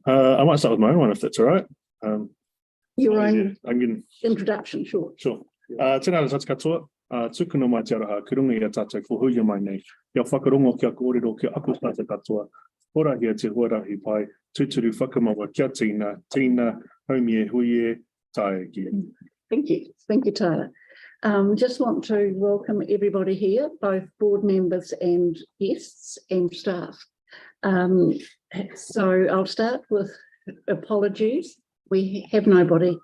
I might start with my own one if that's all right. Your own I'm getting introduction, sure. sure. Tēnā rā tātou katoa, tukuna mai te aroha, kurunga i a tātou whuhuia mai nei. Ia whakarongo kia kōrero kia aku tātou katoa, horahia te huarahi pai, tūturu whakamawa kia tīna, haumie huie, tae ki. Thank you, Tyler. Just want to welcome everybody here, both board members and guests and staff. So I'll start with apologies. We have nobody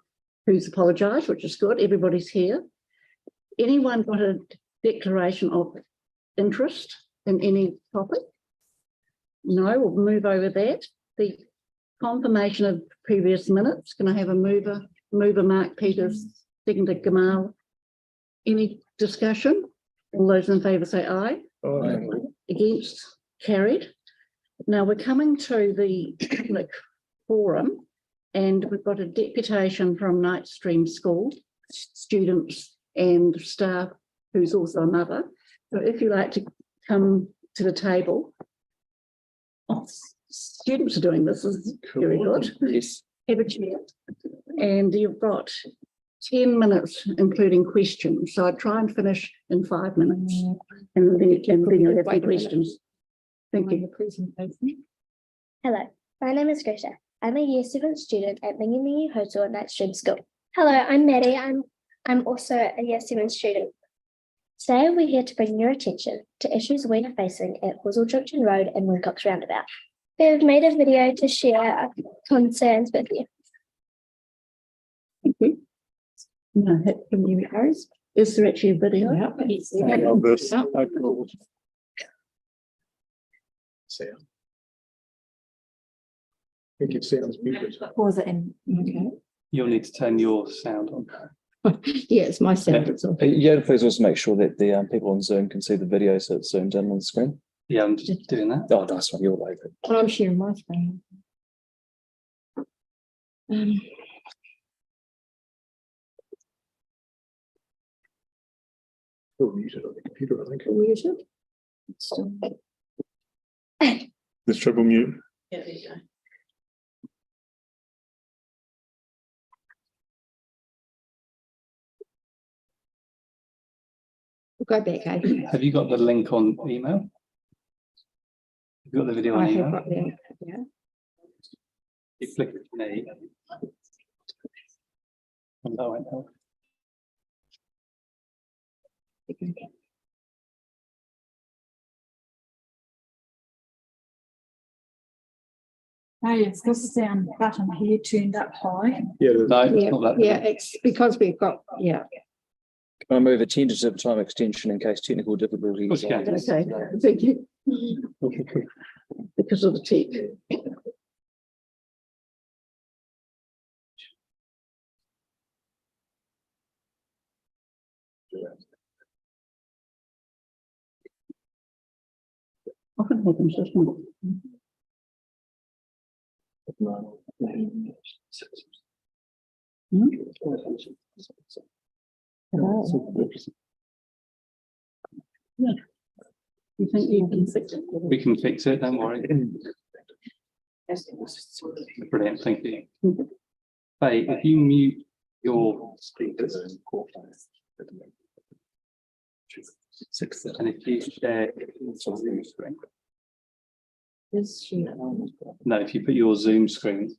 who's apologised, which is good. Everybody's here. Anyone got a declaration of interest in any topic? No, we'll move over that. The confirmation of previous minutes. Can I have a mover? Mover Mark Peters, seconder Gamal. Any discussion? All those in favour say aye. Aye. Against? Carried. Now we're coming to the public forum, and we've got a deputation from Night Stream School, students and staff, who's also a mother. So if you like to come to the table. Oh, students are doing this, is very good. Yes. Have a chair. And you've got 10 minutes, including questions. So I'd try and finish in 5 minutes, and then you'll have the questions. Thank you. Hello, my name is Greta. I'm a Year 7 student at Mingi Hotel Night Stream School. Hello, I'm Maddie. I'm also a Year 7 student. Today we're here to bring your attention to issues we are facing at Horsell Junction Road and Wilcox Roundabout. We've made a video to share our concerns with you. Thank you. No, can you guys? Is there actually a video? I love this. Cool. I think it sounds muted. Was it in? Okay. You'll need to turn your sound on. Yeah, it's my sound. It's on. Yeah, please also make sure that the people on Zoom can see the video so it's zoomed in on the screen. Yeah, I'm just doing that. Oh, nice one. You're all over it. Well, I'm sharing my screen. Still muted on the computer, I think. Muted? Still. There's triple mute. Yeah, there you go. We'll go back, eh? Have you got the link on email? Have you got the video on I have email? got that, yeah. You flick it to me. And that won't help. Hey, it's this button here turned up high. Yeah, No, it's Yeah, not that. yeah, it's because we've got, yeah. Can I move a tentative time extension in case technical difficulties? Okay. Okay, thank you. Because of the tech. Often happens, doesn't it? Yeah. You think you can fix it? We can fix it, don't worry. Brilliant, thank you. Faye, if you mute your speakers and if you share your Zoom screen. Is she? No, if you put your Zoom screen.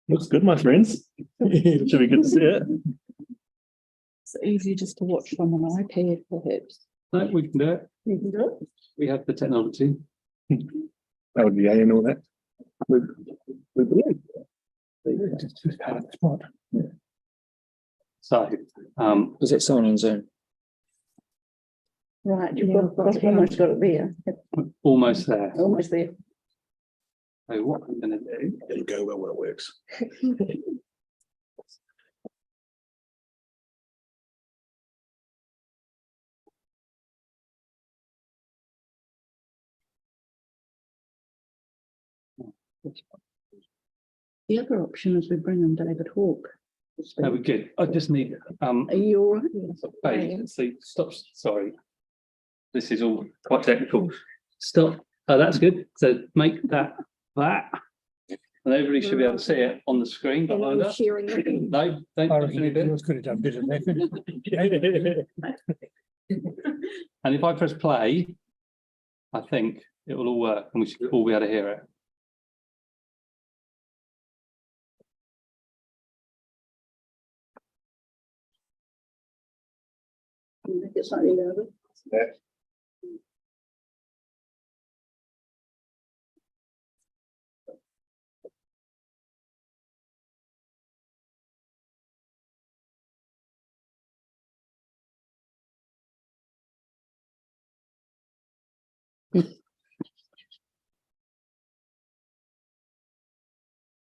Looks good, my friends. It should be good to see it. It's easier just to watch from an iPad, perhaps. No, we can do it. You can do it. We have the technology. That would be A and all that. We believe. So, Was that someone on Zoom? Right, you've almost got it there. almost there. Almost there. So what I'm going to do. It'll go well when it works. The other option is we bring in David Hawke. to speak. No, we're good. I just need, Are you all right? Faye, see, stop, sorry. This is all quite technical. Stop. Oh, that's good. So make that. And everybody should be able to see it on the screen behind us. Sharing it. No, don't finish it. Could have done better than And if I press play, I think it will all work and we should all be able to hear it. Make it slightly louder.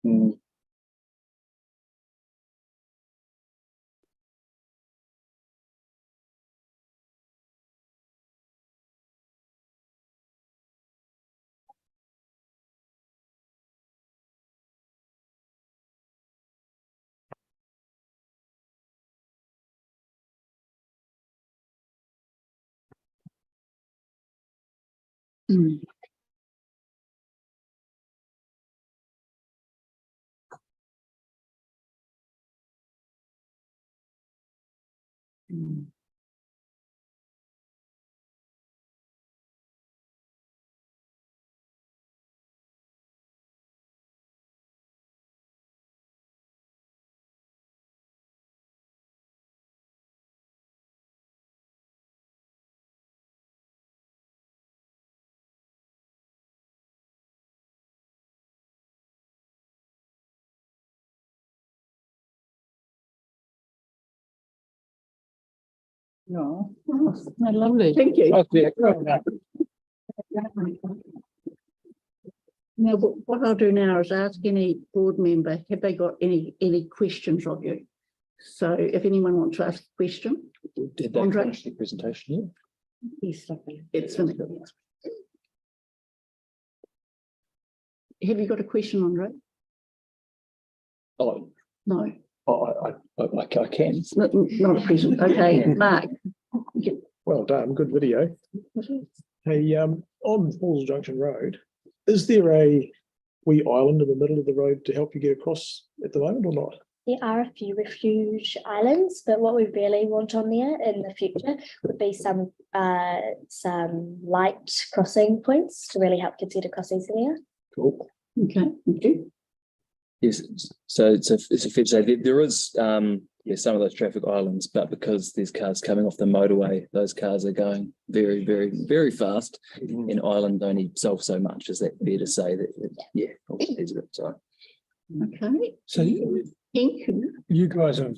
Mm. Mm. Mm. No. Oh, lovely. Thank you. Okay. Now, what I'll do now is ask any board member, have they got any questions of you? So if anyone wants to ask a question, Did they Andre? finish the presentation yes, it's finished. Have you got a question, Andre? yet? No, I can. not a present. Okay, Mark. Well done, good video. Hey, on Falls Junction Road, is there a wee island in the middle of the road to help you get across at the moment or not? There are a few refuge islands, but what we really want on there in the future would be some light crossing points to really help kids get across easier. Cool. Okay, thank you. Yes, so it's a fair to say that there is some of those traffic islands, but because there's cars coming off the motorway, those cars are going very, very, very fast. And island only solve so much. Is that fair to say that? Yeah, is it? So Okay, So thank you. you guys have,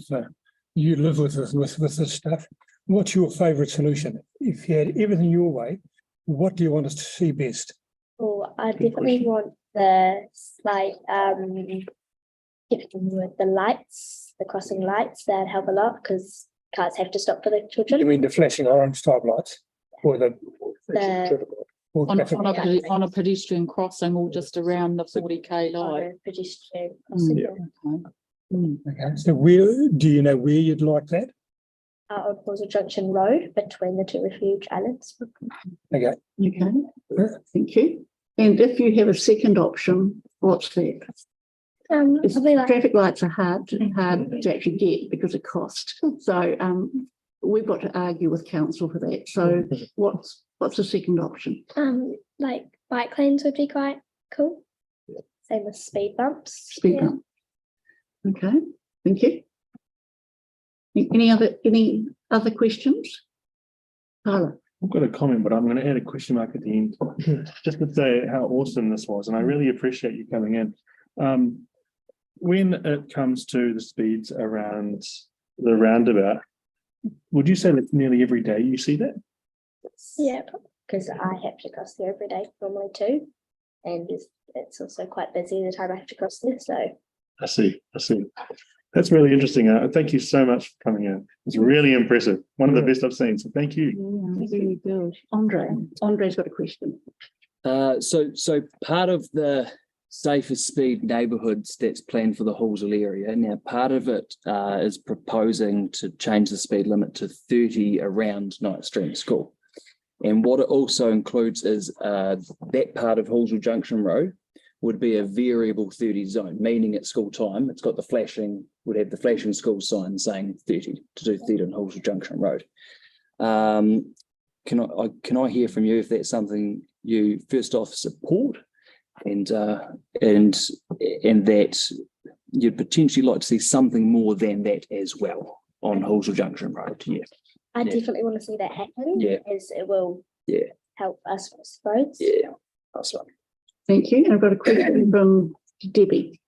you live with this stuff. What's your favourite solution? If you had everything your way, what do you want us to see best? Oh, I definitely want the with the lights, the crossing lights, that help a lot because cars have to stop for the You children. mean the flashing orange type lights or the The or On, traffic lights? on a pedestrian crossing or just around the 40k light. pedestrian crossing. Yeah. Okay. Mm. Okay, so where do you know where you'd like that? On Causal Junction Road between the two refuge islands. Okay, Okay, thank you. And if you have a second option, what's that? It's- Probably like Traffic lights are hard to actually get because of cost. So we've got to argue with council for that. So what's the second option? like bike lanes would be quite cool. Same with speed bumps. Speed Yeah. bump. Okay, thank you. Any other questions? Carla? I've got a comment, but I'm going to add a question mark at the end, just to say how awesome this was, and I really appreciate you coming in. When it comes to the speeds around the roundabout, would you say that nearly every day you see that? Yeah, because I have to cross there every day normally too. And it's also quite busy the time I have to cross there. So I see. That's really interesting. Thank you so much for coming in. It's really impressive. One of the best I've seen. So thank you. Yeah, very good. Andre's got a question. So part of the safer speed neighbourhoods that's planned for the Halswell area. Now, part of it is proposing to change the speed limit to 30 around Knight Stream School. And what it also includes is that part of Halswell Junction Road would be a variable 30 zone, meaning at school time, it's got the flashing, would have the flashing school sign saying 30 to do 30 on Halswell Junction Road. Can I hear from you if that's something you first off support, and that you'd potentially like to see something more than that as well on Halswell Junction Road? Yeah, I definitely want to see that happen. Yeah. As it will help us with roads. Yeah, that's right. Thank you. I've got a question from Debbie.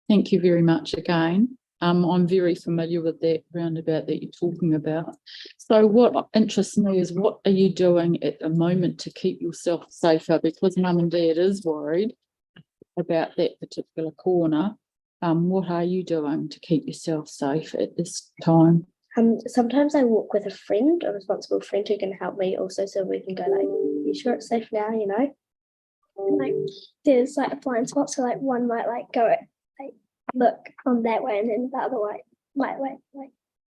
Thank you very much again. I'm very familiar with that roundabout that you're talking about. So what interests me is, what are you doing at the moment to keep yourself safer? Because Mum and Dad is worried about that particular corner. What are you doing to keep yourself safe at this time? Sometimes I walk with a friend, a responsible friend who can help me also, so we can go like, you sure it's safe now, you know? Like there's like a blind spot, so like one might like go like look on that way, and then the other way might like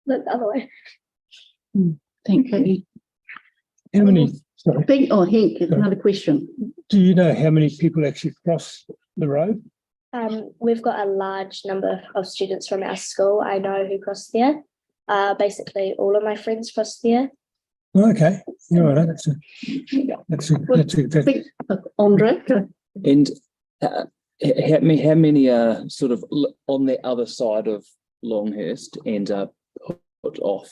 look the other way. Thank you. How many, sorry, Henk, another question. do you know how many people actually cross the road? We've got a large number of students from our school. I know who cross there. Basically all of my friends cross there. Okay, yeah, right, that's Andre. And how many are sort of on the other side of Longhurst and put off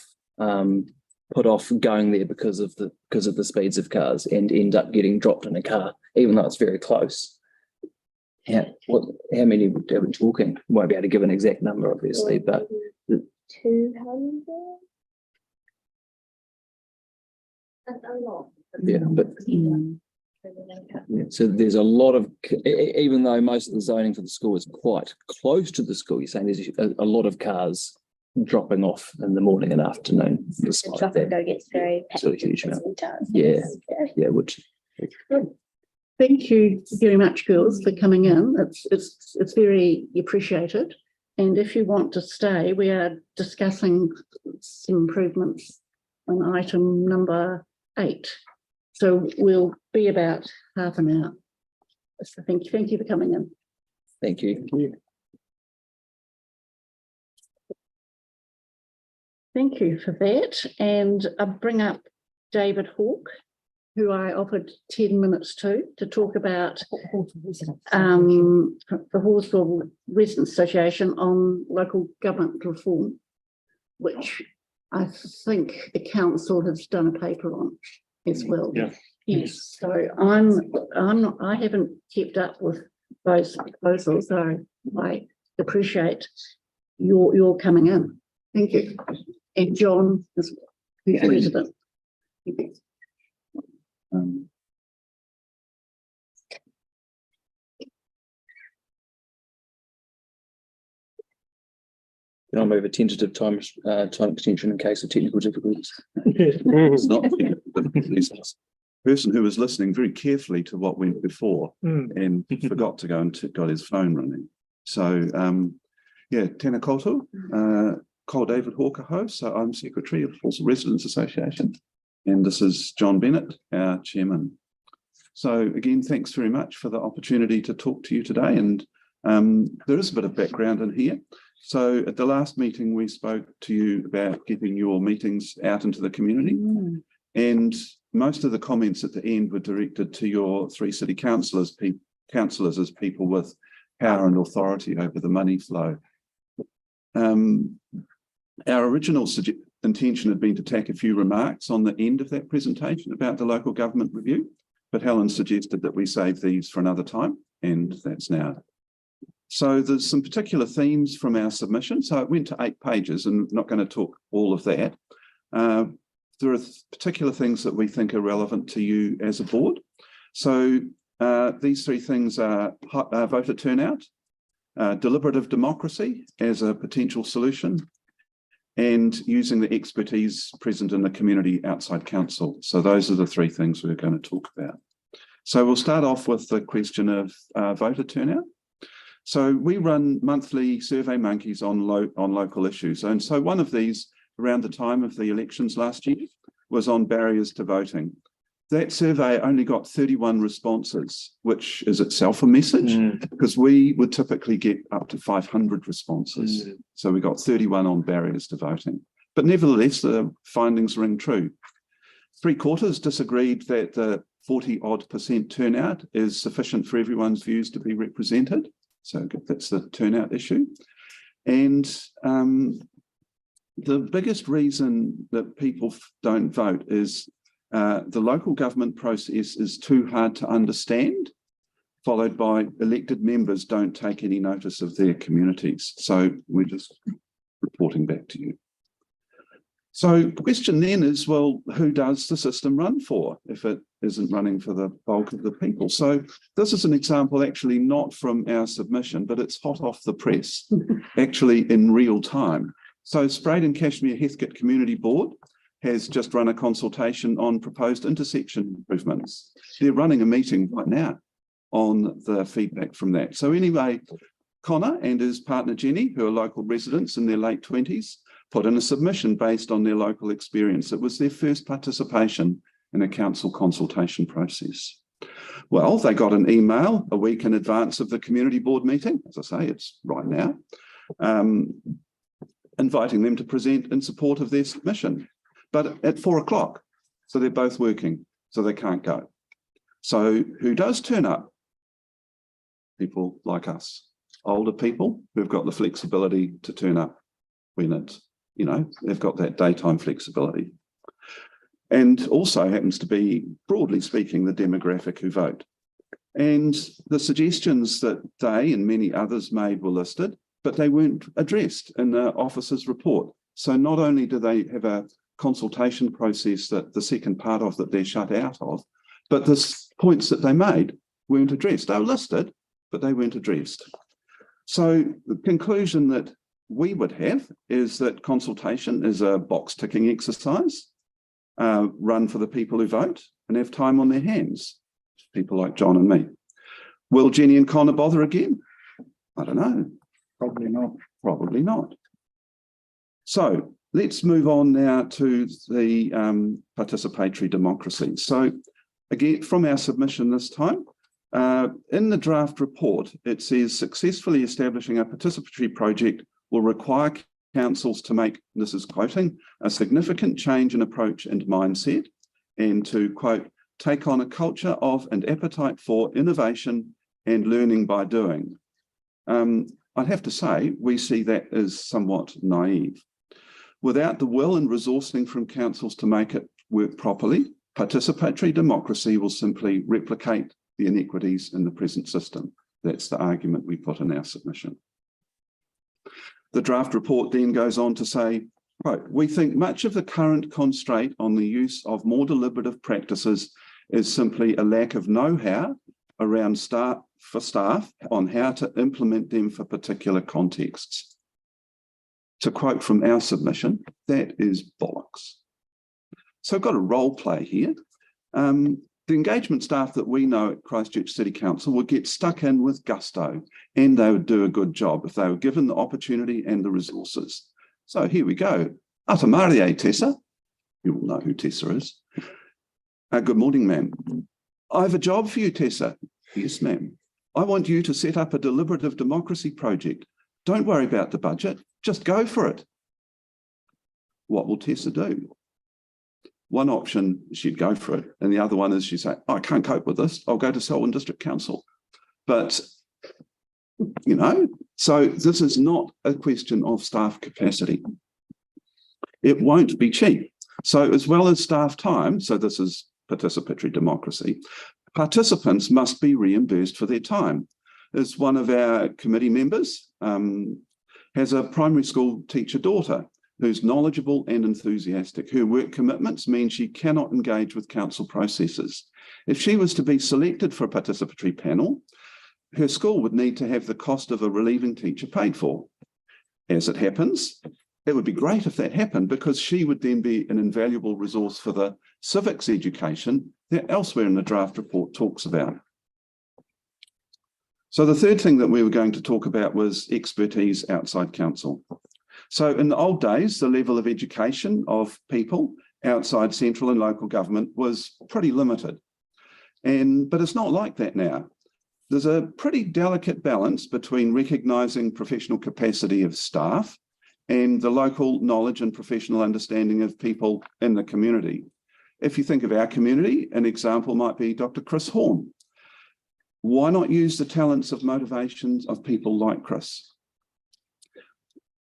going there because of the speeds of cars and end up getting dropped in a car, even though it's very close? How many are we talking? Won't be able to give an exact number, obviously, but 200. That's a lot. yeah, but yeah, so there's a lot of, even though most of the zoning for the school is quite close to the school, you're saying there's a lot of cars dropping off in the morning and afternoon. The traffic gets very packed. So a huge amount. Sometimes. Yeah, which. Thank you very much, girls, for coming in. It's very appreciated. And if you want to stay, we are discussing some improvements on item number 8. So we'll be about half an hour. So thank you for coming in. Thank you. Thank you. Thank you for that. And I'll bring up David Hawke, who I offered 10 minutes to talk about the Halswell Residents Association on local government reform, which I think the council has done a paper on as well. Yeah. Yes. So I haven't kept up with those proposals, so I appreciate your coming in. Thank you. And John is who's resident. Thank you. I'll move a tentative time extension in case of technical difficulties. It's not the person who was listening very carefully to what went before and forgot to go and got his phone running. So, tēnā koutou, ko David Hawke ho. So I'm Secretary of Halswell Residents Association, and this is John Bennett, our Chairman. So again, thanks very much for the opportunity to talk to you today. And there is a bit of background in here. So at the last meeting, we spoke to you about getting your meetings out into the community. And most of the comments at the end were directed to your 3 city councillors as people with power and authority over the money flow. Our original intention had been to tack a few remarks on the end of that presentation about the local government review, but Helen suggested that we save these for another time, and that's now. So there's some particular themes from our submission. So it went to 8 pages, and I'm not going to talk all of that. There are particular things that we think are relevant to you as a board. So these 3 things are voter turnout, deliberative democracy as a potential solution, and using the expertise present in the community outside council. So those are the 3 things we're going to talk about. So we'll start off with the question of voter turnout. So we run monthly Survey Monkeys on local issues. And so one of these around the time of the elections last year was on barriers to voting. That survey only got 31 responses, which is itself a message, because we would typically get up to 500 responses. So we got 31 on barriers to voting. But nevertheless, the findings ring true. 3/4 disagreed that the 40-odd% turnout is sufficient for everyone's views to be represented. So that's the turnout issue. And the biggest reason that people don't vote is the local government process is too hard to understand, followed by elected members don't take any notice of their communities. So we're just reporting back to you. So the question then is, well, who does the system run for if it isn't running for the bulk of the people? So this is an example actually not from our submission, but it's hot off the press, actually in real time. So Spraid and Cashmere Heathcote Community Board has just run a consultation on proposed intersection improvements. They're running a meeting right now on the feedback from that. So anyway, Connor and his partner Jenny, who are local residents in their late 20s, put in a submission based on their local experience. It was their first participation in a council consultation process. Well, they got an email a week in advance of the community board meeting. As I say, it's right now, inviting them to present in support of their submission, but at 4 o'clock. So they're both working, so they can't go. So who does turn up? People like us, older people who've got the flexibility to turn up when it's, you know, they've got that daytime flexibility. And also happens to be, broadly speaking, the demographic who vote. And the suggestions that they and many others made were listed, but they weren't addressed in the officer's report. So not only do they have a consultation process that the second part of that they're shut out of, but the points that they made weren't addressed. They were listed, but they weren't addressed. So the conclusion that we would have is that consultation is a box ticking exercise run for the people who vote and have time on their hands, people like John and me. Will Jenny and Connor bother again? I don't know. Probably not. Probably not. So let's move on now to the participatory democracy. So again, from our submission this time, in the draft report, it says successfully establishing a participatory project will require councils to make, this is quoting, a significant change in approach and mindset, and to, quote, take on a culture of and appetite for innovation and learning by doing. I'd have to say, we see that as somewhat naive. Without the will and resourcing from councils to make it work properly, participatory democracy will simply replicate the inequities in the present system. That's the argument we put in our submission. The draft report then goes on to say, quote, we think much of the current constraint on the use of more deliberative practices is simply a lack of know-how around staff on how to implement them for particular contexts. To quote from our submission, that is bollocks. So I've got a role play here. The engagement staff that we know at Christchurch City Council would get stuck in with gusto, and they would do a good job if they were given the opportunity and the resources. So here we go. Ata Marie, Tessa. You will know who Tessa is. Good morning, ma'am. I have a job for you, Tessa. Yes, ma'am. I want you to set up a deliberative democracy project. Don't worry about the budget, just go for it. What will Tessa do? One option, she'd go for it. And the other one is she'd say, I can't cope with this. I'll go to Selwyn District Council. But, you know, so this is not a question of staff capacity. It won't be cheap. So as well as staff time, so this is participatory democracy, participants must be reimbursed for their time. As one of our committee members has a primary school teacher daughter who's knowledgeable and enthusiastic. Her work commitments mean she cannot engage with council processes. If she was to be selected for a participatory panel, her school would need to have the cost of a relieving teacher paid for. As it happens, it would be great if that happened because she would then be an invaluable resource for the civics education that elsewhere in the draft report talks about. So the third thing that we were going to talk about was expertise outside council. So in the old days, the level of education of people outside central and local government was pretty limited. But it's not like that now. There's a pretty delicate balance between recognising professional capacity of staff and the local knowledge and professional understanding of people in the community. If you think of our community, an example might be Dr. Chris Horn. Why not use the talents of motivations of people like Chris?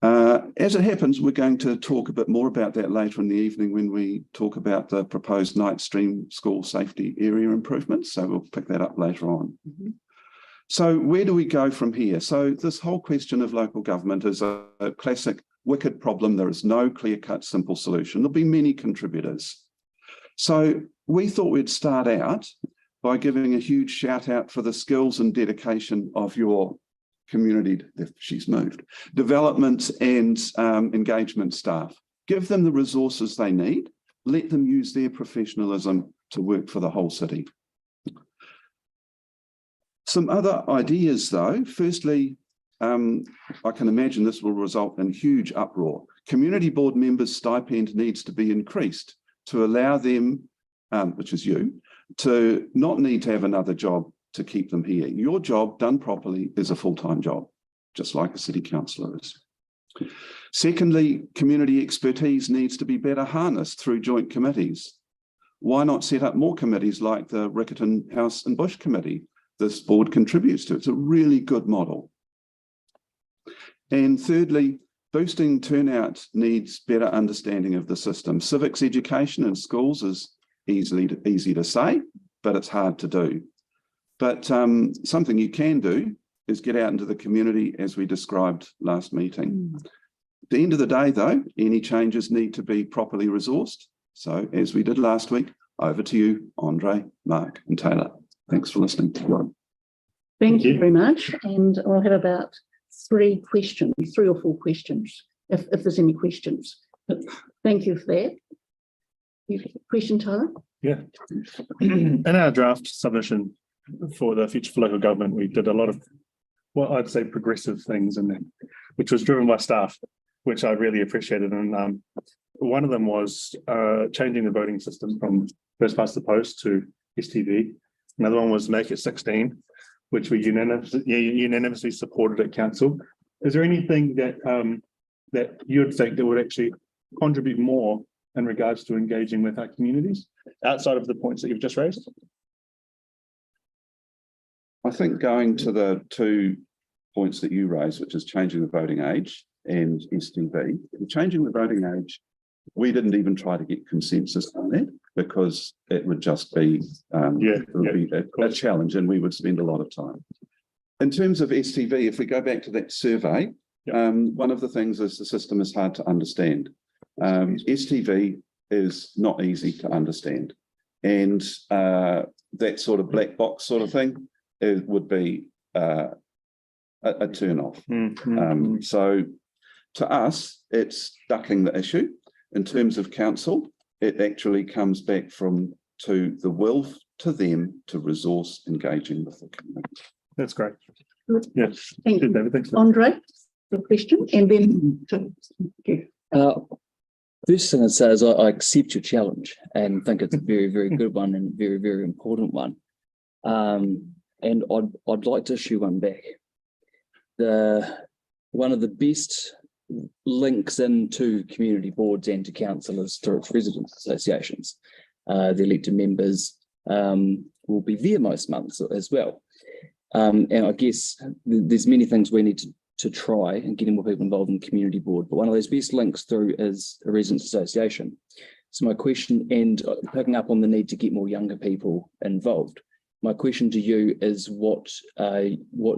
As it happens, we're going to talk a bit more about that later in the evening when we talk about the proposed night stream school safety area improvements. So we'll pick that up later on. So where do we go from here? So this whole question of local government is a classic wicked problem. There is no clear-cut, simple solution. There'll be many contributors. So we thought we'd start out by giving a huge shout out for the skills and dedication of your community, if she's moved, development and engagement staff. Give them the resources they need. Let them use their professionalism to work for the whole city. Some other ideas though. Firstly, I can imagine this will result in huge uproar. Community board members' stipend needs to be increased to allow them, which is you, to not need to have another job to keep them here. Your job done properly is a full-time job, just like a city councillor is. Secondly, community expertise needs to be better harnessed through joint committees. Why not set up more committees like the Riccarton House and Bush Committee? This board contributes to. It's a really good model. And thirdly, boosting turnout needs better understanding of the system. Civics education in schools is easy to say, but it's hard to do. But something you can do is get out into the community as we described last meeting. At the end of the day, though, any changes need to be properly resourced. So as we did last week, over to you, Andre, Mark and Taylor. Thanks for listening. Thank you very much. And I'll have about 3 or 4 questions, if there's any questions. But thank you for that. Question, Tyler? Yeah. In our draft submission for the Future for Local Government, we did a lot of what I'd say progressive things in there, which was driven by staff, which I really appreciated. And one of them was changing the voting system from first past the post to STV. Another one was make it 16, which we unanimously supported at council. Is there anything that that you'd think that would actually contribute more in regards to engaging with our communities outside of the points that you've just raised? I think going to the 2 points that you raised, which is changing the voting age and STV, changing the voting age, we didn't even try to get consensus on that because it would just be, a challenge and we would spend a lot of time. In terms of STV, if we go back to that survey, one of the things is the system is hard to understand. STV is not easy to understand. And that sort of black box sort of thing, it would be a turn off. So to us, it's ducking the issue. In terms of council, it actually comes back to the will to them to resource engaging with the community. That's great. Good. Yes. Thank you. David, thanks. Andre, the question, and then thank you. First thing I'd say is I accept your challenge and think it's a very, very good one and very, very important one. And I'd like to issue one back. One of the best links into community boards and to councillors through its residents associations. The elected members will be there most months as well. And I guess there's many things we need to try and getting more people involved in the community board, but one of those best links through is a residents association. So my question, and picking up on the need to get more younger people involved, my question to you is what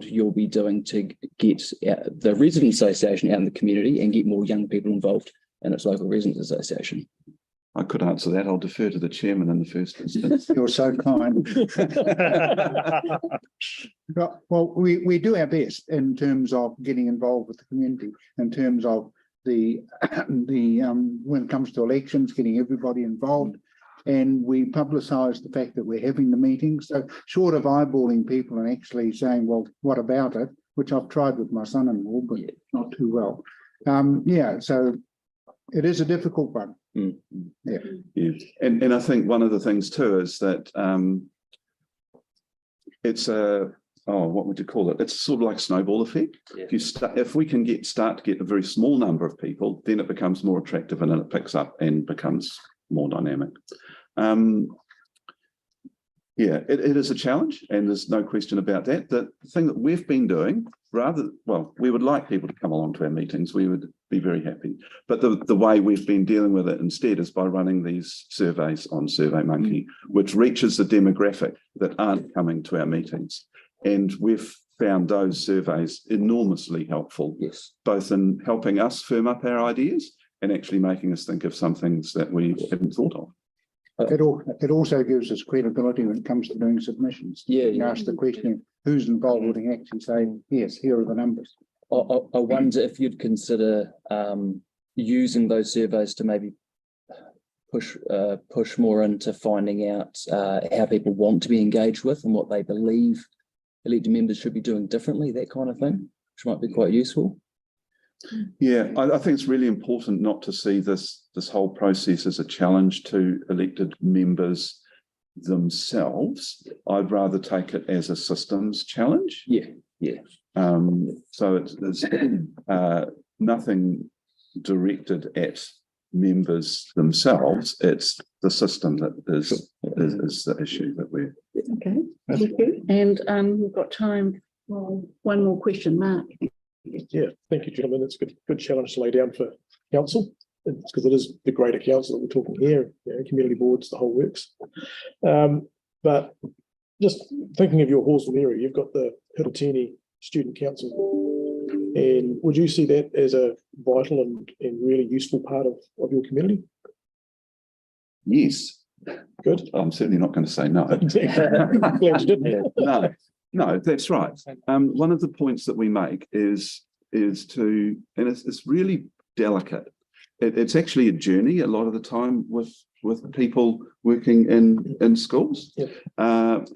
you'll be doing to get the residents association out in the community and get more young people involved in its local residents association. I could answer that. I'll defer to the chairman in the first instance. You're so kind. Well, we do our best in terms of getting involved with the community, in terms of the when it comes to elections, getting everybody involved. and we publicise the fact that we're having the meetings. So short of eyeballing people and actually saying, well, what about it? Which I've tried with my son-in-law, but not too well. Yeah, so it is a difficult one. Yeah. And I think one of the things too is that it's a, what would you call it? It's sort of like a snowball effect. Yeah. If we can start to get a very small number of people, then it becomes more attractive and then it picks up and becomes more dynamic. Yeah, it is a challenge, and there's no question about that. The thing that we've been doing, we would like people to come along to our meetings. We would be very happy. But the way we've been dealing with it instead is by running these surveys on SurveyMonkey, which reaches the demographic that aren't coming to our meetings. And we've found those surveys enormously helpful, both in helping us firm up our ideas and actually making us think of some things that we hadn't thought of. It also gives us credibility when it comes to doing submissions. You ask the question, who's involved, and actually say, yes, here are the numbers. I wonder if you'd consider using those surveys to maybe push more into finding out how people want to be engaged with and what they believe elected members should be doing differently, that kind of thing, which might be quite useful. Yeah, I think it's really important not to see this whole process as a challenge to elected members themselves. I'd rather take it as a systems challenge. So it's nothing directed at members themselves. It's the system that is the issue that we're. Okay, thank you. And we've got time for one more question, Mark. Yeah, thank you, gentlemen. It's a good challenge to lay down for council. It's because it is the greater council that we're talking here, community boards, the whole works. But just thinking of your Halswell area, you've got the Hiratini Student Council. And would you see that as a vital and really useful part of your community? Yes. Good. I'm certainly not going to say no. Glad you didn't. No, that's right. One of the points that we make is to, and it's really delicate. It's actually a journey a lot of the time with people working in schools,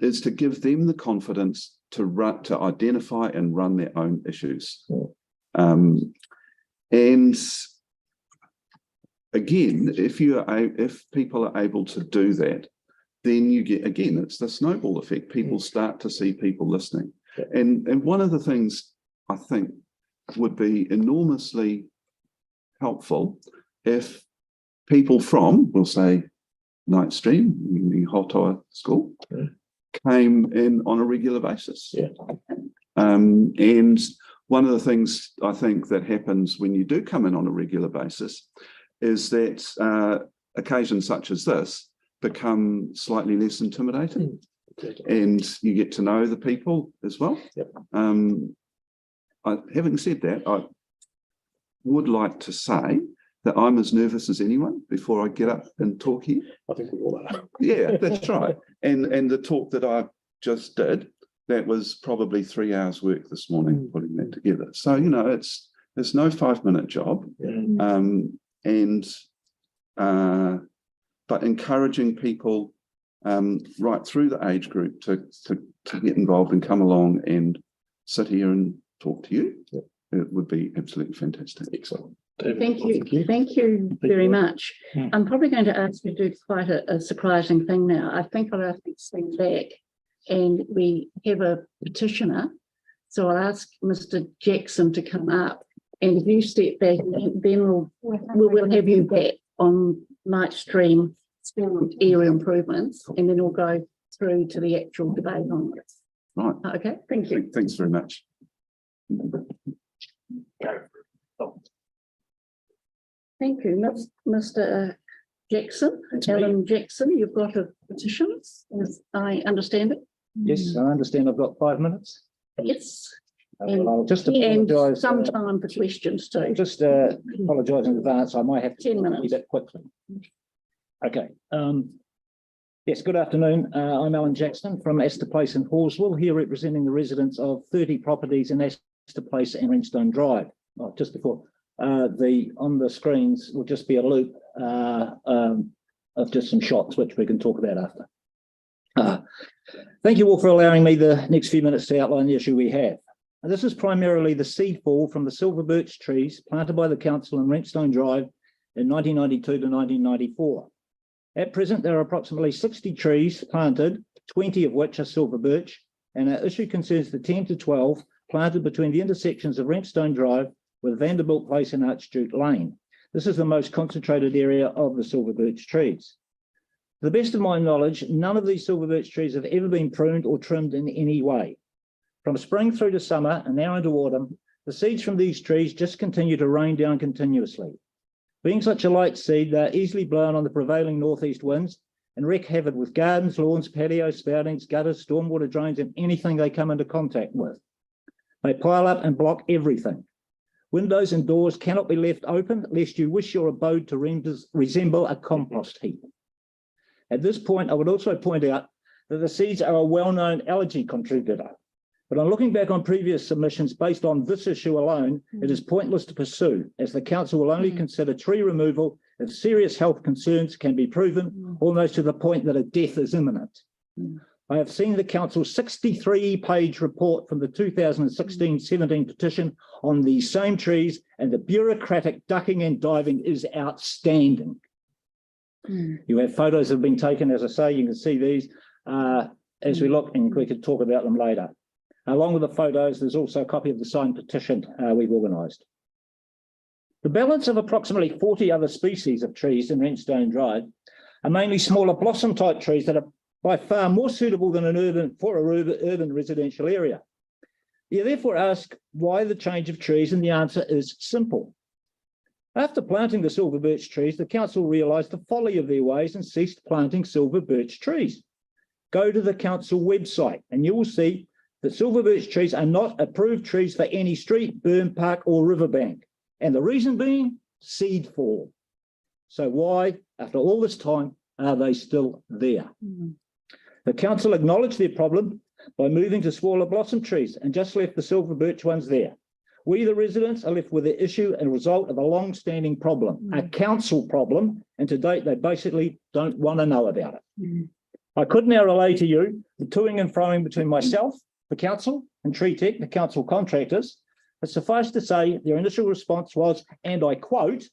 is to give them the confidence to identify and run their own issues. And again, if people are able to do that, then you get, again, it's the snowball effect. People start to see people listening. And one of the things I think would be enormously helpful if people from, we'll say, Night Stream, the Hotoa School, came in on a regular basis. And one of the things I think that happens when you do come in on a regular basis is that occasions such as this become slightly less intimidating, and you get to know the people as well. Having said that, I would like to say that I'm as nervous as anyone before I get up and talk here. I think we all are. Yeah, that's right. And the talk that I just did, that was probably 3 hours work this morning putting that together. So, it's no 5-minute job. But encouraging people right through the age group to get involved and come along and sit here and talk to you, it would be absolutely fantastic. Excellent. Thank you. Thank you very much. I'm probably going to ask you to do quite a surprising thing now. I think I'll ask you to stand back, and we have a petitioner. So I'll ask Mr. Jackson to come up, and if you step back, then we'll have you back on Night Stream school area improvements, and then we'll go through to the actual debate on this. Right. Okay, thank you. Thanks very much. Thank you, Mr. Jackson, Alan Jackson. You've got a petition, as I understand it. Yes, I understand. I've got 5 minutes. Yes. Well, I'll just And apologise. some time for questions too. Just apologise in advance. I might have to 10 minutes. read it quickly. Okay. Yes, good afternoon. I'm Alan Jackson from Astor Place in Halswell, here representing the residents of 30 properties in Astor Place and Greenstone Drive. Oh, just before on the screens will just be a loop. of just some shots, which we can talk about after. Thank you all for allowing me the next few minutes to outline the issue we have. And this is primarily the seed fall from the silver birch trees planted by the council in Rentstone Drive in 1992 to 1994. At present, there are approximately 60 trees planted, 20 of which are silver birch, and our issue concerns the 10 to 12 planted between the intersections of Rentstone Drive with Vanderbilt Place and Archduke Lane. This is the most concentrated area of the silver birch trees. To the best of my knowledge, none of these silver birch trees have ever been pruned or trimmed in any way. From spring through to summer and now into autumn, the seeds from these trees just continue to rain down continuously. Being such a light seed, they are easily blown on the prevailing northeast winds and wreak havoc with gardens, lawns, patios, spoutings, gutters, stormwater drains, and anything they come into contact with. They pile up and block everything. Windows and doors cannot be left open lest you wish your abode to resemble a compost heap. At this point, I would also point out that the seeds are a well-known allergy contributor. But on looking back on previous submissions based on this issue alone, it is pointless to pursue, as the council will only consider tree removal if serious health concerns can be proven, almost to the point that a death is imminent. I have seen the council's 63-page report from the 2016-17 petition on these same trees, and the bureaucratic ducking and diving is outstanding. You have photos that have been taken, as I say, you can see these as we look, and we could talk about them later. Along with the photos, there's also a copy of the signed petition we've organised. The balance of approximately 40 other species of trees in Rentstone Drive are mainly smaller blossom type trees that are by far more suitable than an urban residential area. You therefore ask why the change of trees, and the answer is simple. After planting the silver birch trees, the council realised the folly of their ways and ceased planting silver birch trees. Go to the council website and you will see that silver birch trees are not approved trees for any street, burn, park or riverbank. And the reason being seed fall. So why, after all this time, are they still there? The council acknowledged their problem by moving to smaller blossom trees and just left the silver birch ones there. We, the residents, are left with the issue and result of a long-standing problem, a council problem, and to date they basically don't want to know about it. I could now relay to you the toing and froing between myself, the council, and Tree Tech, the council contractors, but suffice to say their initial response was, and I quote,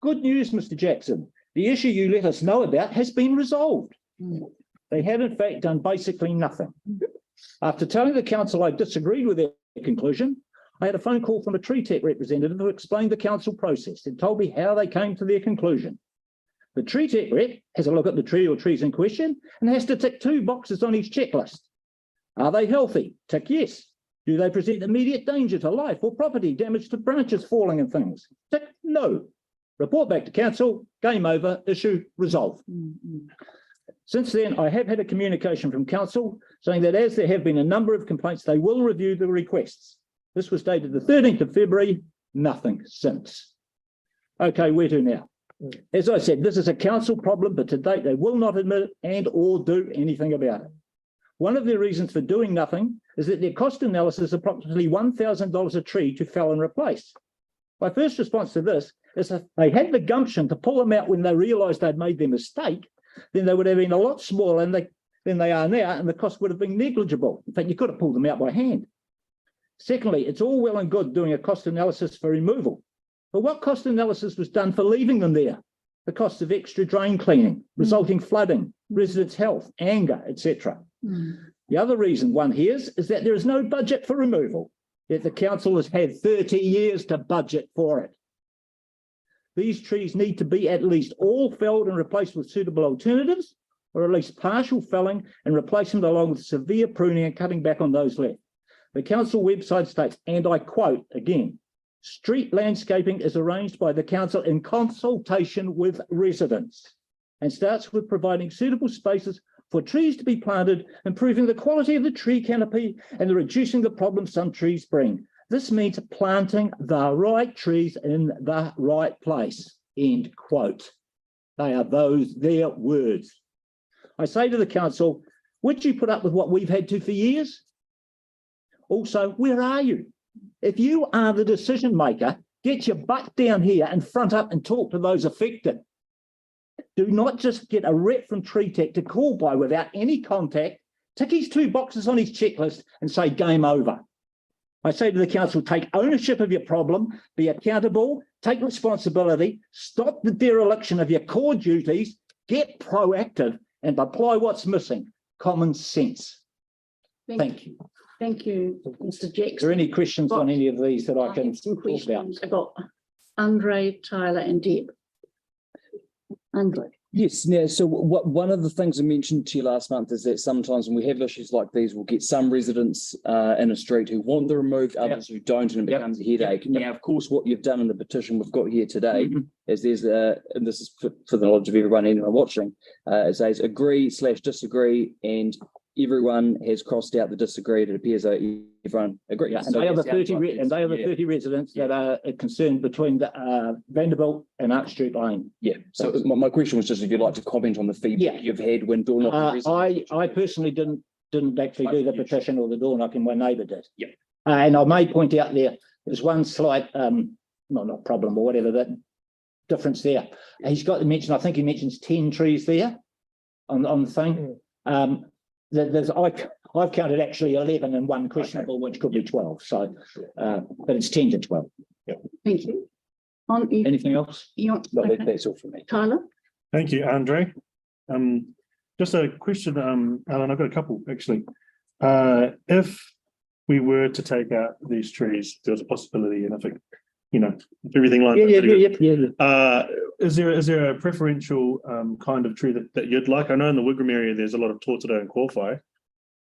"Good news, Mr. Jackson, the issue you let us know about has been resolved." They had in fact done basically nothing. After telling the council I disagreed with their conclusion, I had a phone call from a Tree Tech representative who explained the council process and told me how they came to their conclusion. The Tree Tech rep has a look at the tree or trees in question and has to tick 2 boxes on each checklist. Are they healthy? Tick yes. Do they present immediate danger to life or property, damage to branches falling and things? Tick no. Report back to council, game over, issue resolved. Since then, I have had a communication from council saying that as there have been a number of complaints, they will review the requests. This was dated the 13th of February, nothing since. Okay, where to now? As I said, this is a council problem, but to date they will not admit it and or do anything about it. One of their reasons for doing nothing is that their cost analysis is approximately $1,000 a tree to fell and replace. My first response to this is that they had the gumption to pull them out when they realised they'd made their mistake, then they would have been a lot smaller than they are now, and the cost would have been negligible. In fact, you could have pulled them out by hand. Secondly, it's all well and good doing a cost analysis for removal, but what cost analysis was done for leaving them there? The cost of extra drain cleaning, resulting flooding, residents' health, anger, etc. The other reason one hears is that there is no budget for removal, yet the council has had 30 years to budget for it. These trees need to be at least all felled and replaced with suitable alternatives, or at least partial felling and replacement along with severe pruning and cutting back on those left. The council website states, and I quote again, "Street landscaping is arranged by the council in consultation with residents and starts with providing suitable spaces for trees to be planted, improving the quality of the tree canopy and reducing the problems some trees bring. This means planting the right trees in the right place," end quote. They are their words. I say to the council, would you put up with what we've had to for years? Also, where are you? If you are the decision maker, get your butt down here and front up and talk to those affected. Do not just get a rep from Tree Tech to call by without any contact, tick his 2 boxes on his checklist and say game over. I say to the council, take ownership of your problem, be accountable, take responsibility, stop the dereliction of your core duties, get proactive and apply what's missing, common sense. Thank you. Thank you, Mr. Is Jackson. there any questions on any of these that I can have some talk about? questions about Andre, Tyler and Deb. Andre. Yes, now, so one of the things I mentioned to you last month is that sometimes when we have issues like these, we'll get some residents in a street who want them removed, others who don't, and it becomes a headache. Now, of course, what you've done in the petition we've got here today is there's and this is for the knowledge of everyone anyone watching, it says agree/disagree, and everyone has crossed out the disagreed. It appears that everyone agrees. Yeah, and they are the 30 residents that are concerned between the Vanderbilt and Arch Street Lane. Yeah. So my question was just if you'd like to comment on the feedback you've had when door knocking. I personally didn't actually do the petition or the door knocking. My neighbour did. Yeah. And I may point out there's one slight not problem or whatever, that difference there. He's got to mention, I think he mentions 10 trees there on the thing. I've counted actually 11 and one questionable, which could be 12. So, but it's 10 to 12. Yeah. Thank you. Anything else? That's all from me. Tyler. Thank you, Andre. Just a question, Alan, I've got a couple actually. If we were to take out these trees, there's a possibility, and I think, you know, if everything like is there a preferential kind of tree that you'd like? I know in the Wigram area there's a lot of tortado and kowhai.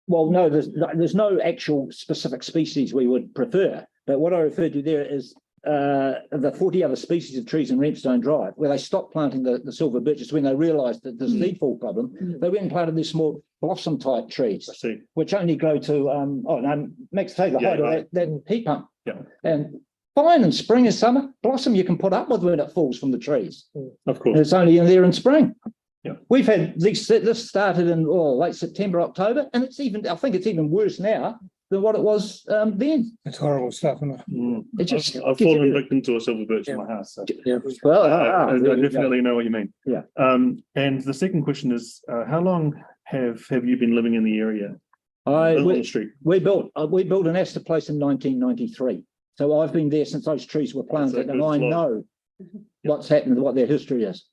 Well, no, there's no actual specific species we would prefer, but what I referred to there is the 40 other species of trees in Rempstone Drive, where they stopped planting the silver birches when they realised that there's a leaf fall problem. They went and planted these small blossom type trees, I see. which only grow to Max take the height of that heat pump. Yeah. And fine in spring and summer, blossom you can put up with when it falls from the trees. Of And course. it's only in there in spring. Yeah. We've had this started in late September, October, and I think it's even worse now than what it was then. It's horrible stuff, isn't it? It just I've fallen victim to a silver birch in my house. So. well, I definitely know what you mean. Yeah. And the second question is, how long have you been living in the area? On the street. We built an Astor Place in 1993. So I've been there since those trees were planted, and I know what's happened, what their history is.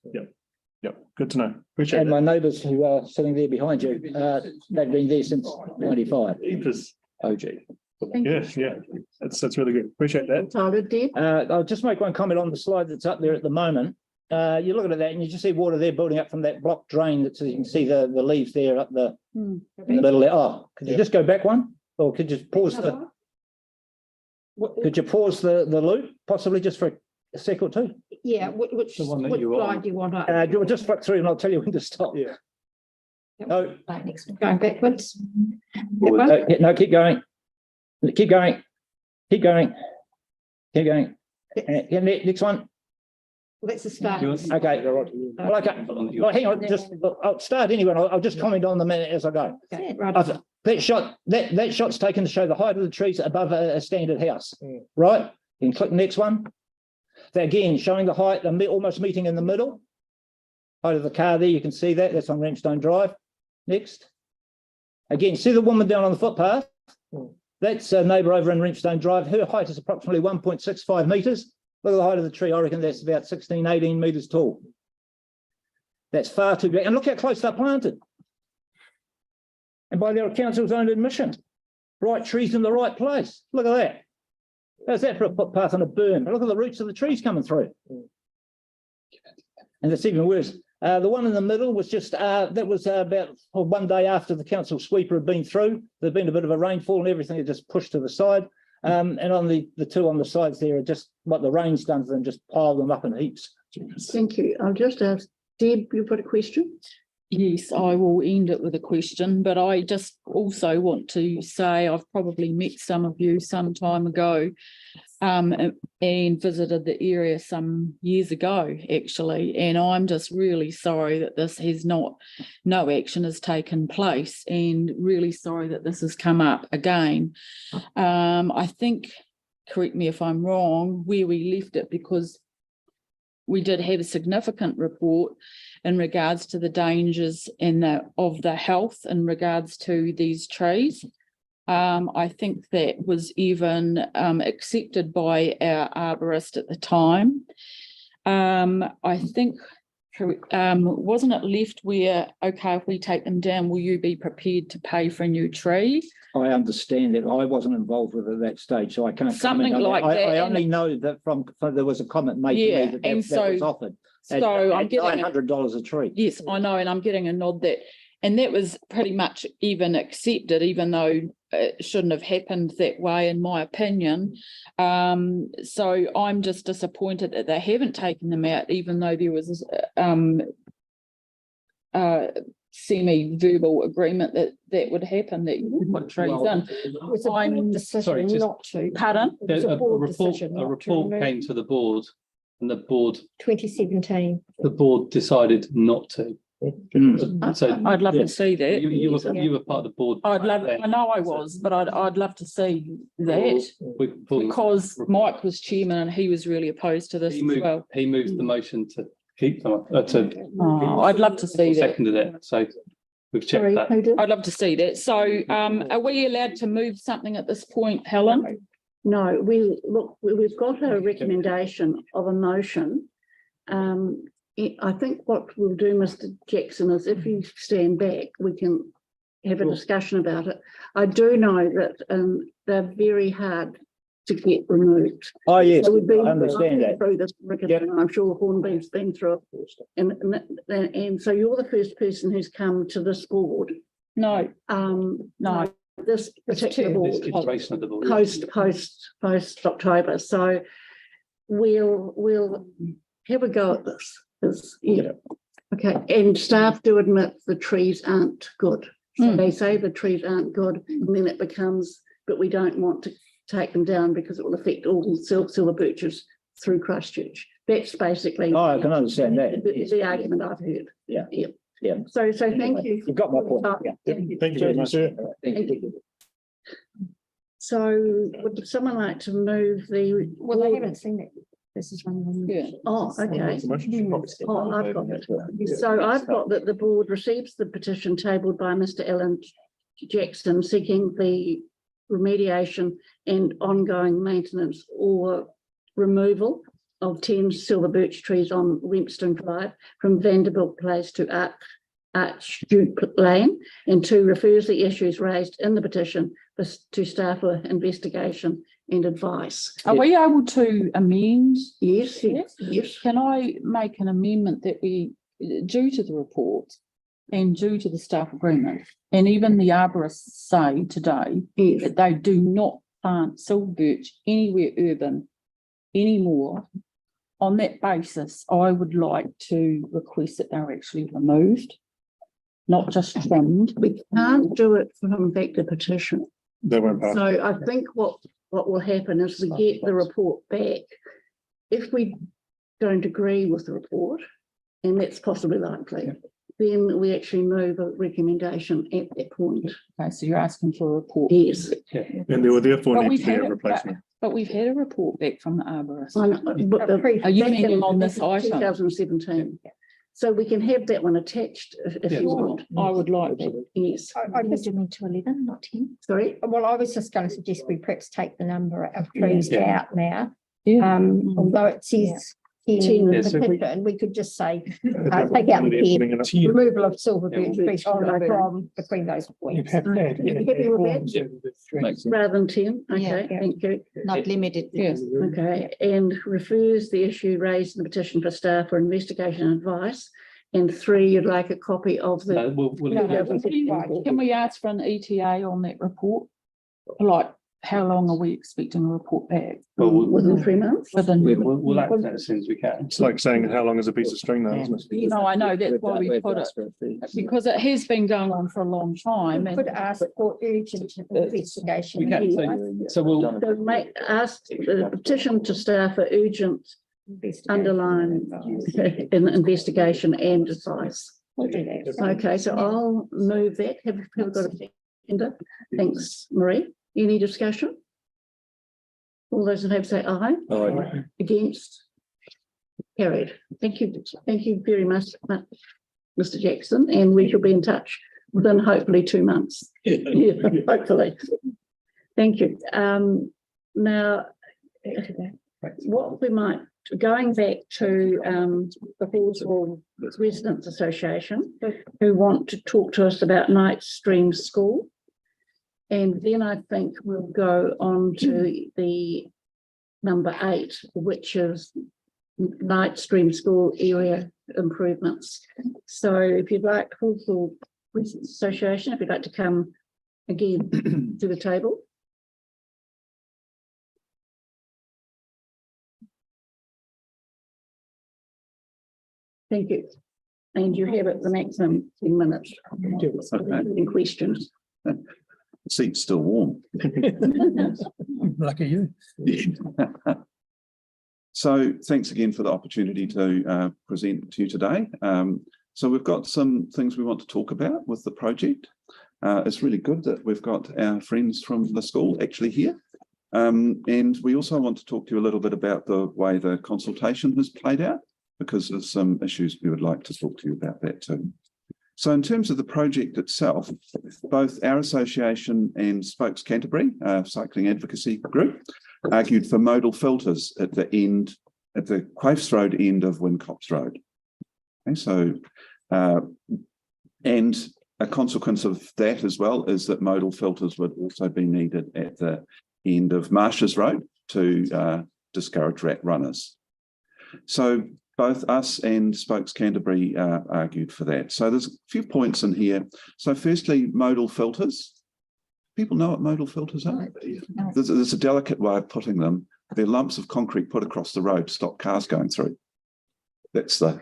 Yep, good to know. Appreciate And it. my neighbours who are sitting there behind you, they've been there since 95. OG. Yeah, that's really good. Appreciate that. Tyler, Deb. I'll just make one comment on the slide that's up there at the moment. You're looking at that and you just see water there building up from that block drain. That so you can see the leaves there up in the middle there. Oh, could you just go back one? Or could you pause the loop, possibly just for a sec or two? Yeah, which The one that which you were on. slide do you want up? You'll just flick through and I'll tell you when to stop. Yeah. No, Going backwards. no, keep going. Keep going. Keep going. Keep going. Next one. That's the start. Okay. Well, okay. Well, hang on. I'll start anyway. I'll just comment on the minute as I go. Right. That shot's taken to show the height of the trees above a standard house, right? You can click the next one. That again, showing the height, they're almost meeting in the middle. Height of the car there, you can see that. That's on Rempstone Drive. Next. Again, see the woman down on the footpath? That's a neighbour over in Rempstone Drive. Her height is approximately 1.65 metres. Look at the height of the tree. I reckon that's about 16, 18 metres tall. That's far too big. And look how close they're planted. And by their council's own admission, right trees in the right place. Look at that. How's that for a footpath on a berm? Look at the roots of the trees coming through. And it's even worse. The one in the middle was just, that was about one day after the council sweeper had been through. There'd been a bit of a rainfall and everything had just pushed to the side. And on the two on the sides there are just what the rain's done to them, just piled them up in heaps. Thank you. I'll just ask Deb, you've got a question? Yes, I will end it with a question, but I just also want to say I've probably met some of you some time ago and visited the area some years ago, actually, and I'm just really sorry that this has no action has taken place, and really sorry that this has come up again. I think, correct me if I'm wrong, where we left it, because we did have a significant report in regards to the dangers of the health in regards to these trees. I think that was even accepted by our arborist at the time. I think, wasn't it left where, okay, if we take them down, will you be prepared to pay for a new tree? I understand it. I wasn't involved with it at that stage, so I can't. Something comment on like that. that. I only know that from there was a comment made Yeah, to me that and that was offered. So I'm getting $900 a tree. Yes, I know, and I'm getting a nod that, and that was pretty much even accepted, even though it shouldn't have happened that way, in my opinion. So I'm just disappointed that they haven't taken them out, even though there was semi-verbal agreement that would happen, that you would put trees in. sorry, just- not to. Pardon? A report came to the board, and the board 2017. the board decided not to. So I'd love to see that. you were part of the board. I'd love, back then. I know I was, but I'd love to see that, because Mike was chairman and he was really opposed to this as well. He moved the motion to keep them, I'd love to see that. seconded it, so we've checked that. I'd love to see that. So are we allowed to move something at this point, Helen? No, we've got a recommendation of a motion. I think what we'll do, Mr. Jackson, is if you stand back, we can have a discussion about it. I do know that they're very hard to get removed. Oh, yes, So we've been I understand that. through this, and I'm sure Hornby's been through it. And so you're the first person who's come to this board. No. No, this particular board. This iteration of the board. Post October. So we'll have a go at this. Yeah. Okay. And staff do admit the trees aren't good. So they say the trees aren't good, and then it becomes, but we don't want to take them down because it will affect all silver birches through Christchurch. That's basically. Oh, I can understand that. The argument I've heard. Yeah. Yeah. Yeah. So thank you. You've got my point. Thank you. Thank you very much, sir. Thank you. So would someone like to move the? Well, I haven't seen it. This is one of them. Yeah. Oh, okay. Oh, I've got it. So I've got that the board receives the petition tabled by Mr. Alan Jackson seeking the remediation and ongoing maintenance or removal of 10 silver birch trees on Wempston Drive from Vanderbilt Place to Archduke Lane, and 2, refers the issues raised in the petition to staff for investigation and advice. Are we able to amend? Yes. Can I make an amendment that we, due to the report and due to the staff agreement, and even the arborists say today that they do not plant silver birch anywhere urban anymore. On that basis, I would like to request that they're actually removed, not just trimmed. We can't do it from back to petition. They won't pass. So I think what will happen is we get the report back. If we don't agree with the report, and that's possibly likely, then we actually move a recommendation at that point. Okay, so you're asking for a report. Yes. And there will therefore But need we've to be had a replacement. But we've had a report back from the arborist. I know, but Are you meaning on this item? 2017. So we can have that one attached if you want. I would like that. Yes. I moved them to 11, not 10. Sorry. Well, I was just going to suggest we perhaps take the number of trees Yeah. out now. Yeah. Although it says 10 in Yeah, the so petition, we could just say, take out the 10, removal of silver birch trees from between those You points. have that. You happy with that? Rather than 10, okay, thank you. Not limited. Yes. Okay, and refers the issue raised in the petition for staff for investigation and advice. And 3, you'd like a copy of the. No, we'll Can we ask for an ETA on that report? Like, how long are we expecting a report back? Within 3 months? We'll act on it as soon as we can. It's like saying how long is a piece of string now, isn't it? No, I know, that's why we put it, because it has been going on for a long time. Could ask for urgent investigation. So we'll. So ask the petition to staff for urgent underline in investigation and advice. We'll do that. Okay, so I'll move that. Have we got a seconder? Thanks, Marie. Any discussion? All those in favour say aye. Aye. Against? Carried. Thank you very much, Mr. Jackson, and we shall be in touch within hopefully 2 months. Yeah, hopefully. Thank you. Now, what we might, going back to the Halswell Residents Association, who want to talk to us about Night Stream School. And then I think we'll go on to the number 8, which is Night Stream School area improvements. So if you'd like, Halswell Residents Association, if you'd like to come again to the table. Thank you. And you have it the maximum 10 minutes. In questions. The seat's still warm. Lucky you. So thanks again for the opportunity to present to you today. So we've got some things we want to talk about with the project. It's really good that we've got our friends from the school actually here. And we also want to talk to you a little bit about the way the consultation has played out, because there's some issues we would like to talk to you about that too. So in terms of the project itself, both our association and Spokes Canterbury, cycling advocacy group, argued for modal filters at the end, at the Quaifs Road end of Wincops Road. Okay, so, and a consequence of that as well is that modal filters would also be needed at the end of Marshes Road to discourage rat runners. So both us and Spokes Canterbury argued for that. So there's a few points in here. So firstly, modal filters. People know what modal filters are? There's a delicate way of putting them. They're lumps of concrete put across the road to stop cars going through. That's the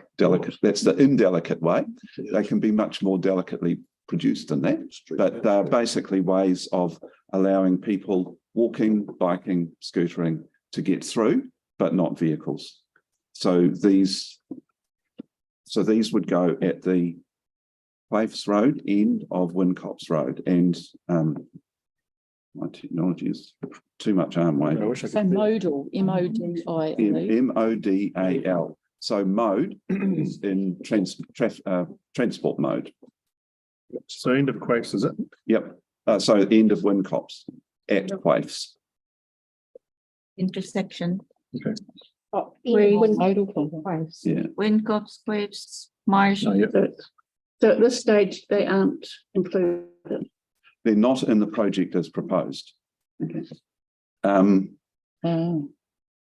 indelicate way. They can be much more delicately produced than that, but they're basically ways of allowing people walking, biking, scootering to get through, but not vehicles. So these would go at the Quaifs Road end of Wincops Road, and my technology is too much arm way. So modal, M-O-D-I-L. M-O-D-A-L. So mode is in transport mode. So end of Quaifs, is it? Yep. So end of Wincops at Quaifs. Intersection. Okay. Modal filters. Yeah. Wincops, Quaifs, Marsh. Oh, yeah. So at this stage, they aren't included. They're not in the project as proposed. Okay.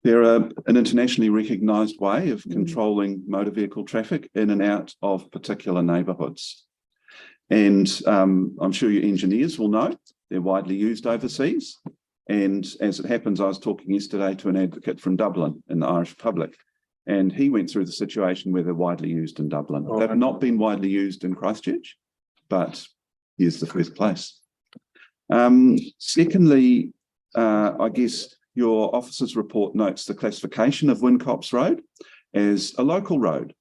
They're an internationally recognised way of controlling motor vehicle traffic in and out of particular neighbourhoods. And I'm sure your engineers will know they're widely used overseas. And as it happens, I was talking yesterday to an advocate from Dublin in the Irish Republic, and he went through the situation where they're widely used in Dublin. Oh, They've not been widely used in Christchurch, but here's the first place. Secondly, I guess your officer's report notes the classification of Wincops Road as a local road,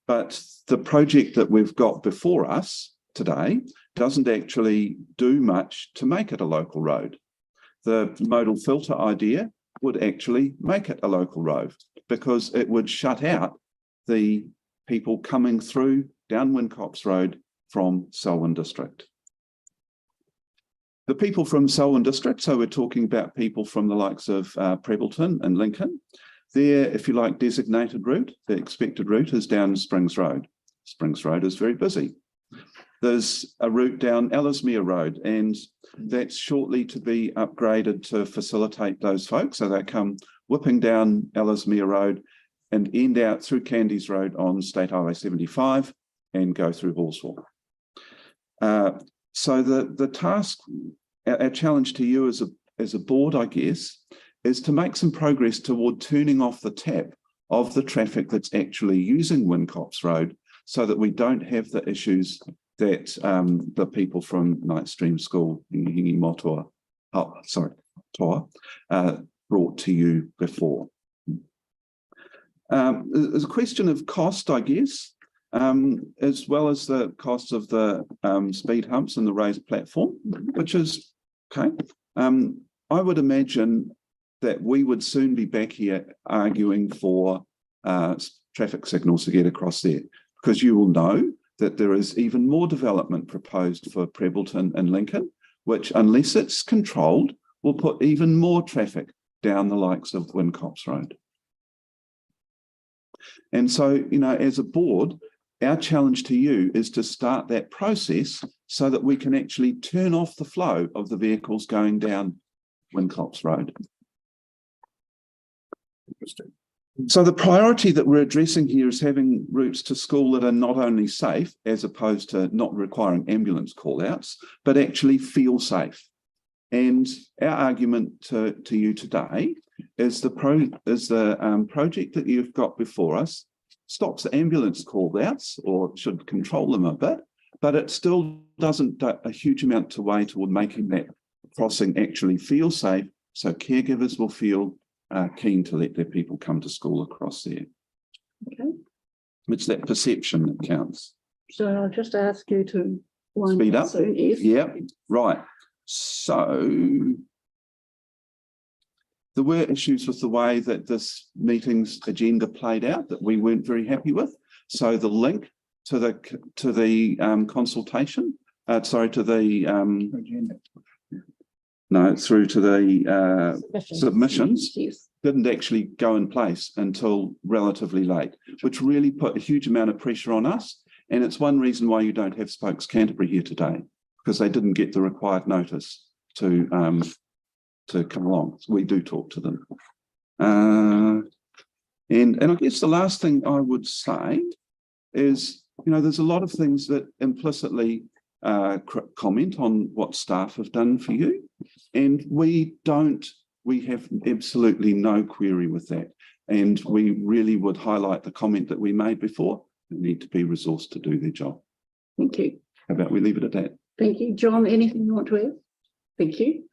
but the project that we've got before us today doesn't actually do much to make it a local road. The modal filter idea would actually make it a local road because it would shut out the people coming through down Wincops Road from Selwyn District. The people from Selwyn District, so we're talking about people from the likes of Prebleton and Lincoln, their, if you like, designated route, the expected route is down Springs Road. Springs Road is very busy. There's a route down Ellesmere Road, and that's shortly to be upgraded to facilitate those folks. So they come whipping down Ellesmere Road and end out through Candies Road on State Highway 75 and go through Halswell. So the task, our challenge to you as a board, I guess, is to make some progress toward turning off the tap of the traffic that's actually using Wincops Road so that we don't have the issues that the people from Night Stream School, Toa, brought to you before. There's a question of cost, I guess, as well as the cost of the speed humps and the raised platform, which is, okay. I would imagine that we would soon be back here arguing for traffic signals to get across there, because you will know that there is even more development proposed for Prebbleton and Lincoln, which, unless it's controlled, will put even more traffic down the likes of Wincops Road. And so, you know, as a board, our challenge to you is to start that process so that we can actually turn off the flow of the vehicles going down Wincops Road. Interesting. So the priority that we're addressing here is having routes to school that are not only safe, as opposed to not requiring ambulance call-outs, but actually feel safe. And our argument to you today is the project that you've got before us stops the ambulance call-outs, or should control them a bit, but it still doesn't do a huge amount to way toward making that crossing actually feel safe, so caregivers will feel keen to let their people come to school across there. Okay, It's that perception that counts. so I'll just ask you to wind Speed up up. soon, yes. Yeah, right. So there were issues with the way that this meeting's agenda played out that we weren't very happy with. So the link to the consultation, through to the submissions, Yes. didn't actually go in place until relatively late, which really put a huge amount of pressure on us. And it's one reason why you don't have Spokes Canterbury here today, because they didn't get the required notice to come along. So we do talk to them. And I guess the last thing I would say is, you know, there's a lot of things that implicitly comment on what staff have done for you. And we have absolutely no query with that. And we really would highlight the comment that we made before, they need to be resourced to do their job. Thank you. How about we leave it at that? Thank you. John, anything you want to add? Thank you.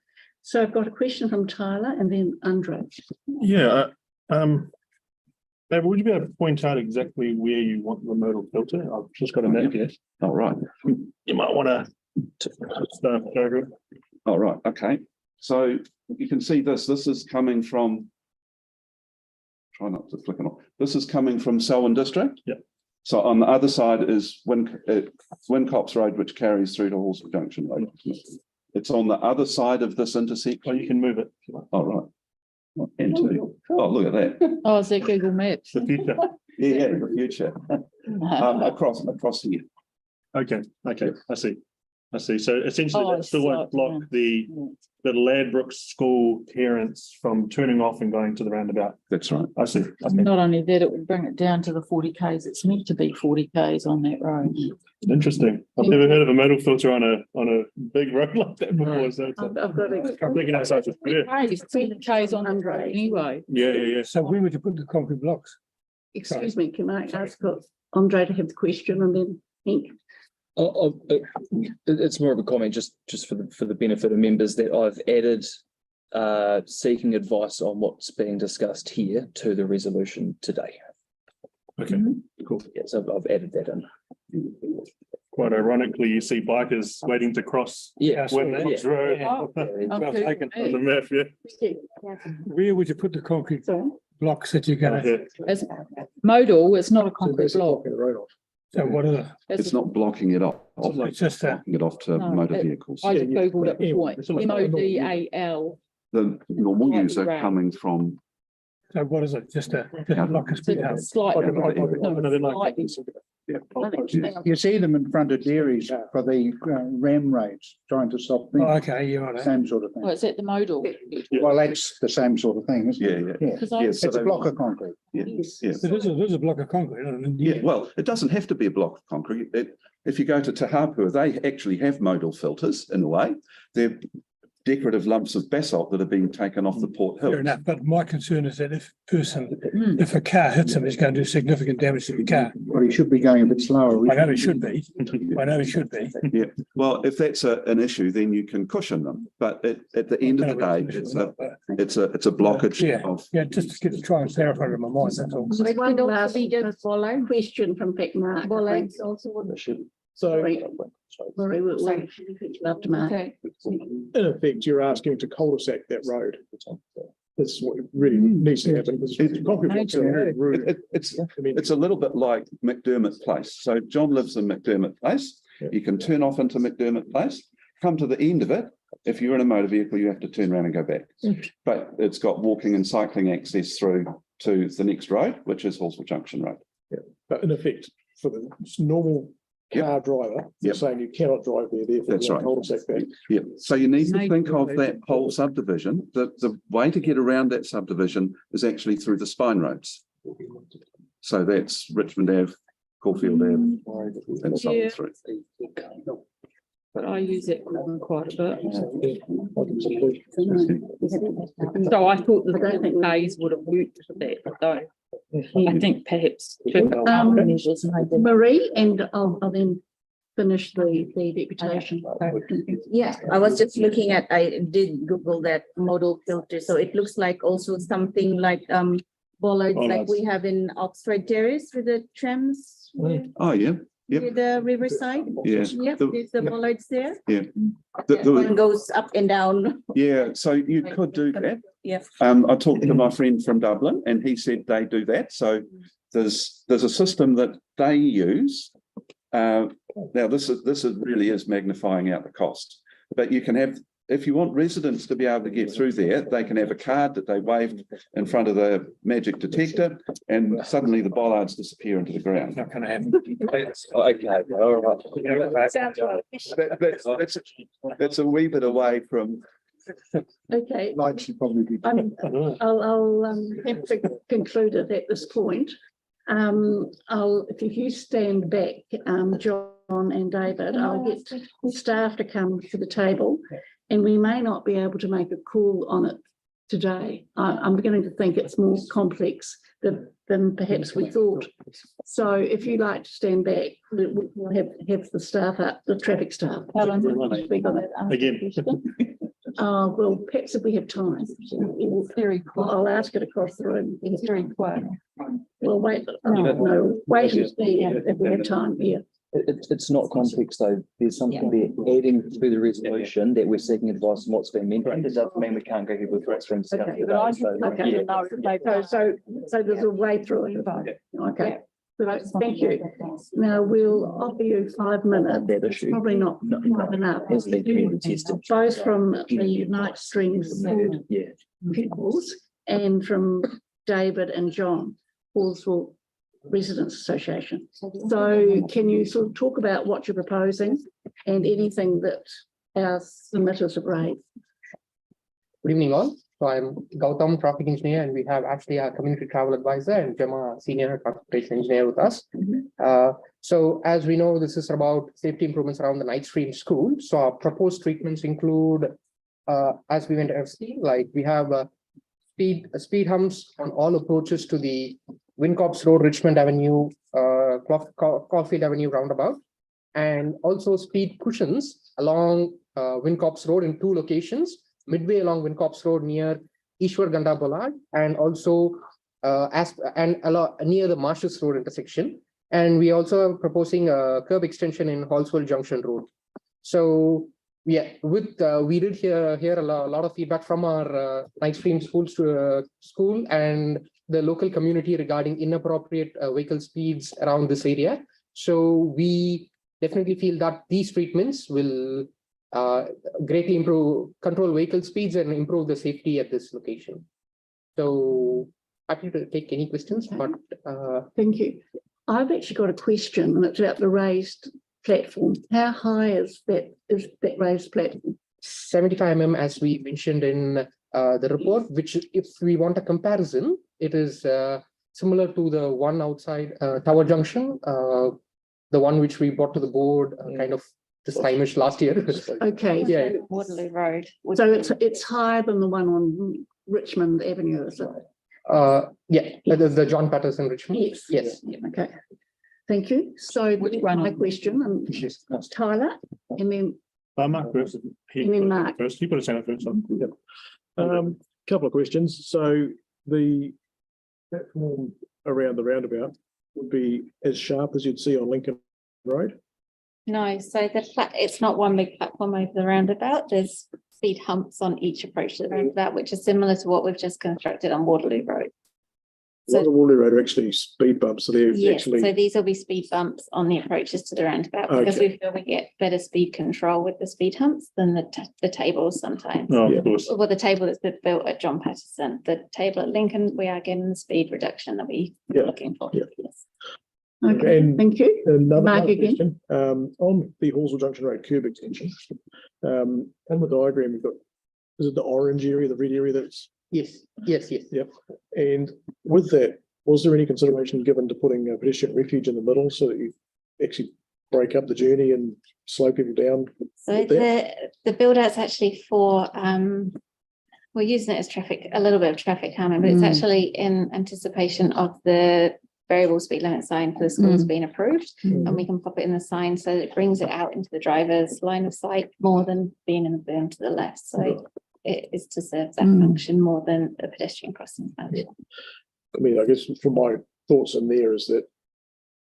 So I've got a question from Tyler and then Andre. Yeah. David, would you be able to point out exactly where you want the modal filter? I've just got a map here. All right. You might want to start paragraph. All right. Okay. So you can see this is coming from, try not to flick it off. This is coming from Selwyn District. Yeah. So on the other side is Wincops Road, which carries through to Halswell Junction Road. It's on the other side of this intersection. Well, you can move it. All right. And two. Oh, look at that. Oh, is that Google Maps? The future. Yeah, the future. Across here. Okay. I see. So essentially, Oh, that still won't block the Ladbroke School parents from turning off and going to the roundabout. That's right. I see. Okay. Not only that, it would bring it down to the 40 Ks. It's meant to be 40 Ks on that road. Interesting. I've never heard of a modal filter on a big road like that before. So it's I've got a I'm thinking outside. Yeah. 40 Ks on the road anyway. Yeah. So where would you put the concrete blocks? excuse me, can I ask Andre to have the question and then Hank? It's more of a comment just for the benefit of members that I've added seeking advice on what's being discussed here to the resolution today. Okay, cool. Yes, I've added that in. Quite ironically, you see bikers waiting to cross. Yeah. Wincops Road. Well Taken on the map, yeah. Where would you put the concrete Sorry? blocks that you're going to? As modal, it's not a concrete block. So what are the? It's not blocking it off. It's just that. Blocking it off to No, motor it- vehicles. I just Googled it before. It's like- MODAL. The normal Slightly use are round. coming from, So what is it? Just a block of So speed. it's slightly. Slightly. You see them in front of dairies for the ram raids, trying to stop them. Oh, okay, you're right. Same sort of Oh, thing. is that the modal? Well, that's the same sort of thing, isn't it? yeah. Yeah, Because I, Yes. it's a block of concrete. Yeah, Yes. yeah. There's a block of concrete. Isn't it? Yeah, well, it doesn't have to be a block of concrete. If you go to Te Hapua, they actually have modal filters in a way. They're decorative lumps of basalt that are being taken off the Port Hills. Fair enough, but my concern is that if a car hits him, it's going to do significant damage to the car. Well, he should be going a bit slower. I know it should be. I know it should be. Yeah, well, if that's an issue, then you can cushion them. But at the end of the day, it's a blockage Yeah. of. Yeah, just to try and clarify it in my mind, that's all. There's one last question from Beck Mark. So Sorry, we'll after Mark. okay. in effect, you're asking to cul-de-sac that road. This is what really needs to happen. Because concrete blocks are very rude. It's a little bit like McDermott Place. So John lives in McDermott Place. Yeah. You can turn off into McDermott Place, come to the end of it. If you're in a motor vehicle, you have to turn around and go back. But it's got walking and cycling access through to the next road, which is Halswell Junction Road. Yeah. But in effect, for the normal car driver, you're saying you cannot drive there. Therefore, That's right. cul-de-sac back. Yeah. So you need to think of that whole subdivision. The way to get around that subdivision is actually through the spine roads. So that's Richmond Ave, Caulfield Ave, and so on through. But I use that quite a bit. So I thought the different days would have worked for that, though. I think perhaps. Marie, and I'll then finish the deputation. Yeah, I was just looking at, I did Google that model filter, so it looks like also something like bollards like we have in Oxford Terrace with the trams. Oh, yeah. Yep. With the riverside. Yeah. Yep, there's the bollards there. Yeah. One goes up and down. Yeah, so you could do that. Yeah. I talked to my friend from Dublin and he said they do that. So there's a system that they use. Now this really is magnifying out the cost, but you can have, if you want residents to be able to get through there, they can have a card that they waved in front of the magic detector and suddenly the bollards disappear into the ground. Not going to happen. Okay, all right. That's a wee bit away from. Okay. Light should probably be. I'll have to conclude it at this point. If you stand back, John and David, I'll get staff to come to the table. And we may not be able to make a call on it today. I'm beginning to think it's more complex than perhaps we thought. So if you like to stand back, we'll have the staff up, the traffic staff. Again. Well, perhaps if we have time. Very quiet. I'll ask it across the room. It's very quiet. Well, wait and see if we have time, yeah. It's not complex though. There's something there adding to the resolution that we're seeking advice on what's been mentioned. It doesn't mean we can't go ahead with what's been discussed today. So there's a way through it. Okay. Right, thank you. Now we'll offer you 5 minutes. It's probably not enough. Both from the Night Streams pupils and from David and John, Halswell Residents Association. So can you sort of talk about what you're proposing and anything that our submitters have raised? Good evening all. So I'm Gautam, traffic engineer, and we have actually a community travel advisor and Gemma, senior transportation engineer with us. So as we know, this is about safety improvements around the Night Stream School. So our proposed treatments include, as we went to FC, like we have speed humps on all approaches to the Wincops Road, Richmond Avenue, Caulfield Avenue roundabout, and also speed cushions along Wincops Road in 2 locations, midway along Wincops Road near Ishwar Ganda Bollard, and also near the Marshes Road intersection. And we also are proposing a curb extension in Halswell Junction Road. So yeah, we did hear a lot of feedback from our Night Stream school and the local community regarding inappropriate vehicle speeds around this area. So we definitely feel that these treatments will greatly control vehicle speeds and improve the safety at this location. So happy to take any questions, but thank you. I've actually got a question, and it's about the raised platform. How high is that raised platform? 75 mm, as we mentioned in the report, which if we want a comparison, it is similar to the one outside Tower Junction, the one which we brought to the board kind of this time-ish last year. Okay. Yeah. Waterloo Road. So it's higher than the one on Richmond Avenue, is it? Yeah, the John Patterson Richmond. Yes. Yes. Okay. Thank you. So my question, and Tyler, and then Mark first. And then Mark. First, you put a hand first. Couple of questions. So the platform around the roundabout would be as sharp as you'd see on Lincoln Road? No, so it's not one big platform over the roundabout. There's speed humps on each approach to the roundabout, which is similar to what we've just constructed on Waterloo Road. So the Waterloo Road are actually speed bumps, so they're Yes, actually. so these will be speed bumps on the approaches to the roundabout because Okay. we feel we get better speed control with the speed humps than the tables sometimes. Oh, Yeah. of course. Well, the table that's been built at John Patterson, the table at Lincoln, we are getting the speed reduction that we Yeah. are looking for. Yeah. Yes. Okay, And thank you. Another Mark again. question, on the Halswell Junction Road curb extension, on the diagram, we've got, is it the orange area, the red area that's, Yes, yes, yes. yep. And with that, was there any consideration given to putting a pedestrian refuge in the middle so that you actually break up the journey and slow people down? So with that? the build out's actually for, we're using it as a little bit of traffic calming, but it's actually in anticipation of the variable speed limit sign for the schools being approved. And we can pop it in the sign so that it brings it out into the driver's line of sight more than being in the berm to the left. So it is to serve that function more than a pedestrian crossing function. I mean, I guess from my thoughts in there is that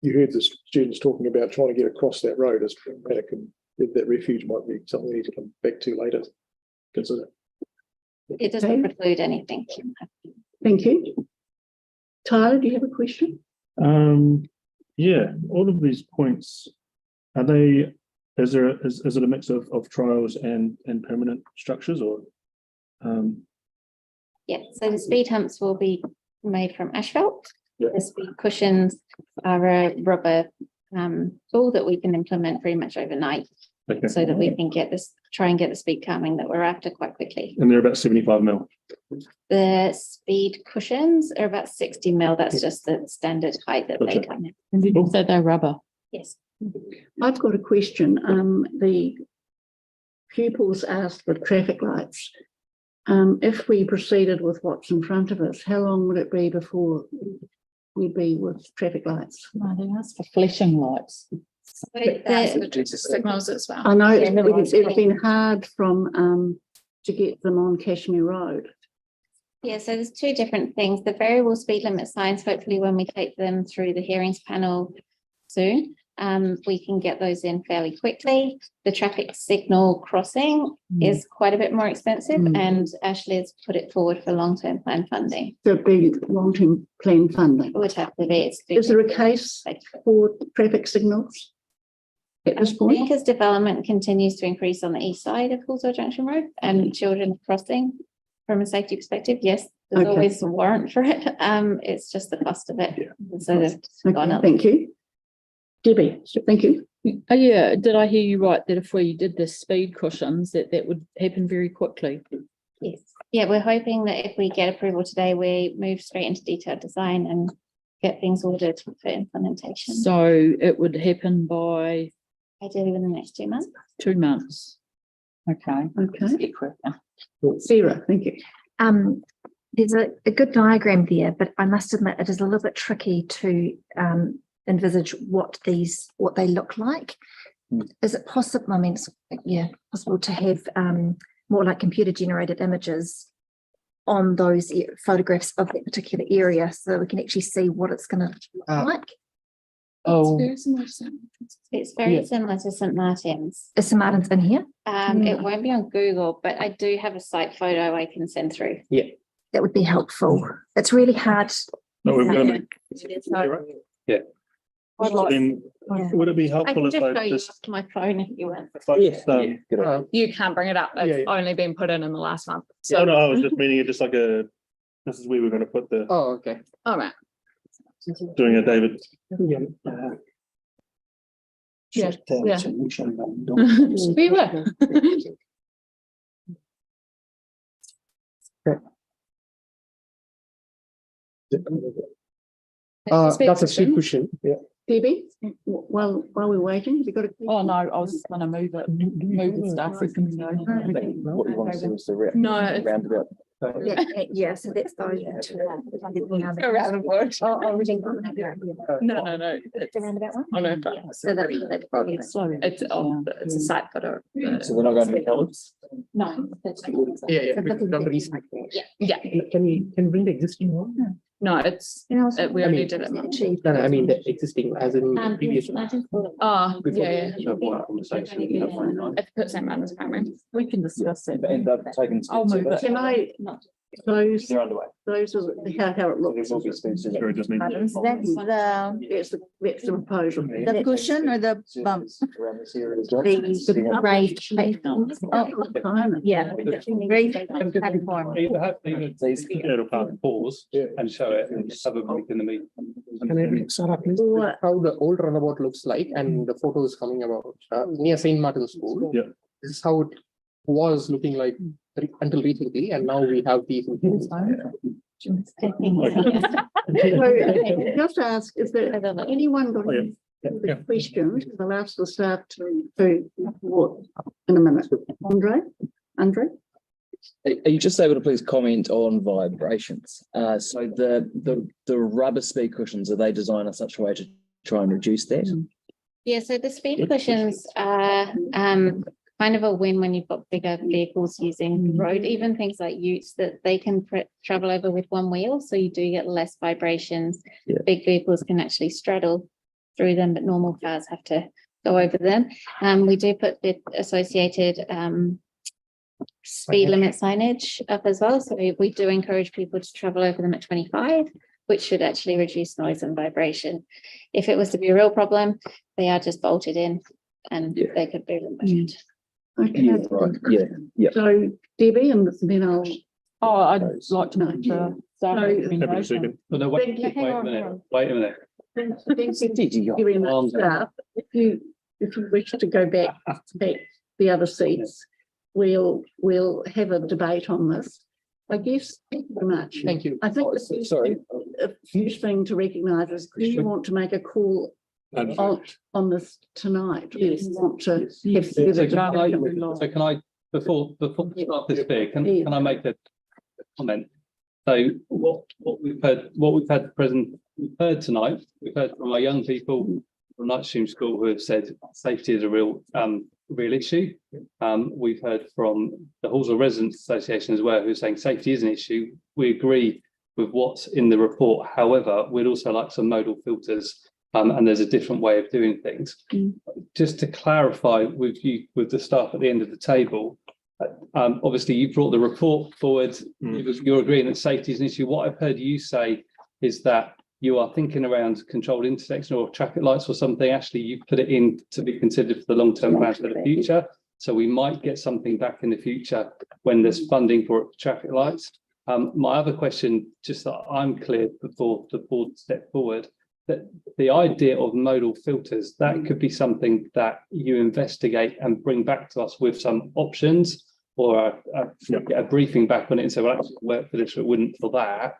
you heard the students talking about trying to get across that road as problematic, and that refuge might be something we need to come back to later. Consider. It doesn't preclude anything. Thank you. Tyler, do you have a question? Yeah, all of these points, are they, is it a mix of trials and permanent structures, or? Yeah, so the speed humps will be made from asphalt. Yeah. The speed cushions are a rubber tool that we can implement pretty much overnight Okay. so that we can try and get the speed calming that we're after quite quickly. And they're about 75 mil. The speed cushions are about 60 mil. That's just the standard height that they Gotcha. come in. And did you say they're rubber? Yes. I've got a question. The pupils asked for traffic lights. If we proceeded with what's in front of us, how long would it be before we'd be with traffic lights? No, they asked for flashing lights. Signals as well. I know it's been hard to get them on Cashmere Road. Yeah, so there's two different things. The variable speed limit signs, hopefully when we take them through the hearings panel soon, we can get those in fairly quickly. The traffic signal crossing is quite a bit more expensive, and Ashley has put it forward for long-term plan funding. So it'd be long-term plan funding. It would have to be. Is there a case for traffic signals at this I point? think as development continues to increase on the east side of Halswell Junction Road and children crossing from a safety perspective, yes, there's Okay. always a warrant for it. It's just the cost of it. So they've gone Okay, up. thank you. Debbie, thank you. Oh, yeah, did I hear you right that if we did the speed cushions, that would happen very quickly? Yes. Yeah, we're hoping that if we get approval today, we move straight into detailed design and get things ordered for implementation. So it would happen by Ideally within the next 2 months. 2 months. Okay. Okay. Quicker. Sarah, thank you. There's a good diagram there, but I must admit it is a little bit tricky to envisage what they look like. Is it possible? I mean, it's, possible to have more like computer generated images on those photographs of that particular area, so we can actually see what it's going to look like. Oh, It's very similar to St. Martin's. Is St. Martin's in here? It won't be on Google, but I do have a site photo I can send through. Yeah. That would be helpful. It's really hard. No, we're going to. Yeah. Then would it be I helpful can if just I show you just, off my phone if you want. if I just, You can't bring it up. It's Yeah. only been put in the last month. no, I was just meaning it just like this is where we're going to put the, Oh, okay. All right. doing a David. Yeah. we were. That's a speed cushion. Yeah. Debbie, while we're waiting, have you got a? Oh, no, I was going to move the stuff. What you want to see is the No. roundabout. Yeah, so that's those two. Around the bush. No. The roundabout one? Oh, no. So that's probably It's a site photo. So they're not going to be colours? No. Yeah. Yeah. Can you bring the existing one? No, it's, You know, we I only mean- did it. No, I mean, the existing as in previous. Oh, Before yeah, the- Have one conversation. Have one, right? If put St. Matters primary. We can discuss that. End up taking. I'll move it. Can I, those, They're underway. those are how it looks. There will be extensions. Sorry, just need- That's the, That's the proposal. the cushion or the bump? Around this area as well. The raised platform. Oh, Yeah. Raised platform. Either have the pause and show it and just have a break in the meeting. Can I mix that up, please? Or- How the old runabout looks like and the photos coming about near St. Martin's School. Yeah. This is how it was looking like until recently, and now we have these. So, just ask, is there anyone got Oh, yeah. any Yeah. questions? I'll ask the staff to what in a minute. Andre? Are you just able to please comment on vibrations? So the rubber speed cushions, are they designed in such a way to try and reduce that? Yeah, so the speed cushions are kind of a win when you've got bigger vehicles using the road, even things like utes that they can travel over with one wheel, so you do get less vibrations. Yeah. Big vehicles can actually straddle through them, but normal cars have to go over them. We do put the associated speed limit signage up as well, so we do encourage people to travel over them at 25, which should actually reduce noise and vibration. If it was to be a real problem, they are just bolted in and they could be removed. Okay. Yeah, right. Yeah. So Debbie, and then I'll. Oh, I'd like to make the staff So- recommendation. Oh, no, Thank you. wait a minute, wait a minute. Giving that staff, if you wish to go back the other seats, we'll have a debate on this. I guess, thank you very much. Thank you. I think Sorry. a first thing to recognise is, do you want to make a call on this tonight? Do you want to have? So can I, before we start this bit, can I make a comment? So what we've heard tonight, we've heard from our young people from Nightstream School who have said safety is a real issue. We've heard from the Halswell Residents Association as well, who are saying safety is an issue. We agree with what's in the report. However, we'd also like some modal filters, and there's a different way of doing things. Just to clarify with the staff at the end of the table, obviously you brought the report forward. You're agreeing that safety is an issue. What I've heard you say is that you are thinking around controlled intersection or traffic lights or something. Actually, you put it in to be considered for the long-term plans for the future. So we might get something back in the future when there's funding for traffic lights. My other question, just that I'm clear before the board step forward, that the idea of modal filters, that could be something that you investigate and bring back to us with some options, or get a briefing back on it and say, well, actually work for this, or it wouldn't for that.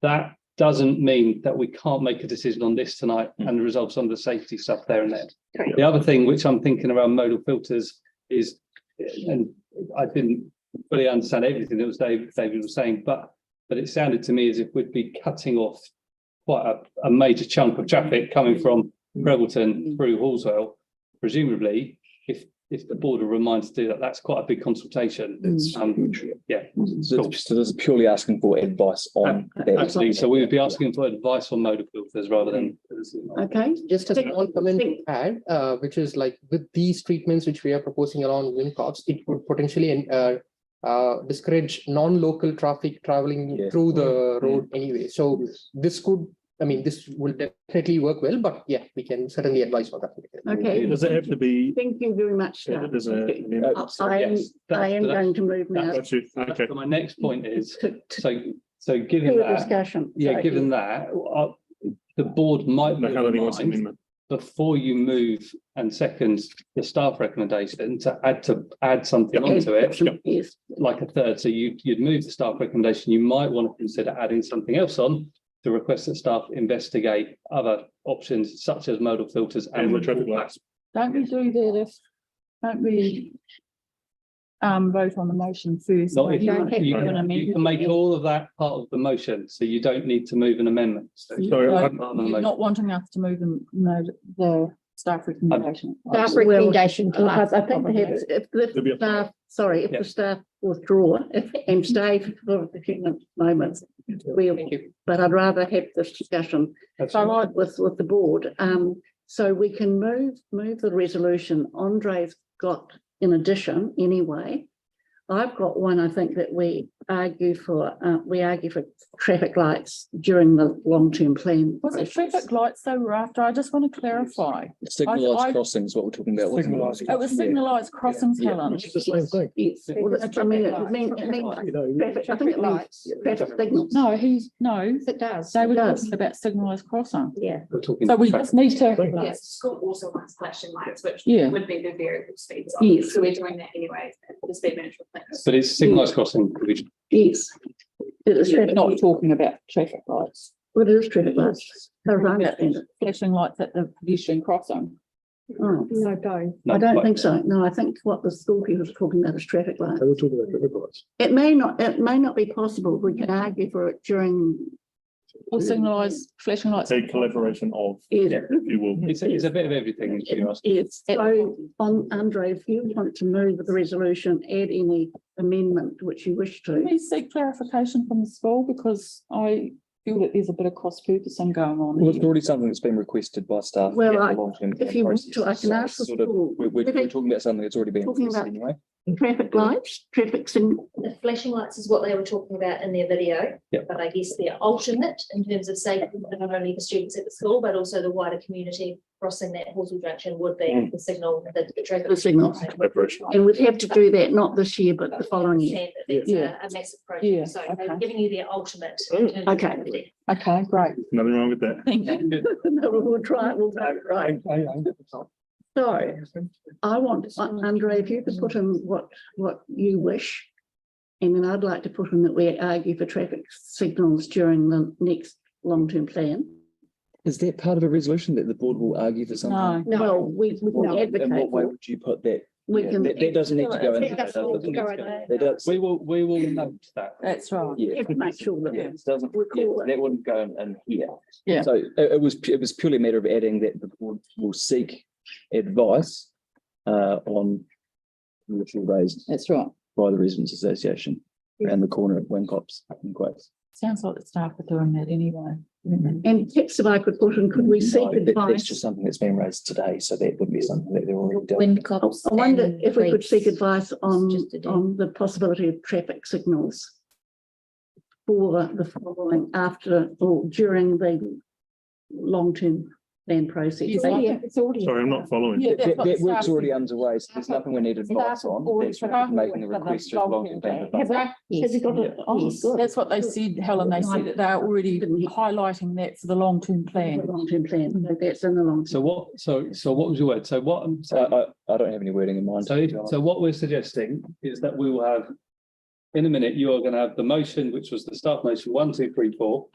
That doesn't mean that we can't make a decision on this tonight and resolve some of the safety stuff there and then. The other thing which I'm thinking around modal filters is, and I didn't fully understand everything that was David was saying, but it sounded to me as if we'd be cutting off quite a major chunk of traffic coming from Prebbleton through Halswell. Presumably, if the board are reminded to do that, that's quite a big consultation. Yeah. So this is purely asking for advice on that. Absolutely. So we would be asking for advice on modal filters rather than. Okay. Just a small comment to add, which is like with these treatments which we are proposing along Wincops, it would potentially discourage non-local traffic traveling through the road anyway. So this could, I mean, this will definitely work well, but yeah, we can certainly advise on that. Okay. Does it have to be? Thank you very much. Yeah, there's a- I am going to move now. Got you. Okay. So my next point is, so given To a that, discussion. given that, the board might mind before you move and second the staff recommendation to add something onto it, Yes. like a third. So you'd move the staff recommendation. You might want to consider adding something else on to request that staff investigate other options such as modal filters and the traffic lights. Don't we do that don't we vote on the motion first? Not if You don't have you to amend can it. make all of that part of the motion, so you don't need to move an amendment. So So you're not wanting us to move the staff recommendation. Staff recommendation to us. I think perhaps if the staff, sorry, if the staff withdraw and stay for a few moments, but I'd rather have this discussion with the board. So we can move the resolution. Andre's got in addition anyway. I've got one, I think, that we argue for traffic lights during the long-term plan. Was it traffic lights they were after? I just want to clarify. Signalised crossings, what we're talking about. It was signalised crossings, Helen. It's the same thing. Yes. Well, I mean, it means traffic, I think it means traffic signals. No, It does. they were talking about signalised crossing. Yeah. So we just need to. Yes, school also wants flashing lights, which Yeah. would be the variable speeds. Yes. So we're doing that anyway, the speed management plan. But it's signalised crossing provision. Yes. It is traffic. Not talking about traffic lights. Well, it is traffic lights. So I understand it. Flashing lights at the pedestrian crossing. Oh, No, don't. I don't think so. No, I think what the school people are talking about is traffic lights. They were talking about traffic lights. It may not be possible. We can argue for it during. Or signalised flashing lights. A collaboration of, Yeah. if you will. It's a bit of everything. If you ask. Yes, so Andre, if you want to move the resolution, add any amendment which you wish Can to. we seek clarification from the school, because I feel that there's a bit of cross purposing going on. Well, it's here. already something that's been requested by staff. Well, in the I- long-term if you want to, I can ask the Sort of- school. We're talking about something that's already been Talking requested about- anyway. Traffic lights, traffic signal. The flashing lights is what they were talking about in their video. Yep. But I guess they're alternate in terms of safety, not only for students at the school, but also the wider community crossing that Horsell Junction would be the signal, the traffic. The signal. Collaboration. And we'd have to do that not this year, but the following year. It's Yeah. a massive Yeah, project, so they're okay. giving you their ultimate. in terms of Okay. safety. Okay, great. Nothing wrong with that. Thank you. No, we'll try it, we'll take it right. So I want, Andre, if you could put in what you wish. And then I'd like to put in that we argue for traffic signals during the next long-term plan. Is that part of a resolution that the board will argue for something? No. Well, we can In what advocate way for it. would you put that? We Yeah, can. that doesn't need to go in. It doesn't need to go in there. That does- We will note that. That's right. Yeah. Have to make sure that. Yeah, it doesn't, We'll yeah, call it. that wouldn't go in here. Yeah. So it was purely a matter of adding that the board will seek advice on the issue raised That's right. by the Residents Association around the corner at Wincops and Quays. Sounds like the staff are doing that anyway. And perhaps if I could put in, could we seek No, that's advice? just something that's been raised today, so that wouldn't be something that they're already doing. I wonder if we could seek advice on the possibility of traffic signals for the following after or during the long-term plan process. Yes, It's already. Sorry, I'm not following. Yeah, that's what That the work's staff- already underway, so there's nothing we need advice on. That's just making a request to the long-term plan. Have they? Has it got it? Oh, Yes, good. that's what they said, Helen. They said that they're already highlighting that for the long-term plan. Long-term plan, so that's in the long. So what was your word? So what I'm saying. I don't have any wording in mind. So what we're suggesting is that we will have, in a minute, you are going to have the motion, which was the staff motion 1, 2, 3, 4,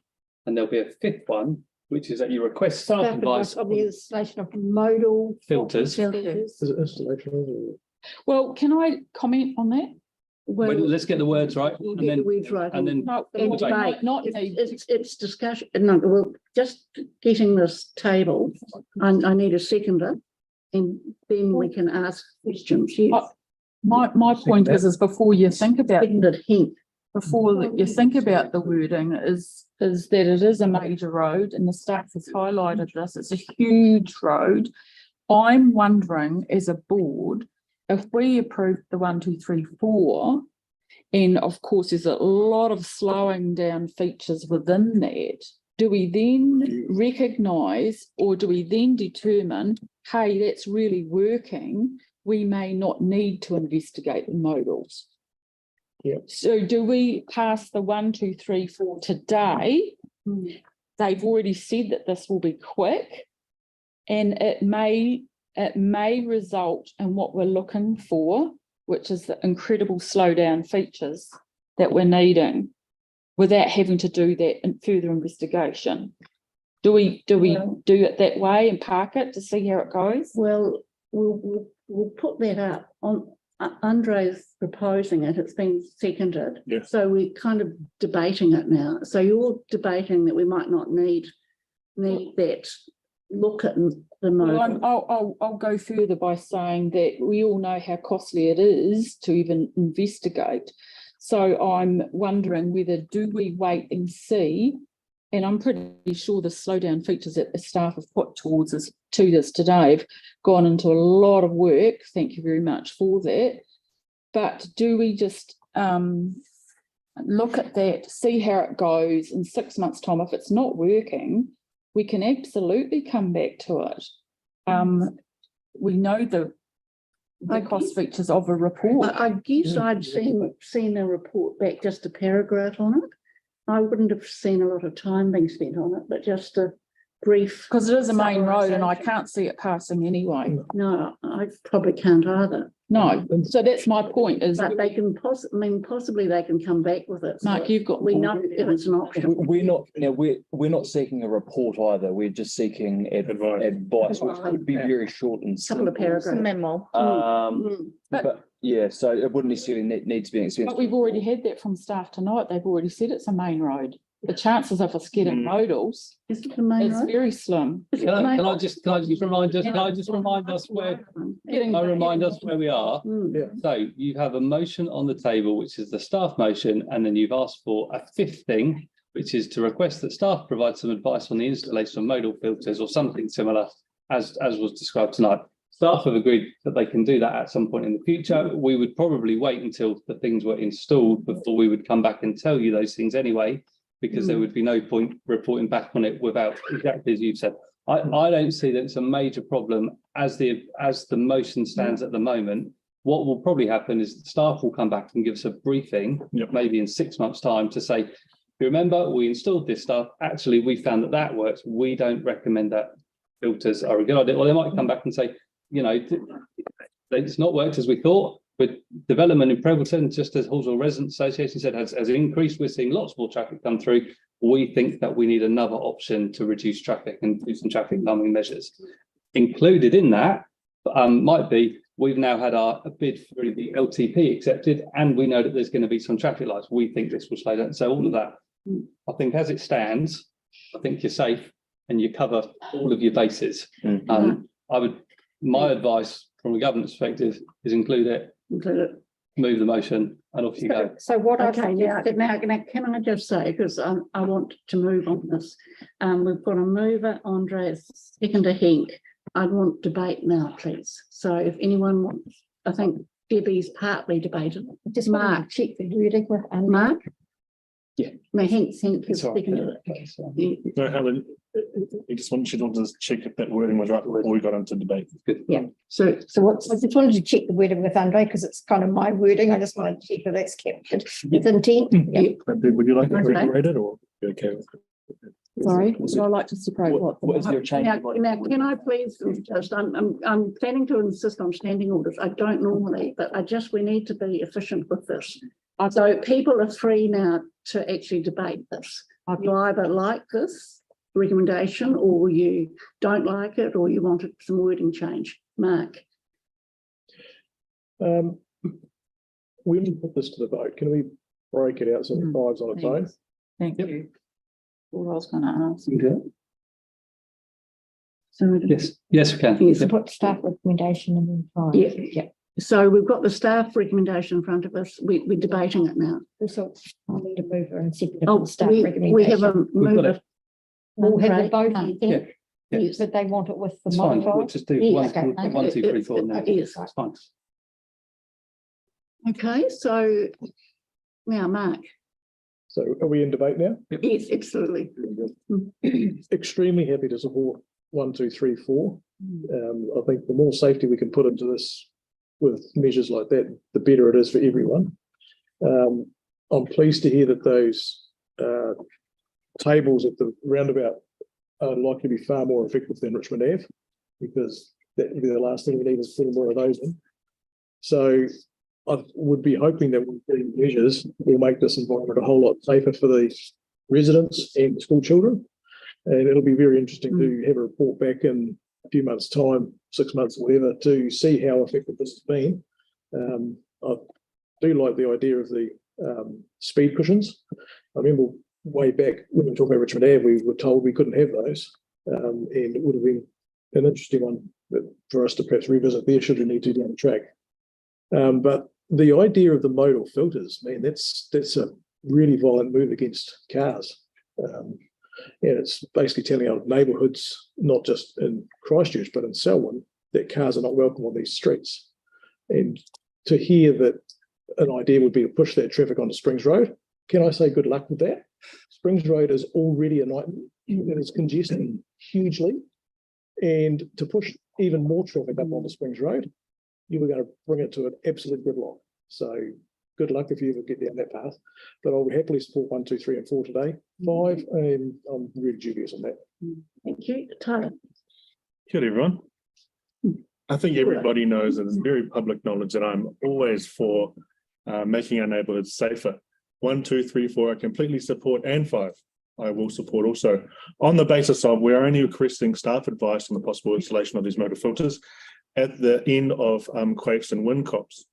and there'll be a fifth one, which is that you request staff advice Of the installation of modal. filters. Is it installation? Well, can I comment on that? Well, let's get the words right, We'll and get the then words right. and then No, And debate. debate. not It's discussion, no, well, just getting this table, I need a seconder. And then we can ask questions, yes. My point is before you think about, Seconded, hint. before you think about the wording is that it is a major road and the staff has highlighted this. It's a huge road. I'm wondering as a board, if we approve the 1, 2, 3, 4, and of course there's a lot of slowing down features within that, do we then recognise or do we then determine, hey, that's really working, we may not need to investigate the modals? Yeah. So do we pass the 1, 2, 3, 4 today? They've already said that this will be quick, and it may result in what we're looking for, which is the incredible slowdown features that we're needing, without having to do that in further investigation. Do we do it that way and park it to see how it goes? Well, we'll put that up on, Andre's proposing it, it's been seconded. Yes. So we're kind of debating it now. So you're debating that we might not need that look at the Well, I'll go further by saying that we all know how costly it is to even investigate. So I'm wondering whether do we wait and see, and I'm pretty sure the slowdown features that the staff have put towards us to this today have gone into a lot of work. Thank you very much for that. But do we just look at that, see how it goes in 6 months' time? If it's not working, we can absolutely come back to it. We know the cost features of a report. I guess I'd seen a report back, just a paragraph on it. I wouldn't have seen a lot of time being spent on it, but just a brief. Because it is a main road and I can't see it passing anyway. No, I probably can't either. No, so that's my point is. But they can possibly they can come back with it. Mark, you've got. We know if it's an option. We're not, we're not seeking a report either. We're just seeking advice, which could be very short and couple of paragraphs. Memo. But yeah, so it wouldn't necessarily need to be an expensive. But we've already had that from staff tonight. They've already said it's a main road. The chances of us getting modals is very slim. Can I just remind us where we are? So you have a motion on the table, which is the staff motion, and then you've asked for a fifth thing, which is to request that staff provide some advice on the installation of modal filters or something similar, as was described tonight. Staff have agreed that they can do that at some point in the future. We would probably wait until the things were installed before we would come back and tell you those things anyway, because there would be no point reporting back on it without, exactly as you've said. I don't see that it's a major problem as the motion stands at the moment. What will probably happen is the staff will come back and give us a briefing, maybe in 6 months' time, to say, you remember, we installed this stuff. Actually, we found that works. We don't recommend that filters are a good idea. Or they might come back and say, you know, it's not worked as we thought. But development in Prebbleton, just as Halswell Residents Association said, has increased. We're seeing lots more traffic come through. We think that we need another option to reduce traffic and do some traffic calming measures. Included in that might be, we've now had our bid for the LTP accepted, and we know that there's going to be some traffic lights. We think this will slow down. So all of that, I think as it stands, I think you're safe and you cover all of your bases. My advice from a governance perspective is include it, move the motion, and off you go. So what? Okay, now can I just say, because I want to move on this. We've got a mover, Andreas, seconder, Henk. I want debate now, please. So if anyone wants, I think Debbie's partly debated. Just Mark, check the wording with Mark. Yeah. No, Henk is seconded it. No, Helen, she wanted to check if that wording was right before we got into debate. Good. Yeah. So I just wanted to check the wording with Andre, because it's kind of my wording. I just wanted to check that that's captured with intent. Yeah. Would you like to reiterate it, or you okay with it? Sorry, would I like to separate what is your change? Now, can I please just, I'm planning to insist on standing orders. I don't normally, but we need to be efficient with this. So people are free now to actually debate this. You either like this recommendation, or you don't like it, or you want some wording change. Mark. When we put this to the vote, can we break it out so the five's on its own? Thank you. What I was going to ask. So yes, we can. So put staff recommendation and then five. Yeah. So we've got the staff recommendation in front of us. We're debating it now. Also, I need a mover and second staff recommendation. We have a mover. We'll have a vote. Yes. But they want it with the it's fine. modifier. We'll just do 1, 2, 3, 4 now. Yes. That's fine. Okay, so now Mark. So are we in debate now? Yes, absolutely. Extremely happy to support 1, 2, 3, 4. I think the more safety we can put into this with measures like that, the better it is for everyone. I'm pleased to hear that those tables at the roundabout are likely to be far more effective than Richmond Ave, because that would be the last thing we need is putting more of those in. So I would be hoping that with these measures will make this environment a whole lot safer for the residents and school children. And it'll be very interesting to have a report back in a few months' time, 6 months, whatever, to see how effective this has been. I do like the idea of the speed cushions. I remember way back when we were talking about Richmond Ave, we were told we couldn't have those. And it would have been an interesting one for us to perhaps revisit there should we need to down the track. But the idea of the modal filters, man, that's a really violent move against cars. And it's basically telling our neighbourhoods, not just in Christchurch, but in Selwyn, that cars are not welcome on these streets. And to hear that an idea would be to push that traffic onto Springs Road, can I say good luck with that? Springs Road is already a nightmare. It is congested hugely. And to push even more traffic up onto Springs Road, you were going to bring it to an absolute gridlock. So good luck if you ever get down that path. But I would happily support 1, 2, 3, and 4 today. 5, and I'm really dubious on that. Thank you. Tyler. Kia ora, everyone. I think everybody knows, and it's very public knowledge, that I'm always for making our neighbourhoods safer. 1, 2, 3, 4, I completely support, and 5, I will support also, on the basis of we're only requesting staff advice on the possible installation of these motor filters at the end of Quaifs and Wincops.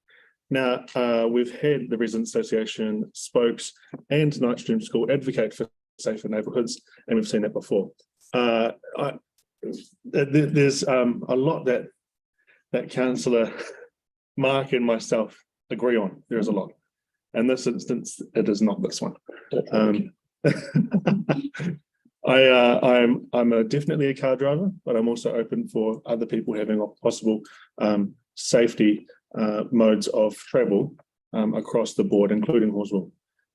Now, we've had the Resident Association spokes and Nightstream School advocate for safer neighbourhoods, and we've seen that before. There's a lot that Councillor Mark and myself agree on. There is a lot. In this instance, it is not this one. I'm definitely a car driver, but I'm also open for other people having possible safety modes of travel across the board, including Halswell.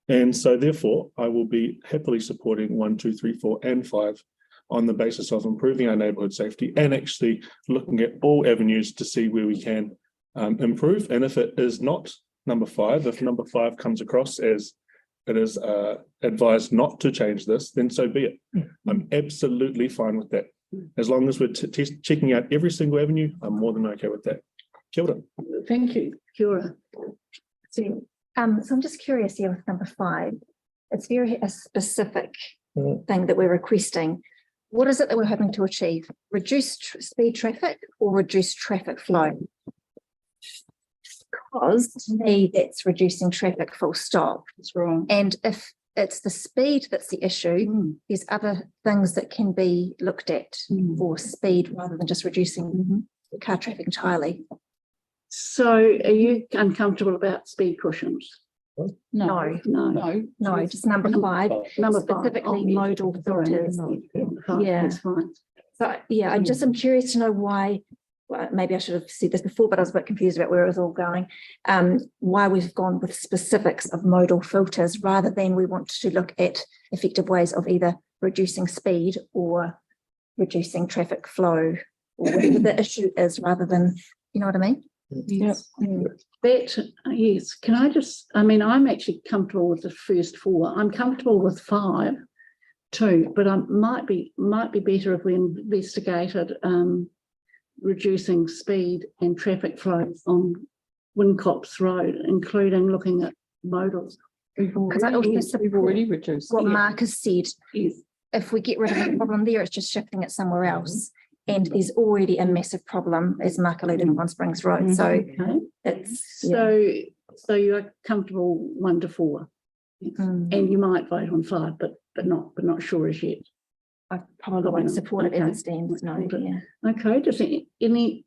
And so therefore, I will be happily supporting 1, 2, 3, 4, and 5 on the basis of improving our neighbourhood safety and actually looking at all avenues to see where we can improve. And if it is not number 5, if number 5 comes across as it is advised not to change this, then so be it. I'm absolutely fine with that. As long as we're checking out every single avenue, I'm more than okay with that. Kia ora. Thank you. Kia ora. So I'm just curious here with number 5. It's very a specific thing that we're requesting. What is it that we're hoping to achieve? Reduce speed traffic or reduce traffic flow? Because to me, that's reducing traffic full stop. That's wrong. And if it's the speed that's the issue, there's other things that can be looked at for speed rather than just reducing car traffic entirely. So are you uncomfortable about speed cushions? No, just number 5. Number specifically 5. modal filters. Yeah, That's fine. So yeah, I'm curious to know why. Well, maybe I should have said this before, but I was a bit confused about where it was all going. Why we've gone with specifics of modal filters rather than we want to look at effective ways of either reducing speed or reducing traffic flow or whatever the issue is, rather than, you know what I mean? Yes. That, yes. Can I just, I'm actually comfortable with the first 4. I'm comfortable with 5 too, but I might be better if we investigated reducing speed and traffic flows on Wincops Road, including looking at modals. Because I also support reduced what Mark has said. If we get rid of the problem there, it's just shifting it somewhere else. And there's already a massive problem, as Mark alluded on Springs Road. So it's so you are comfortable 1 to 4, and you might vote on 5, but not sure as yet. I probably won't support it as it stands. No, yeah. Okay. Does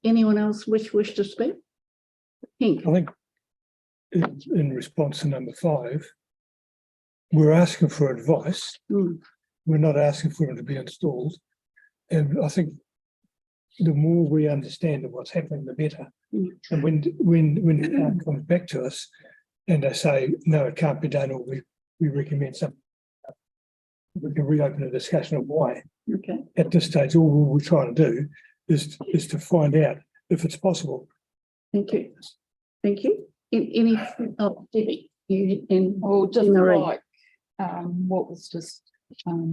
anyone else wish to speak? Henk. I think in response to number 5, we're asking for advice. We're not asking for them to be installed. And I think the more we understand of what's happening, the better. And when it comes back to us and they say, no, it can't be done, or we recommend something, we can reopen a discussion of why. Okay. At this stage, all we're trying to do is to find out if it's possible. Thank you. Thank you. Debbie, you in just like what was just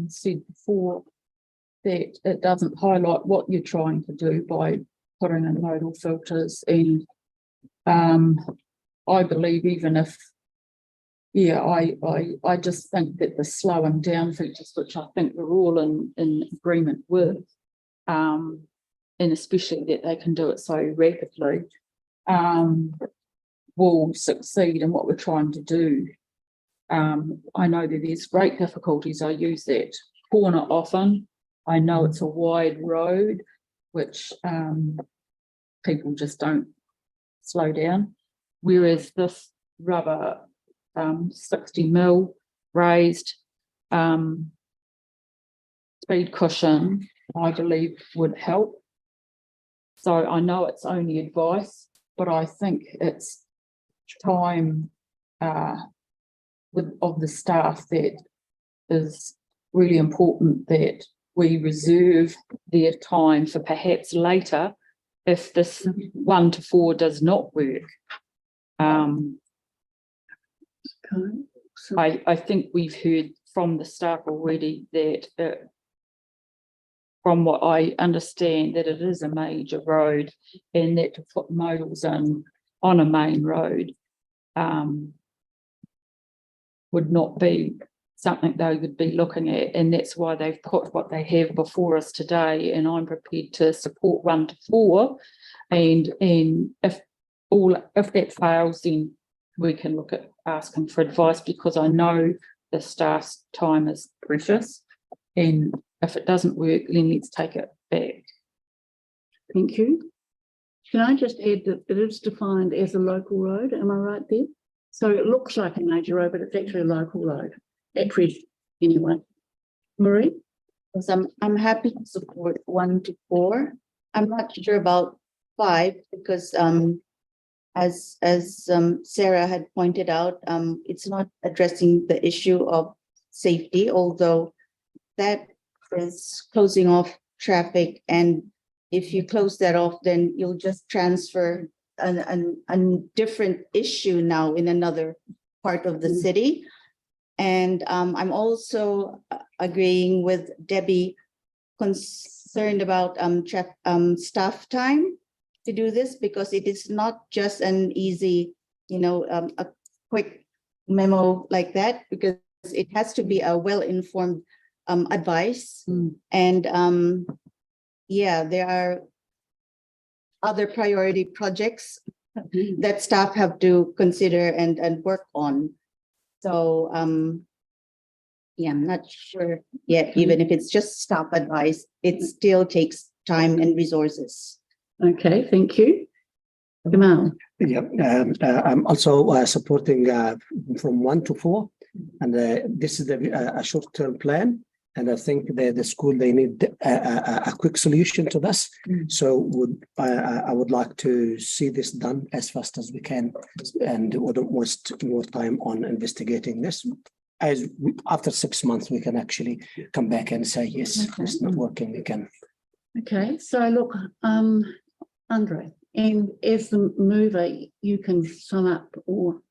said before, that it doesn't highlight what you're trying to do by putting in modal filters. And I believe even if, I just think that the slowing down features, which I think we're all in agreement with, and especially that they can do it so rapidly, will succeed in what we're trying to do. I know that there's great difficulties. I use that corner often. I know it's a wide road, which people just don't slow down. Whereas this rubber 60 mil raised speed cushion, I believe would help. So I know it's only advice, but I think it's time of the staff that is really important that we reserve their time for perhaps later if this 1 to 4 does not work. I think we've heard from the staff already that from what I understand, that it is a major road and that to put modals in on a main road would not be something they would be looking at, and that's why they've put what they have before us today, and I'm prepared to support 1 to 4, and if that fails, then we can look at asking for advice, because I know the staff's time is precious, and if it doesn't work, then let's take it back. Thank you. Can I just add that it is defined as a local road, am I right there? So it looks like a major road, but it's actually a local road. At present, anyway. Marie? Yes, I'm happy to support 1 to 4. I'm not sure about 5 because as Sarah had pointed out, it's not addressing the issue of safety, although that is closing off traffic, and if you close that off, then you'll just transfer a different issue now in another part of the city. And I'm also agreeing with Debbie, concerned about staff time to do this, because it is not just an easy, a quick memo like that, because it has to be a well-informed advice. And yeah, there are other priority projects that staff have to consider and work on. So yeah, I'm not sure yet, even if it's just staff advice, it still takes time and resources. Okay, thank you. Kamal. Yeah, I'm also supporting from 1 to 4, and this is a short-term plan. And I think the school, they need a quick solution to this. So I would like to see this done as fast as we can, and wouldn't waste more time on investigating this. As after 6 months, we can actually come back and say, yes, it's not working again. Okay, so look, Andre, and as the mover, you can sum up, or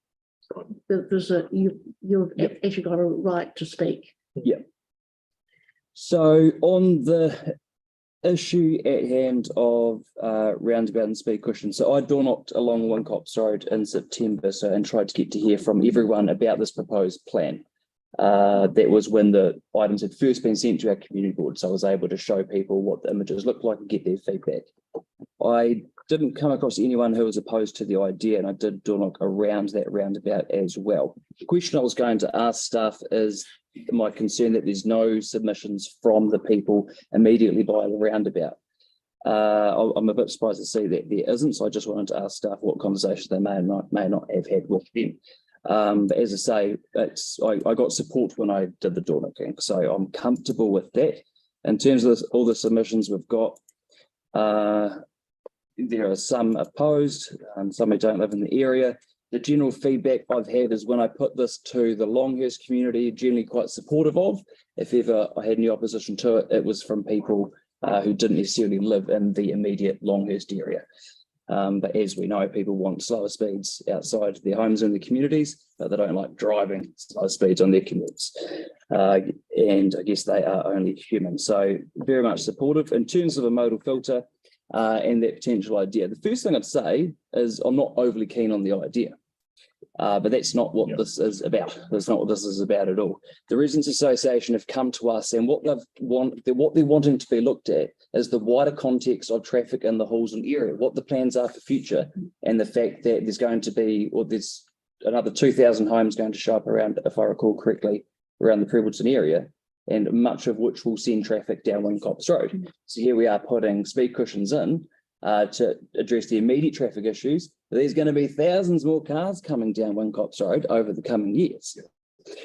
you've actually got a right to speak. Yeah. So on the issue at hand of roundabout and speed cushion, so I door knocked along Wincops Road in September, and tried to get to hear from everyone about this proposed plan. That was when the items had first been sent to our community board, so I was able to show people what the images looked like and get their feedback. I didn't come across anyone who was opposed to the idea, and I did door knock around that roundabout as well. The question I was going to ask staff is my concern that there's no submissions from the people immediately by the roundabout. I'm a bit surprised to see that there isn't, so I just wanted to ask staff what conversations they may not have had with them. But as I say, I got support when I did the door knocking, so I'm comfortable with that. In terms of all the submissions we've got, there are some opposed and some who don't live in the area. The general feedback I've had is when I put this to the Longhurst community, generally quite supportive of. If ever I had any opposition to it, it was from people who didn't necessarily live in the immediate Longhurst area. But as we know, people want slower speeds outside their homes and their communities, but they don't like driving slow speeds on their commutes. And I guess they are only human. So very much supportive. In terms of a modal filter and that potential idea, the first thing I'd say is I'm not overly keen on the idea. But that's not what this is about. That's not what this is about at all. The Residents Association have come to us, and what they're wanting to be looked at is the wider context of traffic in the Halswell area, what the plans are for future, and the fact that there's going to be, or there's another 2,000 homes going to show up around, if I recall correctly, around the Prebbleton area. and much of which will send traffic down Wincops Road. So here we are putting speed cushions in to address the immediate traffic issues. There's going to be thousands more cars coming down Wincops Road over the coming years.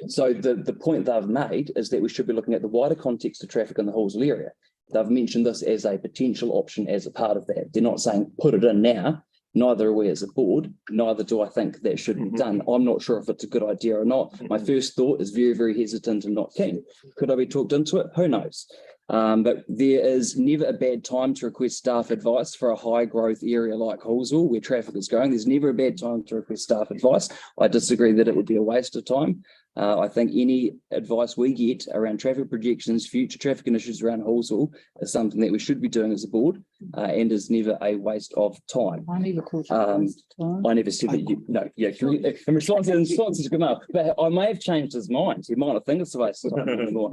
So the point they've made is that we should be looking at the wider context of traffic in the Halswell area. They've mentioned this as a potential option as a part of that. They're not saying put it in now. Neither are we as a board, neither do I think that should be done. I'm not sure if it's a good idea or not. My first thought is very, very hesitant and not keen. Could I be talked into it? Who knows? But there is never a bad time to request staff advice for a high growth area like Halswell where traffic is going. There's never a bad time to request staff advice. I disagree that it would be a waste of time. I think any advice we get around traffic projections, future traffic issues around Halswell is something that we should be doing as a board and is never a waste of time. I never called it a waste of time. I never said that you, no, yeah, in response to come up, but I may have changed his mind. He might not think it's a waste of time anymore.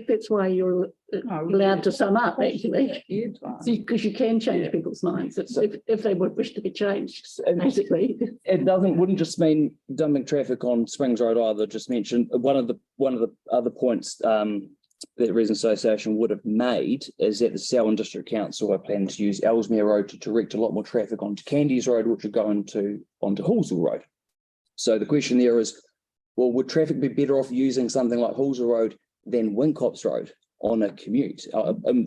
That's why you're allowed to sum up, actually, because you can change people's minds if they would wish to be changed, basically. It wouldn't just mean dumping traffic on Springs Road either. Just mentioned one of the other points that Residents Association would have made is that the Selwyn District Council are planning to use Ellesmere Road to direct a lot more traffic onto Candies Road, which would go onto Halswell Road. So the question there is, well, would traffic be better off using something like Halswell Road than Wincops Road on a commute?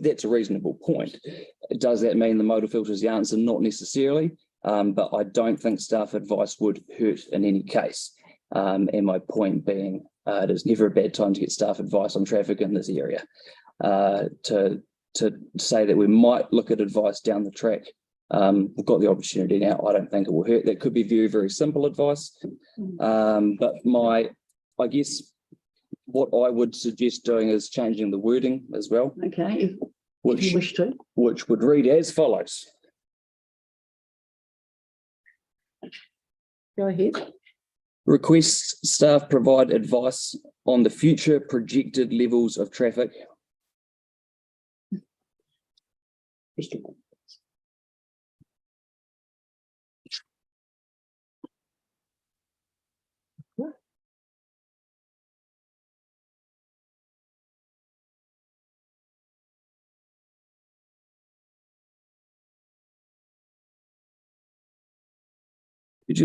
That's a reasonable point. Does that mean the modal filter is the answer? Not necessarily, but I don't think staff advice would hurt in any case. And my point being, it is never a bad time to get staff advice on traffic in this area. To say that we might look at advice down the track, we've got the opportunity now. I don't think it will hurt. That could be very, very simple advice. But I guess what I would suggest doing is changing the wording as well. Okay, if you wish to. Which would read as follows. Go ahead. Requests staff provide advice on the future projected levels of traffic. Future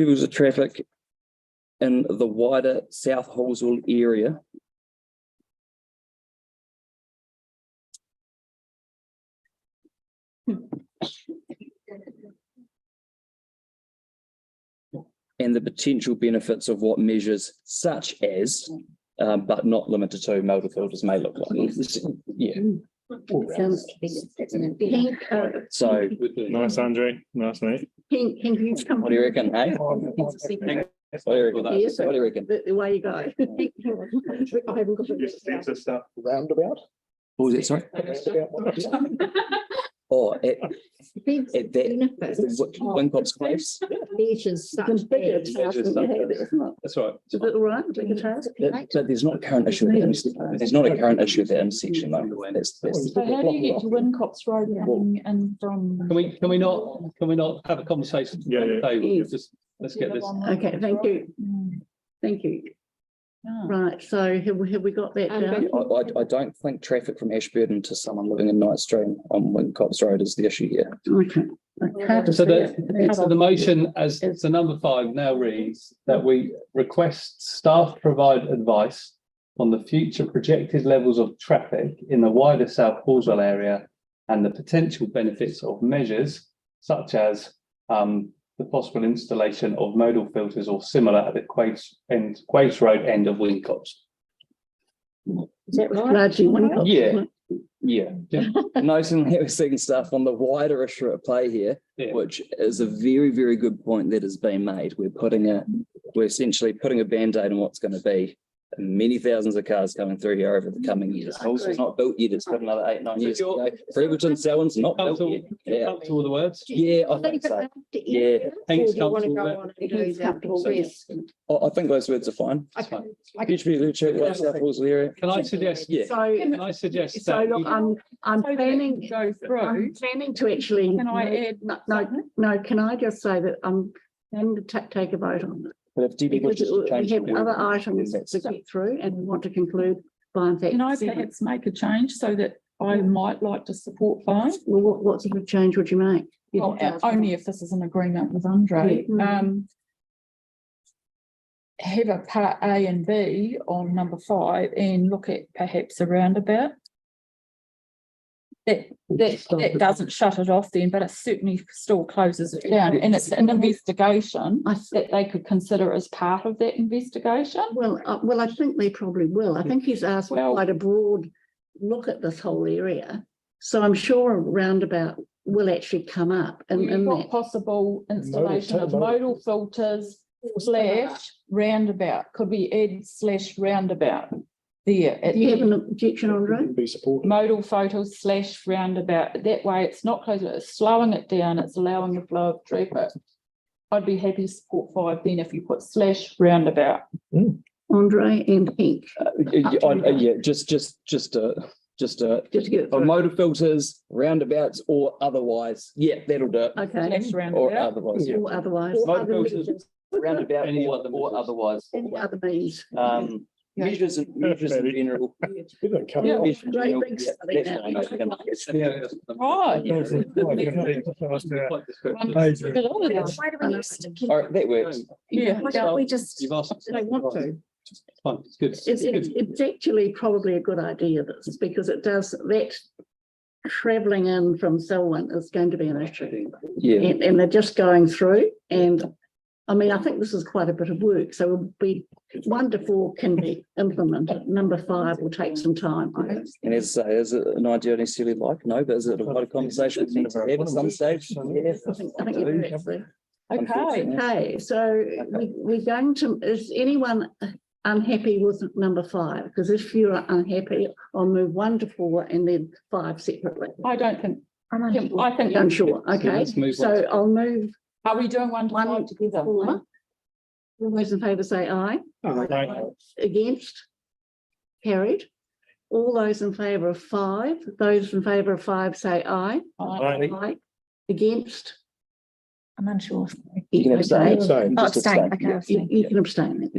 levels of traffic in the wider South Halswell area. And the potential benefits of what measures such as, but not limited to, modal filters may look like. Yeah. So nice, Andre. Nice, mate. What do you reckon, hey? What do you reckon? Yes, What do you reckon? The way you go. I haven't got it. Roundabout. What was it, sorry? Oh, at that Wincops Place. That's right. Is that all right? But there's not a current issue. There's not a current issue at that intersection, though. So how do you get to Wincops Road and from? Can we not have a conversation? Yeah. Just let's get this. Okay, thank you. Thank you. Right, so have we got that down? I don't think traffic from Ashburton to someone living in Knightstream on Wincops Road is the issue here. Okay. So the motion as the number 5 now reads that we request staff provide advice on the future projected levels of traffic in the wider South Halswell area and the potential benefits of measures such as the possible installation of modal filters or similar at the Quays Road end of Wincops. Is that right? Largely Wincops. Yeah. Noting that we're seeing stuff on the wider issue at play here, which is a very, very good point that has been made. We're essentially putting a band-aid on what's going to be many thousands of cars coming through here over the coming years. Halswell's not built yet. It's got another 8-9 years to go. Freeborton, Selwyn's not built yet. Yeah. Up to all the words? Yeah, I think so. Yeah. Thanks, I think those words are fine. South Halswell area. Can I suggest? Yeah. Can I suggest? So look, I'm planning to go through. I'm planning to actually. Can I add? No. Can I just say that I'm planning to take a vote on But if DB Because wishes to we change. have the other wording, items then to that's- get through and we want to conclude by in fact. Can I 7. perhaps make a change so that I might like to support 5? Well, what sort of change would you make? Well, only if this is an agreement with Andre. Yeah. Have a part A and B on number 5 and look at perhaps a roundabout. That doesn't shut it off then, but it certainly still closes it down. And it's an investigation that they could consider as part of that investigation. Well, I think they probably will. I think he's asked for quite a broad look at this whole area. So I'm sure a roundabout will actually come up. You've got possible installation of modal filters / roundabout. Could we add / roundabout there? Do you have an objection, Andre? Be supported. Modal photos / roundabout. That way it's not closing, it's slowing it down, it's allowing the flow of traffic. I'd be happy to support 5 then if you put / roundabout. Andre and Pink. Yeah, just motor filters, roundabouts, or otherwise. Yeah, that'll do it. Okay. / roundabout. Or otherwise. Yeah. Or otherwise. Motor filters, roundabout, or otherwise. Any other means. Measures in general. Yeah. Great big study now. Right. Why do we use sticky? All right, that works. Yeah. Why don't we just? You've asked. They want to. Fine, it's good. It's actually probably a good idea, this, because it does that travelling in from Selwyn is going to be an issue. Yeah. And they're just going through, and I mean, I think this is quite a bit of work, so it'll be 1 to 4 can be implemented. Number 5 will take some time. And as I say, is it an idea I necessarily like? No, but is it a conversation we need to have at some stage? I think you're correct there. Okay. Okay, so we're going to, is anyone unhappy with number 5? Because if you're unhappy, I'll move 1 to 4 and then 5 separately. I don't think. I think I'm sure. Okay, let's move so on. I'll move Are we doing 1 to 5 together? 4. All those in favour say aye. Against? Carried. All those in favour of 5, those in favour of 5 say aye. Aye. Against? I'm unsure. You can abstain. Okay. Oh, abstain. Okay, You abstain. you can abstain.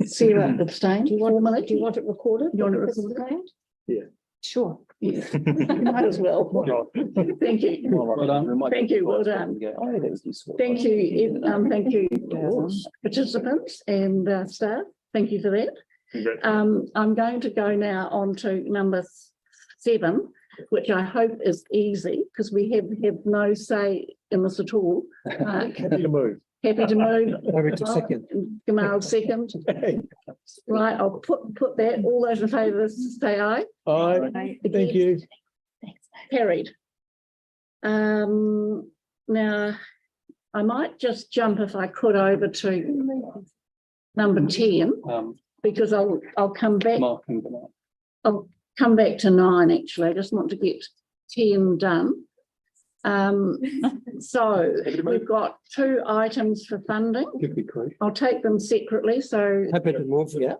Sarah abstain. Do you want it recorded? You want it recorded? Sure. Yes. You might as well. Thank you. Well done. Thank you, well done. Oh, that was useful. Thank you, participants and staff. Thank you for that. I'm going to go now on to number 7, which I hope is easy because we have no say in this at all. Happy to move. Happy to move. Happy to second. Gamal second. Right, I'll put that. All those in favour say aye. Aye. Thank you. Carried. Now, I might just jump if I could over to number 10, because I'll come back. Mark and Bernard. I'll come back to 9 actually. I just want to get 10 done. So we've got 2 items for funding. I'll take them separately. So Happy to move, yeah.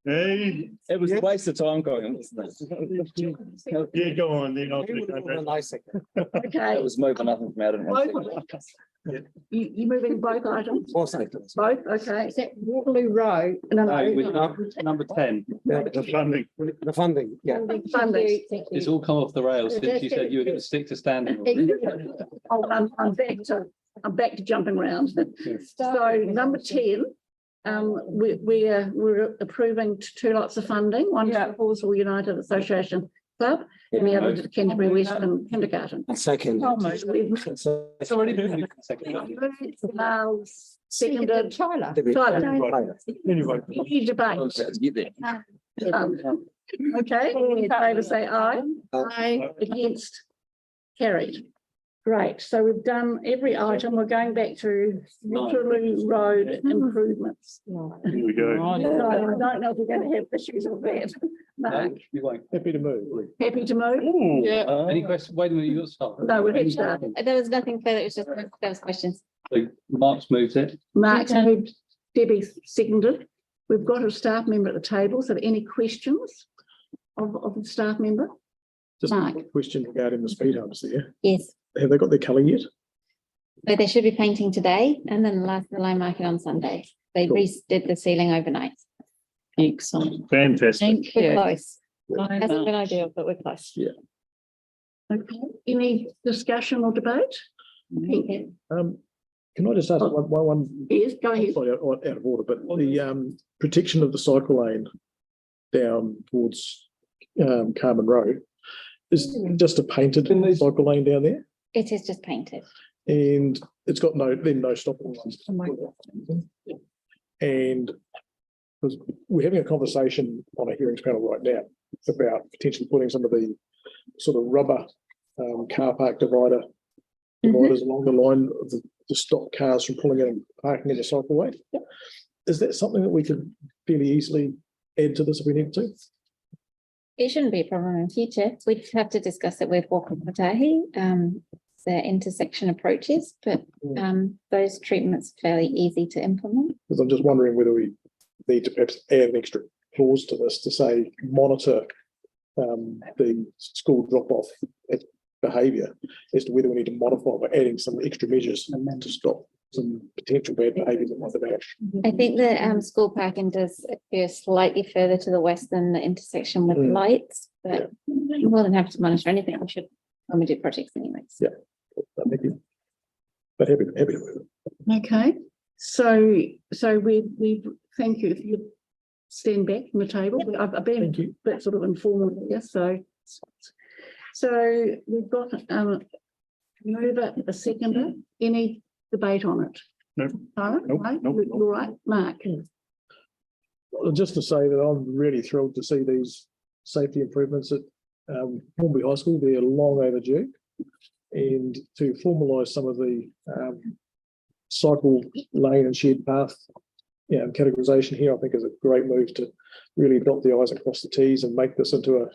Hey, It was a waste of time going, wasn't it? yeah, go on then. I'll do okay, It was moving nothing from out of it. you moving both items? Both items. Both, okay. Is that Waterloo Road? No, Number 10. the funding. The funding, yeah. funding. It's all come off the rails since you said you were going to stick to standing. Oh, I'm back to jumping around. So number 10, we're approving 2 lots of funding. One to the Halswell United Association Club and the other to the Canterbury Western Kindergarten. Second. It's already been Seconded. Tyler. Any debate? Okay, all in favour say aye. Aye. Against? Carried. Great, so we've done every item. We're going back to Waterloo Road improvements. Here we go. I don't know if we're going to have issues with that. Mark, You won't. Happy to move. happy to move? Yeah. Any questions? Wait a minute, you got to start. No, we're head start. There was nothing further, it was just those questions. So Mark's moved it. Mark moved, Debbie seconded. We've got a staff member at the table. So any questions of the staff member? Just Mark. a question regarding the speed humps there. Yes. Have they got their colour yet? So they should be painting today and then last the line market on Sunday. They redid the ceiling overnight. Excellent. Fantastic. We're close. Hasn't been ideal, but we're close. Yeah. Okay, any discussion or debate? Can I just ask one? Yes, go ahead. Sorry, out of order, but the protection of the cycle lane down towards Carmen Road is just a painted cycle lane down there, It is just painted. and it's got no stopping lines. And because we're having a conversation on a hearings panel right now about potentially putting some of the sort of rubber car park dividers along the line of the stop cars from pulling in and parking in the cycleway. Is that something that we could fairly easily add to this if we need to? It shouldn't be a problem in future. We'd have to discuss it with Waka Kotahi, the intersection approaches, but those treatments are fairly easy to implement. Because I'm just wondering whether we need to perhaps add an extra clause to this to say monitor the school drop-off behaviour as to whether we need to modify by adding some extra measures to stop some potential bad behaviour that might emerge. I think the school parking does appear slightly further to the west than the intersection with lights, but you're more than happy to monitor anything. We should when we do projects anyways. Yeah, thank you. But happy to move it. Okay, so we thank you. If you stand back from the table, I've been a bit sort of informal here, so we've got a mover, a seconder. Any debate on it? No. Nope. All right, Mark. Well, just to say that I'm really thrilled to see these safety improvements at Hornby High School. They're long overdue, and to formalise some of the cycle lane and shared path categorisation here, I think is a great move to really dot the I's across the T's and make this into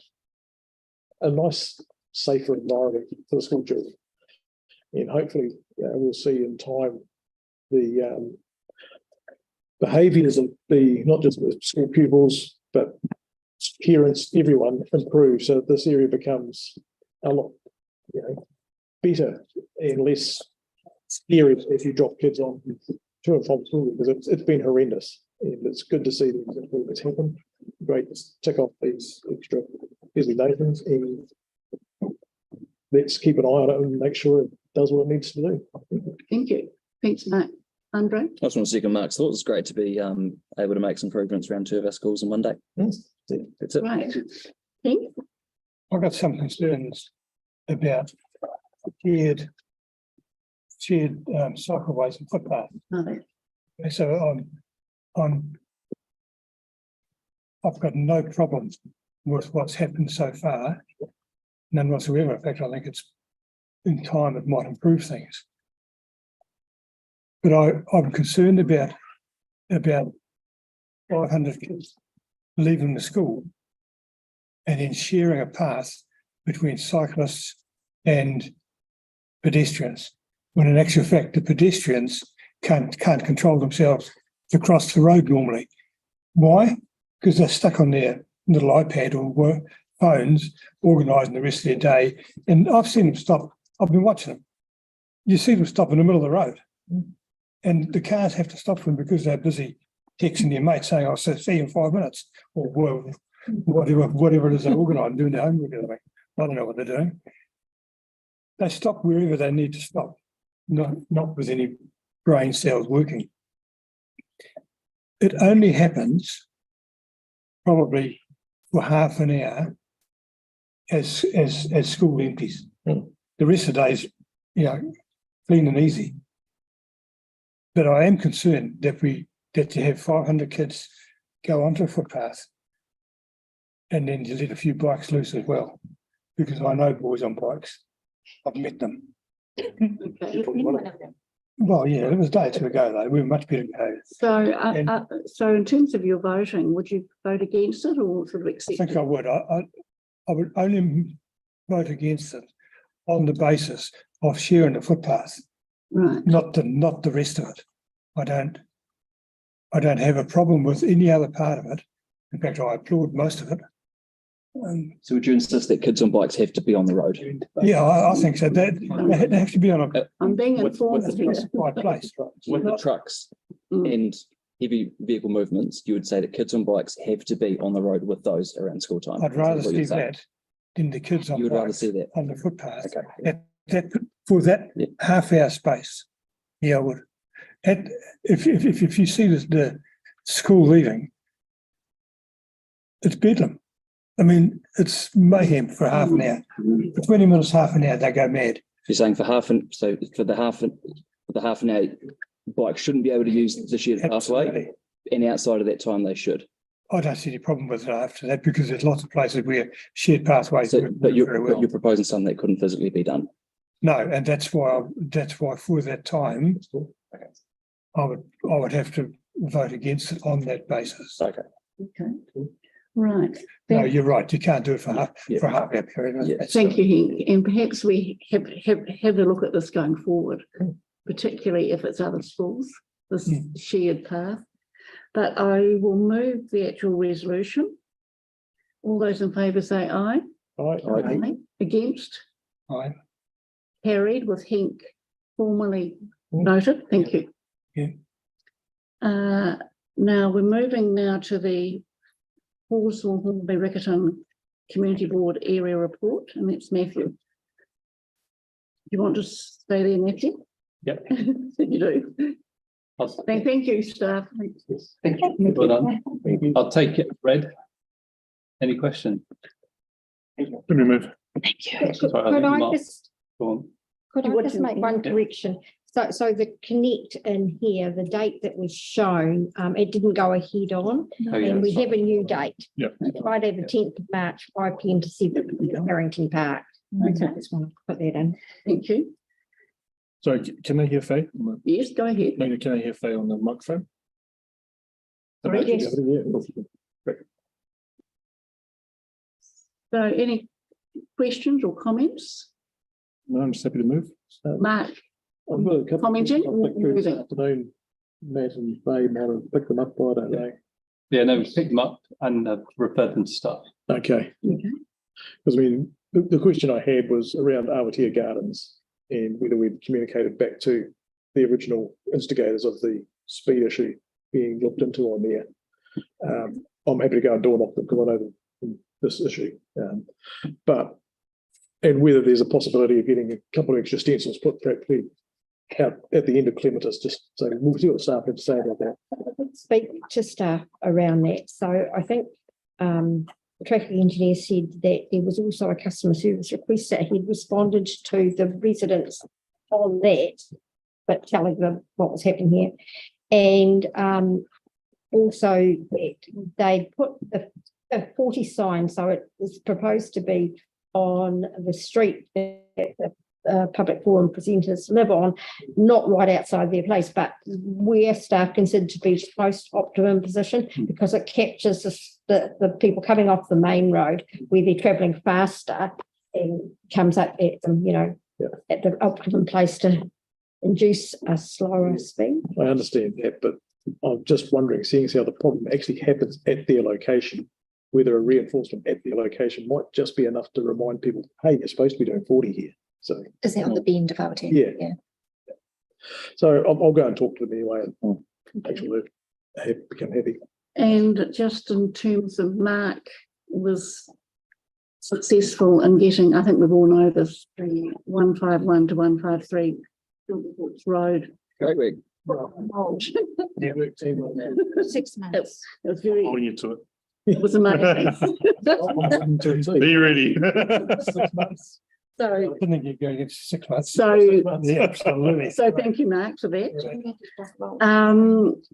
a nice, safer environment for the school children. And hopefully we'll see in time the behaviours of not just the school pupils, but parents, everyone improve, so this area becomes a lot better and less scary if you drop kids on to and from school, because it's been horrendous, and it's good to see these improvements happen. Great to tick off these extra designations, and let's keep an eye on it and make sure it does what it needs to do. Thank you. Thanks, Mark. Andre? I just want to second Mark's thoughts. It's great to be able to make some improvements around 2 of our schools in one day. That's it. Right. I've got some concerns about shared cycleways and footpaths. So I've got no problem with what's happened so far, none whatsoever. In fact, I think it's in time it might improve things. But I'm concerned about 500 kids leaving the school and then sharing a path between cyclists and pedestrians, when in actual fact the pedestrians can't control themselves to cross the road normally. Why? Because they're stuck on their little iPad or phones, organising the rest of their day. And I've seen them stop. I've been watching them. You see them stop in the middle of the road, and the cars have to stop them because they're busy texting their mates saying, "I'll see you in 5 minutes," or whatever it is they're organising, doing their homework. I don't know what they're doing. They stop wherever they need to stop, not with any brain cells working. It only happens probably for half an hour as school empties. The rest of the day is, clean and easy. But I am concerned that to have 500 kids go onto a footpath and then to let a few bikes loose as well, because I know boys on bikes. I've met them. Well, yeah, it was a day or two ago though. We were much better behaved. So in terms of your voting, would you vote against it or sort of accept it? I think I would. I would only vote against it on the basis of sharing the footpath, right? Not the rest of it. I don't have a problem with any other part of it. In fact, I applaud most of it. So would you insist that kids on bikes have to be on the road? Yeah, I think so. They have to be on a I'm being informed that he's right place. With the trucks and heavy vehicle movements, you would say that kids on bikes have to be on the road with those around school time. I'd rather see that than the kids on You would rather bikes see that. on the footpath. That for that half hour space. Yeah, I would. If you see the school leaving, it's bedlam. I mean, it's mayhem for half an hour. For 20 minutes, half an hour, they go mad. You're saying for the half an hour, bikes shouldn't be able to use the shared pathway, and outside of that time they should. I don't see any problem with it after that because there's lots of places where shared pathways work But very well. you're proposing something that couldn't physically be done. No, and that's why for that time, I would have to vote against it on that basis. Okay. Okay. Right. No, you're right. You can't do it for half hour period. Thank you, Henk. And perhaps we have a look at this going forward, particularly if it's other schools, this shared path. But I will move the actual resolution. All those in favour say aye. Aye. Against? Aye. Carried with Henk formally noted. Thank you. Yeah. Now we're moving now to the Halswell-Hornby-Riccarton Community Board Area Report, and that's Matthew. You want to stay there, Matthew? Yep. You do. Thank you, staff. Thank you. Well done. I'll take it. Fred, any question? Let me move. Thank you. Could I just, Go on. could I just make one correction? So the connect in here, the date that was shown, it didn't go ahead on, and we have a new date. Yep. Friday, the 10th of March, 5 p.m. to 7 p.m. Harrington Park. Okay. I just want to put that in. Thank you. Sorry, can I hear Faye? Yes, go ahead. Can I hear Faye on the microphone? Sorry, yes. So any questions or comments? No, I'm just happy to move. Mark, I've got a couple commenting or moving? afternoon, Matt and Faye might have picked them up, I don't know. Yeah, no, we picked them up and referred them to staff. Okay. Because I mean, the question I had was around Awatea Gardens and whether we'd communicated back to the original instigators of the speed issue being looked into on there. I'm happy to go and door knock them because I know this issue. And whether there's a possibility of getting a couple of extra stencils put practically out at the end of Clematis, just so we'll see what staff have to say about that. Speak to staff around that. So I think the traffic engineer said that there was also a customer service request that he'd responded to the residents on that, but telling them what was happening here. And also that they put the 40 sign, so it was proposed to be on the street that the public forum presenters live on, not right outside their place, but where staff considered to be most optimum position because it captures the people coming off the main road where they're travelling faster and comes up at them, at the optimum place to induce a slower speed. I understand that, but I'm just wondering, seeing as how the problem actually happens at their location, whether a reinforcement at their location might just be enough to remind people, hey, you're supposed to be doing 40 here. So Is that on the bend of Awatea? Yeah. So I'll go and talk to them anyway and make sure they become happy. And just in terms of Mark was successful in getting, I think we all know this, the 151 to 153 Road. Great week. 6 months. It was very. Holding you to it. It was amazing. Be ready. 6 months. So I didn't think you'd go against 6 months. So yeah, absolutely. So thank you, Mark, for that.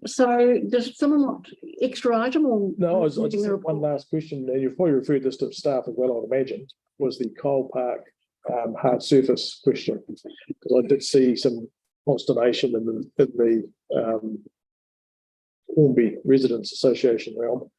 So does someone want extra item or? No, I just have one last question. You've probably referred this to staff as well, I'd imagine, was the Kyle Park hard surface question. Because I did see some consternation in the Hornby Residents Association realm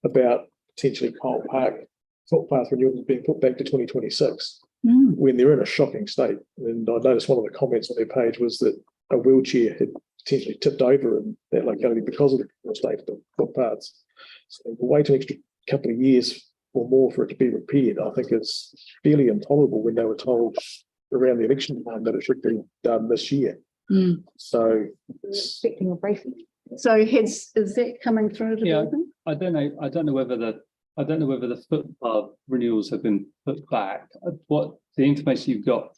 about potentially Kyle Park footpath renewal being put back to 2026 when they're in a shocking state. And I noticed one of the comments on their page was that a wheelchair had potentially tipped over in that locality because of the state of the footpaths. So we'll wait an extra couple of years or more for it to be repaired, I think is fairly intolerable when they were told around the election time that it should be done this year. So Expecting a briefing. So is that coming through to Yeah, them? I don't know whether the footpath renewals have been put back. What the information you've got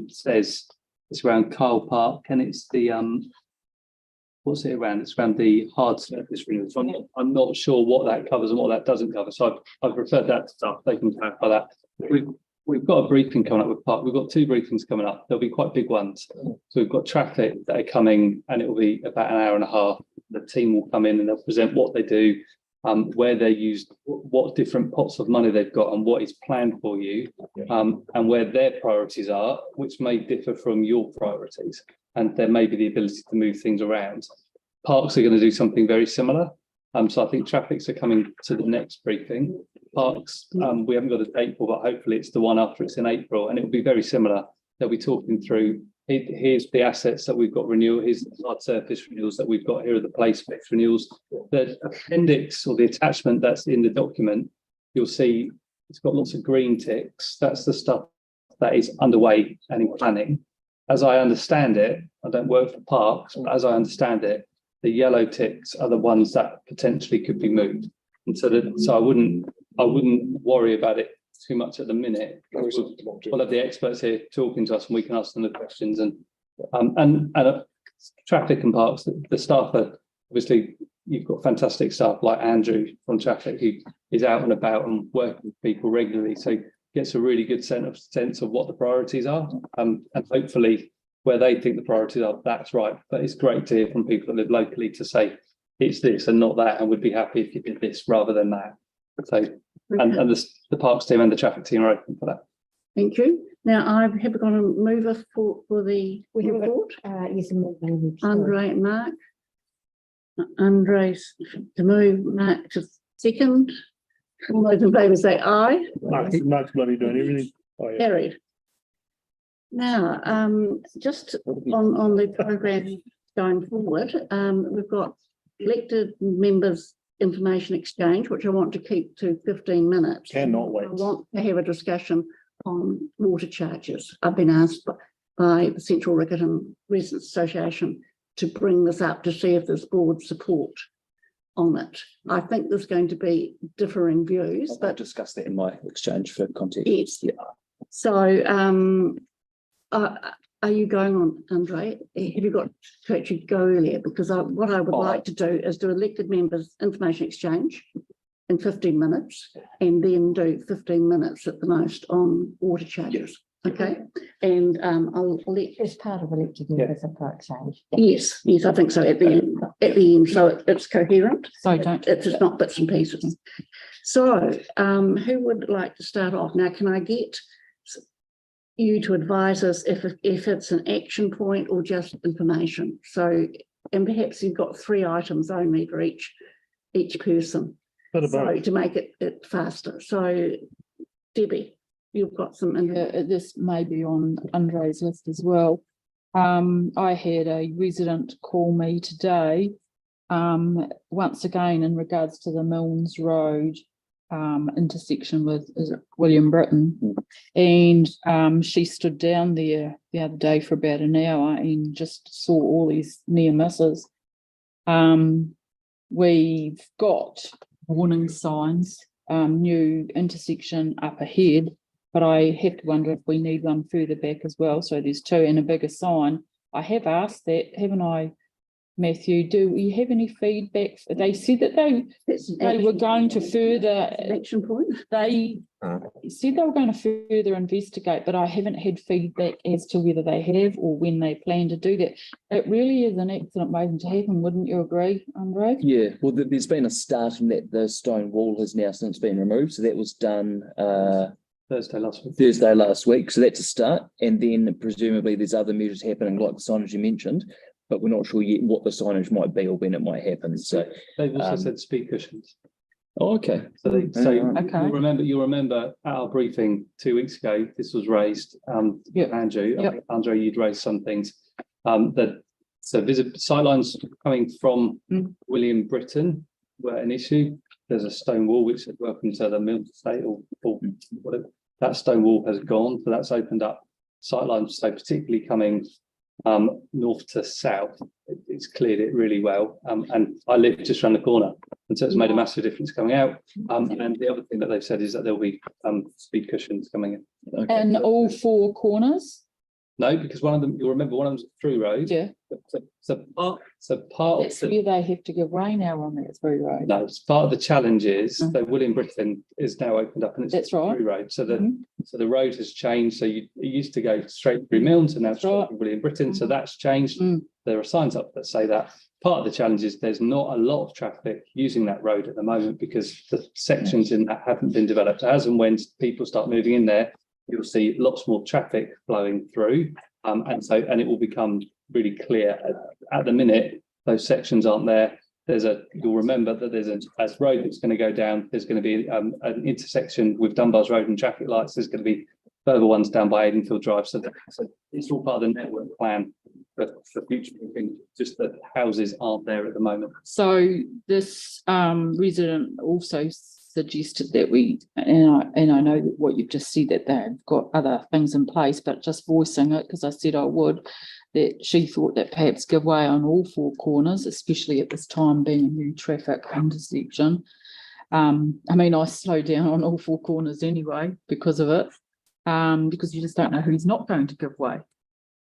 says it's around Kyle Park, and it's the what's it around? It's around the hard surface renewals. So I'm not sure what that covers and what that doesn't cover. So I've referred that to staff. They can clarify that. We've got a briefing coming up with Park. We've got 2 briefings coming up. There'll be quite big ones. So we've got traffic that are coming, and it will be about an hour and a half. The team will come in and they'll present what they do, where they're used, what different pots of money they've got, and what is planned for you, and where their priorities are, which may differ from your priorities. And there may be the ability to move things around. Parks are going to do something very similar. So I think traffics are coming to the next briefing. Parks, we haven't got a date for, but hopefully it's the one after. It's in April, and it will be very similar. They'll be talking through, here's the assets that we've got renewal, here's the hard surface renewals that we've got, here are the place fix renewals. The appendix or the attachment that's in the document, you'll see it's got lots of green ticks. That's the stuff that is underway and in planning. As I understand it, I don't work for Parks, but as I understand it, the yellow ticks are the ones that potentially could be moved. And so I wouldn't worry about it too much at the minute. We'll have the experts here talking to us, and we can ask them the questions. And traffic and parks, the staff are obviously, you've got fantastic staff like Andrew from traffic, who is out and about and working with people regularly, so gets a really good sense of what the priorities are, and hopefully where they think the priorities are, that's right. But it's great to hear from people that live locally to say it's this and not that, and would be happy if you did this rather than that. So, and the parks team and the traffic team are open for that. Thank you. Now, I have got a mover for the report. Yes, Andre and Mark. Andre's to move, Mark to second. All those in favour say aye. Mark's bloody doing everything. Oh, yeah. Carried. Now, just on the program going forward, we've got elected members information exchange, which I want to keep to 15 minutes. Cannot wait. I want to have a discussion on water charges. I've been asked by the Central Riccarton Residents Association to bring this up to see if there's board support on it. I think there's going to be differing views, I'll but discuss that in my exchange for context. yes. Yeah. So are you going on, Andre? Have you got to actually go earlier? Because what I would like to do is do elected members information exchange in 15 minutes, and then do 15 minutes at the most on water charges. Okay, and I'll let As part of elected members of our exchange. yes, I think so at the end. At the end, so it's coherent. So don't. It's not bits and pieces. So, who would like to start off? Now, can I get you to advise us if it's an action point or just information? So, and perhaps you've got 3 items only for each person. So to make it faster. So, Debbie, you've got some. This may be on Andre's list as well. I had a resident call me today, once again in regards to the Milnes Road intersection with William Britton, and she stood down there the other day for about an hour and just saw all these near misses. We've got warning signs, new intersection up ahead, but I have to wonder if we need one further back as well. So there's 2 and a bigger sign. I have asked that, haven't I, Matthew? Do we have any feedback? They said that they were going to further action point. They said they were going to further investigate, but I haven't had feedback as to whether they have or when they plan to do that. It really is an excellent waiting to happen, wouldn't you agree, Andre? Yeah, well, there's been a start in that the stone wall has now since been removed. So that was done Thursday last week. So that's a start. And then presumably there's other measures happening like the signage you mentioned, but we're not sure yet what the signage might be or when it might happen. So they've also said speed cushions. Oh, okay. So you'll remember at our briefing 2 weeks ago, this was raised. Andrew, I think, Andre, you'd raised some things. So sightlines coming from William Britton were an issue. there's a stone wall which said welcome to the Mills Estate or whatever. That stone wall has gone, so that's opened up sightlines. So particularly coming north to south, it's cleared it really well. And I live just around the corner, and so it's made a massive difference coming out. And the other thing that they've said is that there'll be speed cushions coming in. Okay. And all four corners? No, because one of them, you'll remember one of them's a through road. Yeah. So part That's of where they have to give way now on that through road. no, it's part of the challenge is that William Britton is now opened up and it's That's a right. through road. So the road has changed. So it used to go straight through Milnes and now straight through William Britton. So that's changed. There are signs up that say that. Part of the challenge is there's not a lot of traffic using that road at the moment because the sections in that haven't been developed. As and when people start moving in there, you'll see lots more traffic flowing through. And it will become really clear. At the minute, those sections aren't there. You'll remember that there's a road that's going to go down. There's going to be an intersection with Dunbar's Road and traffic lights. There's going to be further ones down by Aidenfield Drive. So it's all part of the network plan for future moving. Just that houses aren't there at the moment. So this resident also suggested that and I know what you've just said, that they've got other things in place, but just voicing it, because I said I would, that she thought that perhaps give way on all four corners, especially at this time being a new traffic intersection. I mean, I slow down on all four corners anyway because of it, because you just don't know who's not going to give way.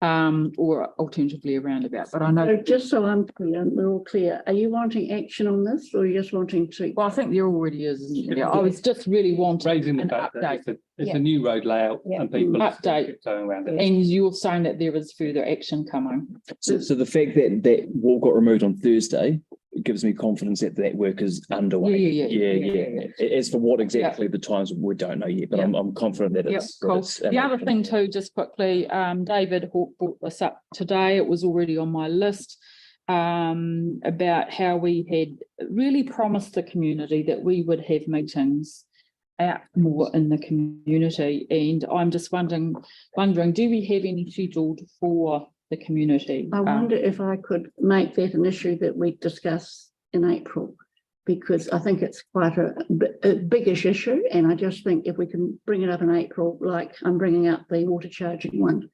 Or alternatively a roundabout, but I know. So just so I'm clear, and we're all clear, are you wanting action on this or are you just wanting to? Well, I think there already is, isn't there? I was just really wanting raising the an fact update. that it's a new road layout and people update going around it. And you're saying that there is further action coming. So the fact that wall got removed on Thursday, it gives me confidence that that work is underway. Yeah. As for what exactly the times, we don't know yet, but I'm confident that it's cool. The other thing too, just quickly, David Hawke brought this up today. It was already on my list, about how we had really promised the community that we would have meetings out more in the community, and I'm just wondering, do we have any scheduled for the community? I wonder if I could make that an issue that we discuss in April, because I think it's quite a biggish issue, and I just think if we can bring it up in April, like I'm bringing up the water charging one,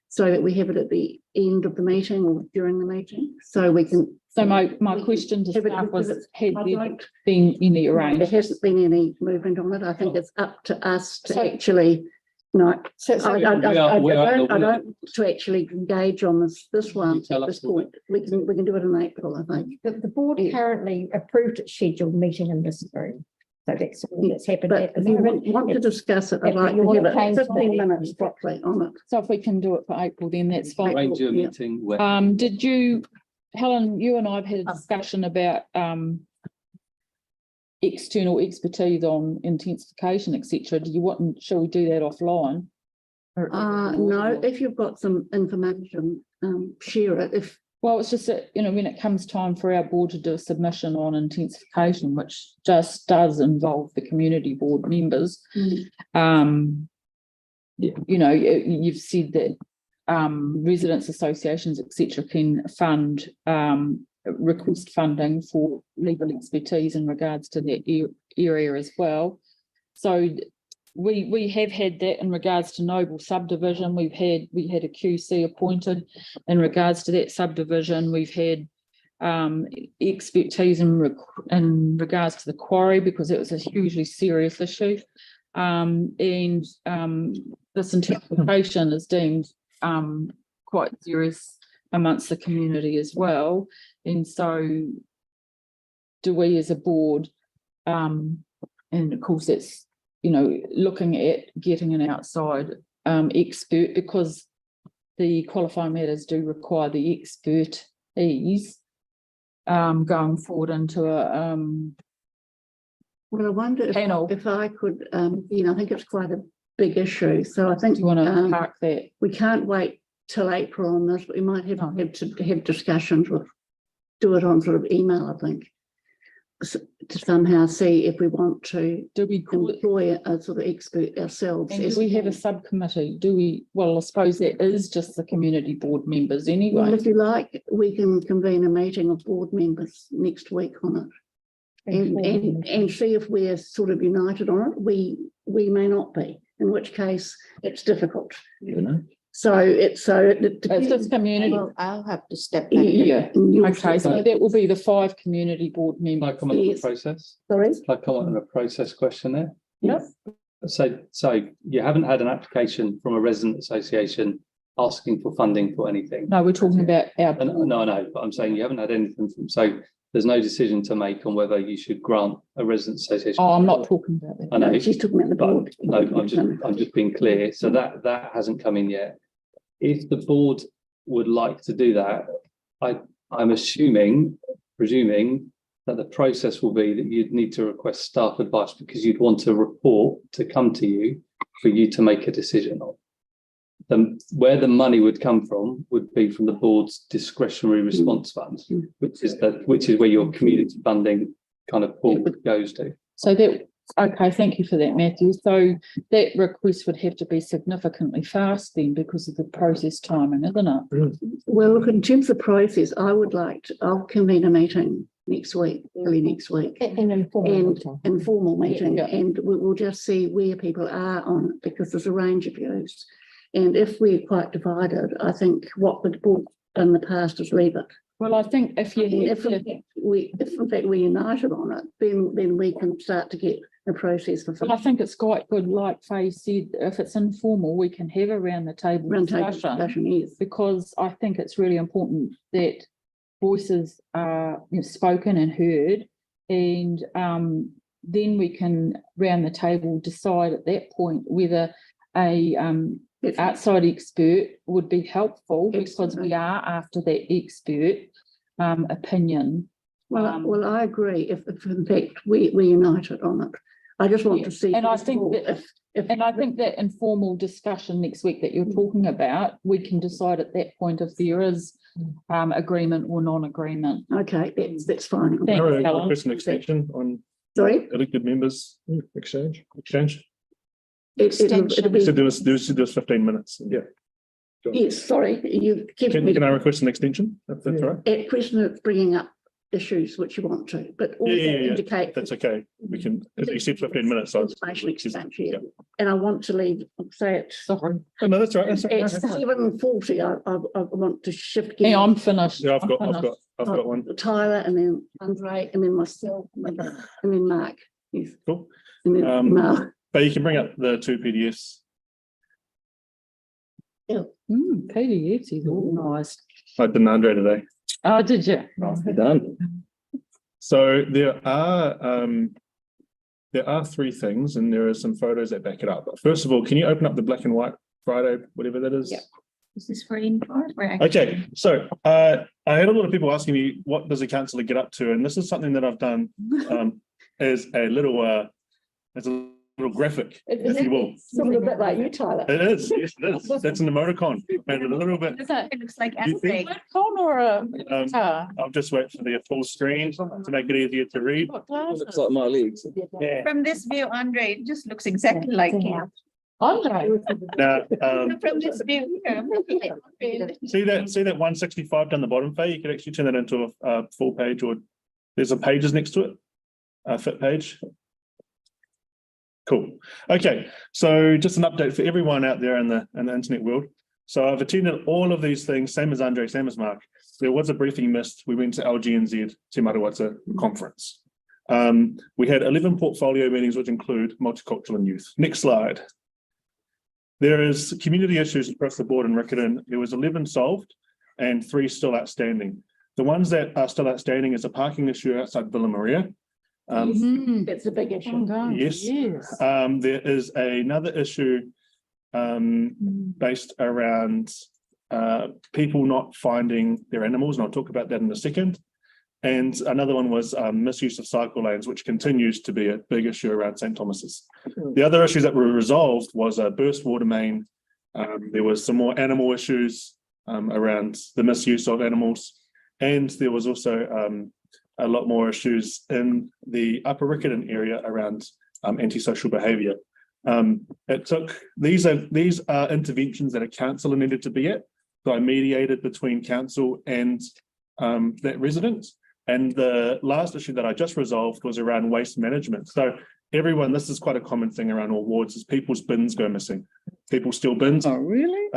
so that we have it at the end of the meeting or during the meeting, so we can. So my question to staff was, had there been any arranged? There hasn't been any movement on it. I think it's up to us to actually. No, I don't to actually engage on this one at this point. We can do it in April, I think. The board currently approved its scheduled meeting in this room. So that's all that's happened. But if you want to discuss it, I'd like to have it 15 minutes properly on it. So if we can do it for April, then that's fine. Arrange your meeting. When? Did you, Helen, you and I have had a discussion about external expertise on intensification, etc. Do you want, shall we do that offline? No, if you've got some information, share it. Well, it's just that, when it comes time for our board to do a submission on intensification, which just does involve the community board members, you've said that residents associations, etc., can fund request funding for legal expertise in regards to that area as well. So we have had that in regards to Noble subdivision. We had a QC appointed in regards to that subdivision. We've had expertise in regards to the quarry, because it was a hugely serious issue, and this interpretation is deemed quite serious amongst the community as well. And so do we as a board, and of course that's, looking at getting an outside expert, because the qualifying matters do require the expertise going forward into a well, I wonder if I could, I think it's quite a big issue. So I think do you want to park that? We can't wait till April on this, but we might have to have discussions do it on sort of email, I think, to somehow see if we want to employ a sort of expert ourselves. And do we have a subcommittee? Do we? Well, I suppose that is just the community board members anyway. Well, if you like, we can convene a meeting of board members next week on it. and see if we're sort of united on it. We may not be, in which case it's difficult. You know. So it It's just community. Well, I'll have to step back. Yeah, okay, so that will be the 5 community board Can I members. comment on Yes. the process? Sorry? Can I comment on a process question there? Yep. So you haven't had an application from a resident association asking for funding for anything? No, we're talking about our. No, but I'm saying you haven't had anything from, so there's no decision to make on whether you should grant a resident association. Oh, I'm not talking about that. I know. She's talking about the board. No, I'm just being clear. So that hasn't come in yet. If the board would like to do that, I'm presuming that the process will be that you'd need to request staff advice because you'd want a report to come to you for you to make a decision on. Where the money would come from would be from the board's discretionary response funds, which is where your community funding kind of pool goes to. So okay, thank you for that, Matthew. So that request would have to be significantly fast then because of the process timing, isn't it? Well, look, in terms of process, I'll convene a meeting next week, early next week. An informal meeting, Yeah. and we'll just see where people are on it because there's a range of views. And if we're quite divided, I think what the board in the past is leave it. Well, I think if in fact we're united on it, then we can start to get a process for. Well, I think it's quite good, like Faye said, if it's informal, we can have a round the table discussion, yes. because I think it's really important that voices are spoken and heard, and then we can round the table decide at that point whether a outside expert would be helpful because we are after that expert opinion. Well, I agree. If in fact we're united on it, I just want to see. And I think that informal discussion next week that you're talking about, we can decide at that point if there is agreement or non-agreement. Okay, that's fine. Thanks, Helen. Question extension on Sorry? elected members. Exchange. It'll be. So do us 15 minutes. Yeah. Yes, sorry, you kept me. Can I request an extension? If that's all right. At question of bringing up issues which you want to, but also indicate. That's okay. We can, if you said 15 minutes. Information exchange here. And I want to leave, say it. Sorry. Oh, no, that's all right. That's all right. At 7:40, I want to shift. Hey, I'm finished. Yeah, I've got one. Tyler, and then Andre, and then myself, and then Mark. Yes. Cool. And then Mark. But you can bring up the 2 PDFs. PDFs is organised. I did Andre today. Oh, did you? Done. So there are 3 things, and there are some photos that back it up. But first of all, can you open up the black and white Friday, whatever that is? Yeah. Is this for info? Okay, so I had a lot of people asking me, what does a councillor get up to? And this is something that I've done as a little graphic, if you will. Sort of a bit like you, Tyler. It is, yes, it is. That's an emoticon. Made it a little bit. It looks like You think? emoticon or a car. I'll just wait for the full screen to make it easier to read. Looks like my legs. Yeah. From this view, Andre, it just looks exactly like you. Andre. Now, From this view here. see that 165 down the bottom, Faye? You could actually turn that into a full page, or there's a pages next to it, a fit page. Cool. Okay, so just an update for everyone out there in the internet world. So I've attended all of these things, same as Andre, same as Mark. There was a briefing missed. We went to LGNZ Te Marawata conference. We had 11 portfolio meetings, which include multicultural and youth. Next slide. There is community issues across the board in Riccarton. There was 11 solved and 3 still outstanding. The ones that are still outstanding is a parking issue outside Villa Maria. That's a big issue. Yes. There is another issue based around people not finding their animals, and I'll talk about that in a second. And another one was misuse of cycle lanes, which continues to be a big issue around St. Thomas's. The other issues that were resolved was a burst water main. There was some more animal issues around the misuse of animals, and there was also a lot more issues in the Upper Riccarton area around antisocial behaviour. It took these are interventions that a councillor needed to be at. So I mediated between council and that resident. And the last issue that I just resolved was around waste management. So everyone, this is quite a common thing around all wards, is people's bins go missing. People steal bins. Oh, really?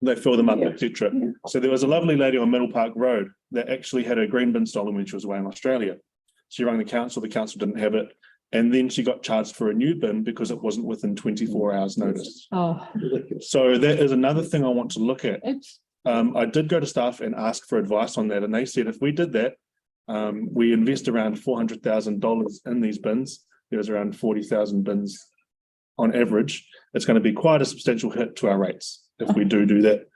They fill them up, etc. So there was a lovely lady on Middle Park Road that actually had her green bin stolen when she was away in Australia. She rang the council didn't have it. And then she got charged for a new bin because it wasn't within 24 hours notice. Oh, So that is another thing I want to look at. I did go to staff and ask for advice on that. And they said, if we did that, we invest around $400,000 in these bins. There's around 40,000 bins on average. It's going to be quite a substantial hit to our rates if we do that.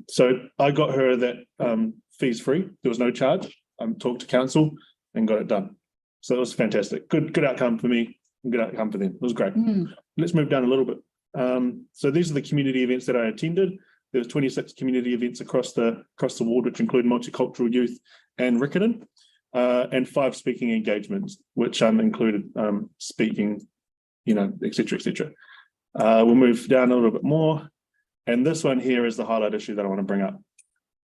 So I got her that fees free. There was no charge. Talked to council and got it done. So it was fantastic. Good outcome for me. Good outcome for them. It was great. Let's move down a little bit. So these are the community events that I attended. There was 26 community events across the ward, which include multicultural youth and Riccarton, and 5 speaking engagements, which included speaking, et cetera, et cetera. We'll move down a little bit more. And this one here is the highlight issue that I want to bring up.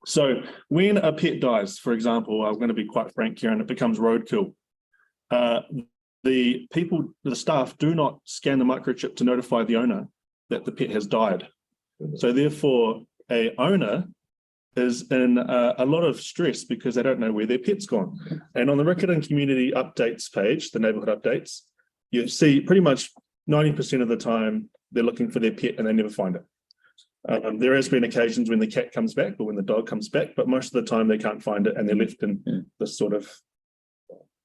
So when a pet dies, for example, I'm going to be quite frank here, and it becomes roadkill, the staff do not scan the microchip to notify the owner that the pet has died. So therefore, a owner is in a lot of stress because they don't know where their pet's gone. And on the Riccarton community updates page, the neighbourhood updates, you see pretty much 90% of the time they're looking for their pet and they never find it. There has been occasions when the cat comes back or when the dog comes back, but most of the time they can't find it and they're left in this sort of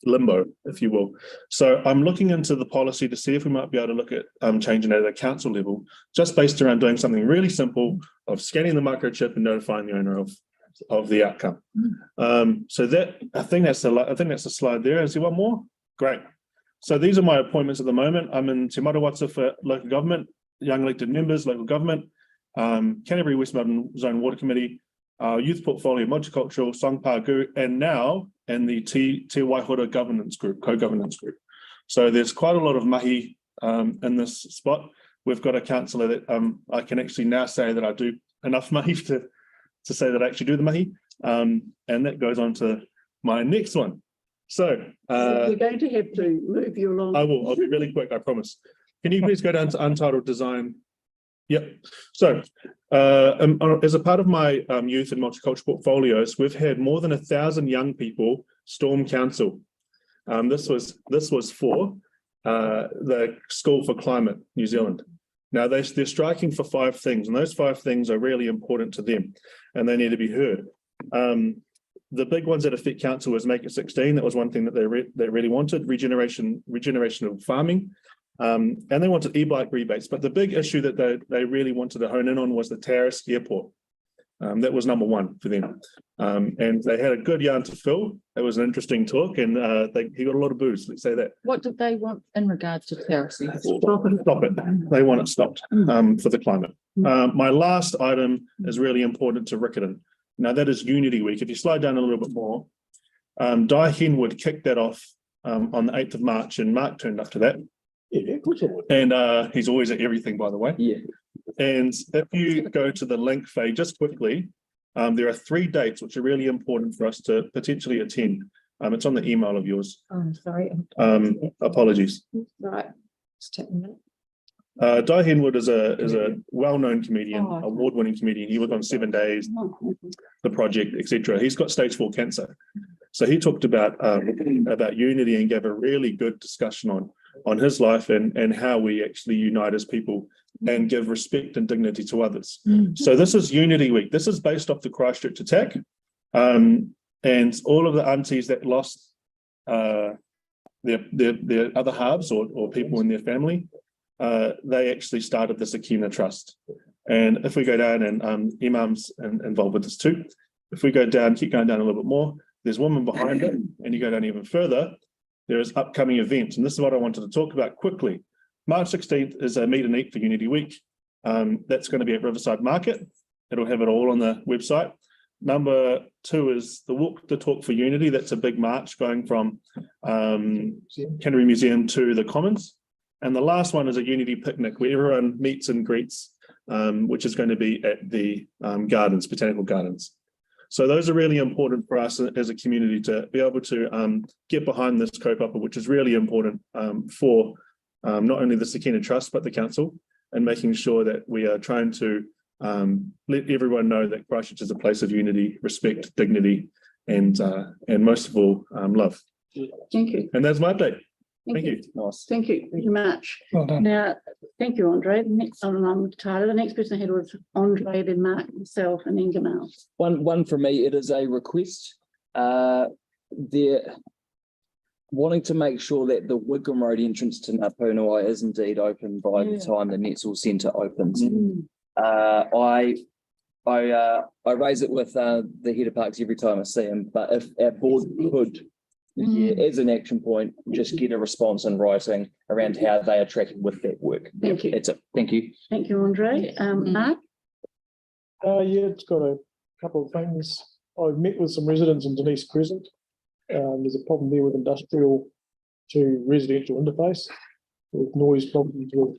limbo, if you will. So I'm looking into the policy to see if we might be able to look at changing it at a council level, just based around doing something really simple of scanning the microchip and notifying the owner of the outcome. So that I think that's the slide there. Is there one more? Great. So these are my appointments at the moment. I'm in Te Marawata for local government, young elected members, local government, Canterbury West Melbourne Zone Water Committee, Youth Portfolio, Multicultural, Songpa Gu, and now in the Te Waihora Governance Group, co-governance group. So there's quite a lot of mahi in this spot. We've got a councillor that I can actually now say that I do enough mahi to say that I actually do the mahi. And that goes on to my next one. So we're going to have to move you along. I will. I'll be really quick, I promise. Can you please go down to Untitled Design? Yep. So as a part of my youth and multicultural portfolios, we've had more than 1,000 young people storm council. This was for the School for Climate New Zealand. Now they're striking for 5 things, and those 5 things are really important to them, and they need to be heard. The big ones that affect council was Make It 16. That was one thing that they really wanted. Regenerational farming. And they wanted e-bike rebates, but the big issue that they really wanted to hone in on was the Terrace Airport. That was number 1 for them. And they had a good yarn to fill. It was an interesting talk, and he got a lot of booze, let's say that. what did they want in regards to Terrace? Stop it. They want it stopped for the climate. My last item is really important to Riccarton. Now that is Unity Week. If you slide down a little bit more, Di Henwood kicked that off on the 8th of March, and Mark turned up to that. Yeah, of course I would. And he's always at everything, by the way. Yeah. And if you go to the link, Faye, just quickly, there are 3 dates which are really important for us to potentially attend. It's on the email of yours. Oh, sorry. Apologies. Right. Just take a minute. Di Henwood is a well-known comedian, award-winning comedian. He was on 7 Days, The Project, etc. He's got stage 4 cancer. So he talked about unity and gave a really good discussion on his life and how we actually unite as people and give respect and dignity to others. So this is Unity Week. This is based off the Christchurch attack. And all of the aunties that lost their other halves or people in their family, they actually started the Sakina Trust. And if we go down, and Imam's involved with this too, if we go down, keep going down a little bit more, there's women behind it, and you go down even further, there is upcoming events. And this is what I wanted to talk about quickly. March 16th is a meet and eat for Unity Week. That's going to be at Riverside Market. It'll have it all on the website. Number 2 is the Walk the Talk for Unity. That's a big march going from Canterbury Museum to the Commons. And the last one is a Unity picnic where everyone meets and greets, which is going to be at the gardens, Botanical Gardens. So those are really important for us as a community to be able to get behind this kaupapa, which is really important for not only the Sakina Trust, but the council, and making sure that we are trying to let everyone know that Christchurch is a place of unity, respect, dignity, and most of all, love. Thank you. And that's my update. Thank you. Nice. Thank you very much. Well done. Now, thank you, Andre. The next, I'm Tyler. The next person ahead was Andre, then Mark, myself, and then Gamal. One from me, it is a request. They're wanting to make sure that the Wickham Road entrance to Napunawai is indeed open by the time the Netzel Centre opens. I raise it with the head of parks every time I see him, but if our board could, as an action point, just get a response in writing around how they are tracking with that work. Thank you. That's it. Thank you. Thank you, Andre. Mark? Yeah, it's got a couple of things. I've met with some residents in Denise Crescent. There's a problem there with industrial to residential interface, with noise problems, with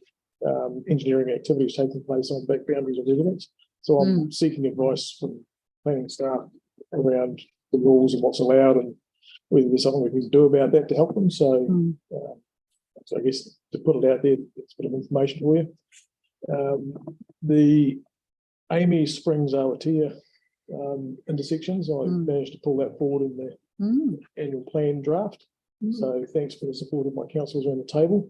engineering activities taking place on back boundaries of residents. So I'm seeking advice from planning staff around the rules and what's allowed and whether there's something we can do about that to help them. So, so I guess to put it out there, it's a bit of information for you. The Amy Springs Awatea intersections, I managed to pull that forward in the annual plan draft. So thanks for the support of my councillors around the table.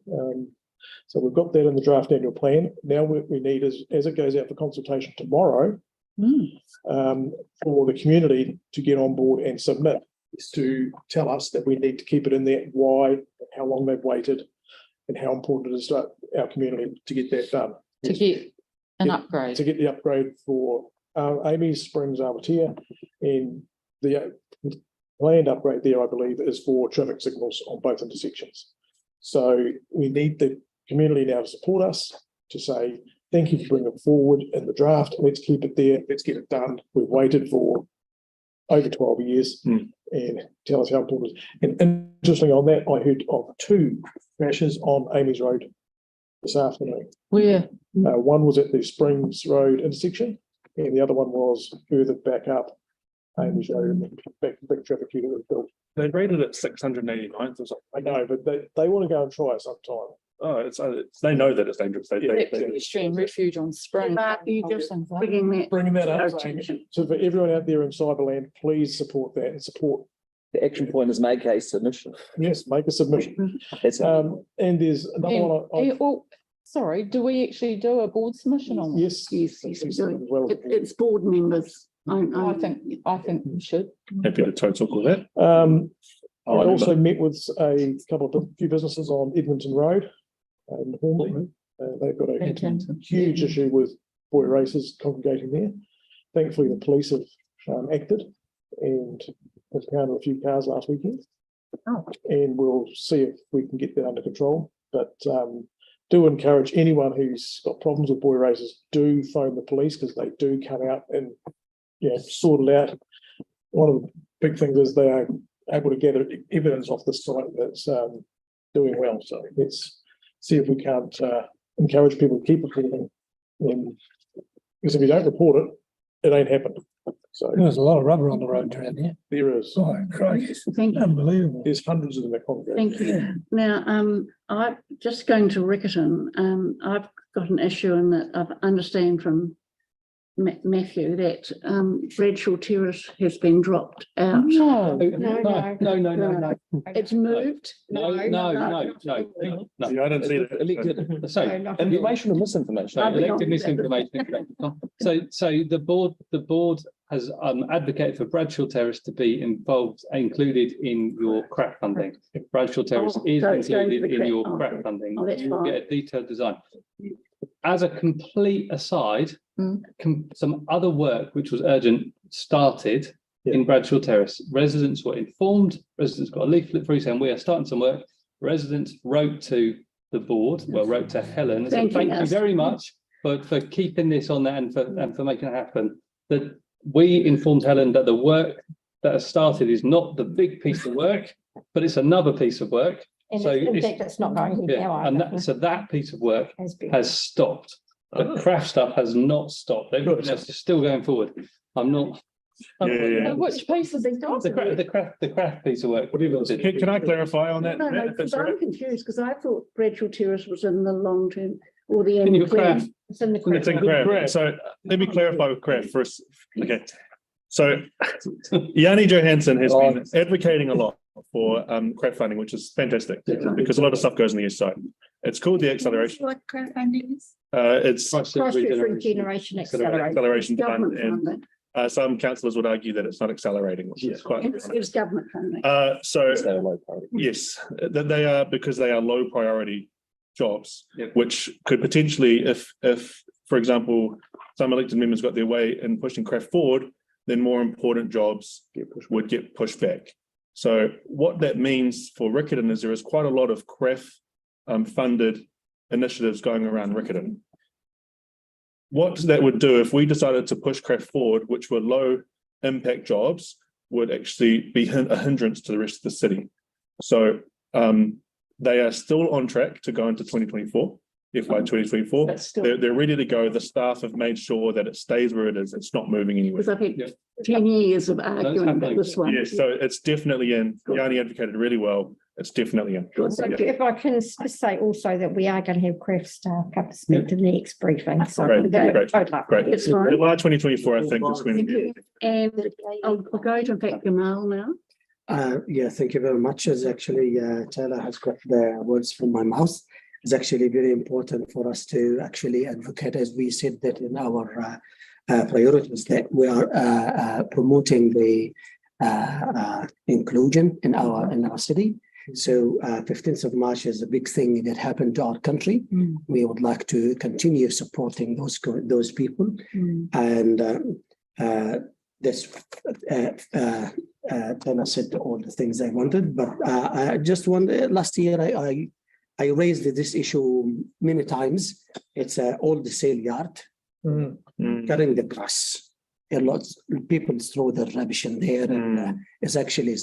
So we've got that in the draft annual plan. Now what we need is, as it goes out for consultation tomorrow, for the community to get on board and submit to tell us that we need to keep it in there, why, how long they've waited, and how important it is to our community to get that done. To get an upgrade. To get the upgrade for Amy Springs Awatea, and the land upgrade there, I believe, is for traffic signals on both intersections. So we need the community now to support us, to say, thank you for bringing it forward in the draft. Let's keep it there. Let's get it done. We've waited for over 12 years and tell us how important it is. And interestingly on that, I heard of 2 crashes on Amy's Road this afternoon. Where? One was at the Springs Road intersection, and the other one was further back up Amy's Road, and the big traffic unit was built. They rated it 689. I know, but they want to go and try it sometime. Oh, it's they know that it's dangerous. Pedestrian refuge on Spring. Mark, you just bringing that up. attention. So for everyone out there in Cyberland, please support that and support. The action point is make a submission. Yes, make a submission. And there's another one. Well, sorry, do we actually do a board submission on? Yes, yes, we do. It's board members. I think we should. Happy to talk all that. I also met with a few businesses on Edmonton Road in Hornby. They've got a huge issue with boy racers congregating there. Thankfully, the police have acted and impounded a few cars last weekend. And we'll see if we can get that under control. But do encourage anyone who's got problems with boy racers, do phone the police, because they do come out and sort it out. One of the big things is they are able to gather evidence off the site that's doing well. So let's see if we can't encourage people to keep reporting. Because if you don't report it, it ain't happened. So there's a lot of rubber on the road around here. There is. Oh, crikey. Thank you. Unbelievable. There's hundreds of them that congregate. Thank you. Now, I'm just going to Riccarton. I've got an issue in that I understand from Matthew that Bradshaw Terrace has been dropped out. No. It's moved. No. I don't see that. So information or misinformation? Elected misinformation. So the board has advocated for Bradshaw Terrace to be included in your craft funding. If Bradshaw Terrace is included in your craft funding, you will get a detailed design. As a complete aside, some other work which was urgent started in Bradshaw Terrace. Residents were informed, residents got a leaflet through saying we are starting some work. Residents wrote to the board, wrote to Helen, and said thank you very much for keeping this on there and for making it happen. That we informed Helen that the work that has started is not the big piece of work, but it's another piece of work. And so in fact, it's not going to now. And so that piece of work has stopped. The craft stuff has not stopped. They're still going forward. I'm not Which piece is it? The craft piece of work. Can I clarify on that? No, Matt, if that's I'm right? confused because I thought Bradshaw Terrace was in the long term or the In end your plan. craft. It's in the It's in craft. So let me clarify with craft first. Okay. So Yanni Johansson has been advocating a lot for craft funding, which is fantastic because a lot of stuff goes on the east side. It's called the acceleration. What crowdfunding is? It's Cross-Street Regeneration Accelerator. acceleration fund, Government and funding. some councillors would argue that it's not accelerating, which is quite. It's government funding. So yes, that they are, because they are low priority jobs, which could potentially, if for example, some elected members got their way in pushing craft forward, then more important jobs would get pushed back. So what that means for Riccarton is there is quite a lot of craft funded initiatives going around Riccarton. What that would do if we decided to push craft forward, which were low impact jobs, would actually be a hindrance to the rest of the city. So they are still on track to go into 2024. FY 2024, they're ready to go. The staff have made sure that it stays where it is. It's not moving anywhere. Because I've had 10 years of arguing about this one. Yes, so it's definitely in. Yanni advocated really well. It's definitely in. So if I can say also that we are going to have craft staff come to speak to the next briefing. So Great. It's fine. July 2024, I think it's going to be. And I'll go to Pat Gamal now. Yeah, thank you very much. As actually Taylor has got the words from my mouth. It's actually very important for us to actually advocate, as we said that in our priorities, that we are promoting the inclusion in our city. So 15th of March is a big thing that happened to our country. We would like to continue supporting those people. And this Taylor said all the things I wanted, but I just wanted, last year I raised this issue many times. It's all the sale yard, cutting the grass. A lot of people throw their rubbish in there, and it's actually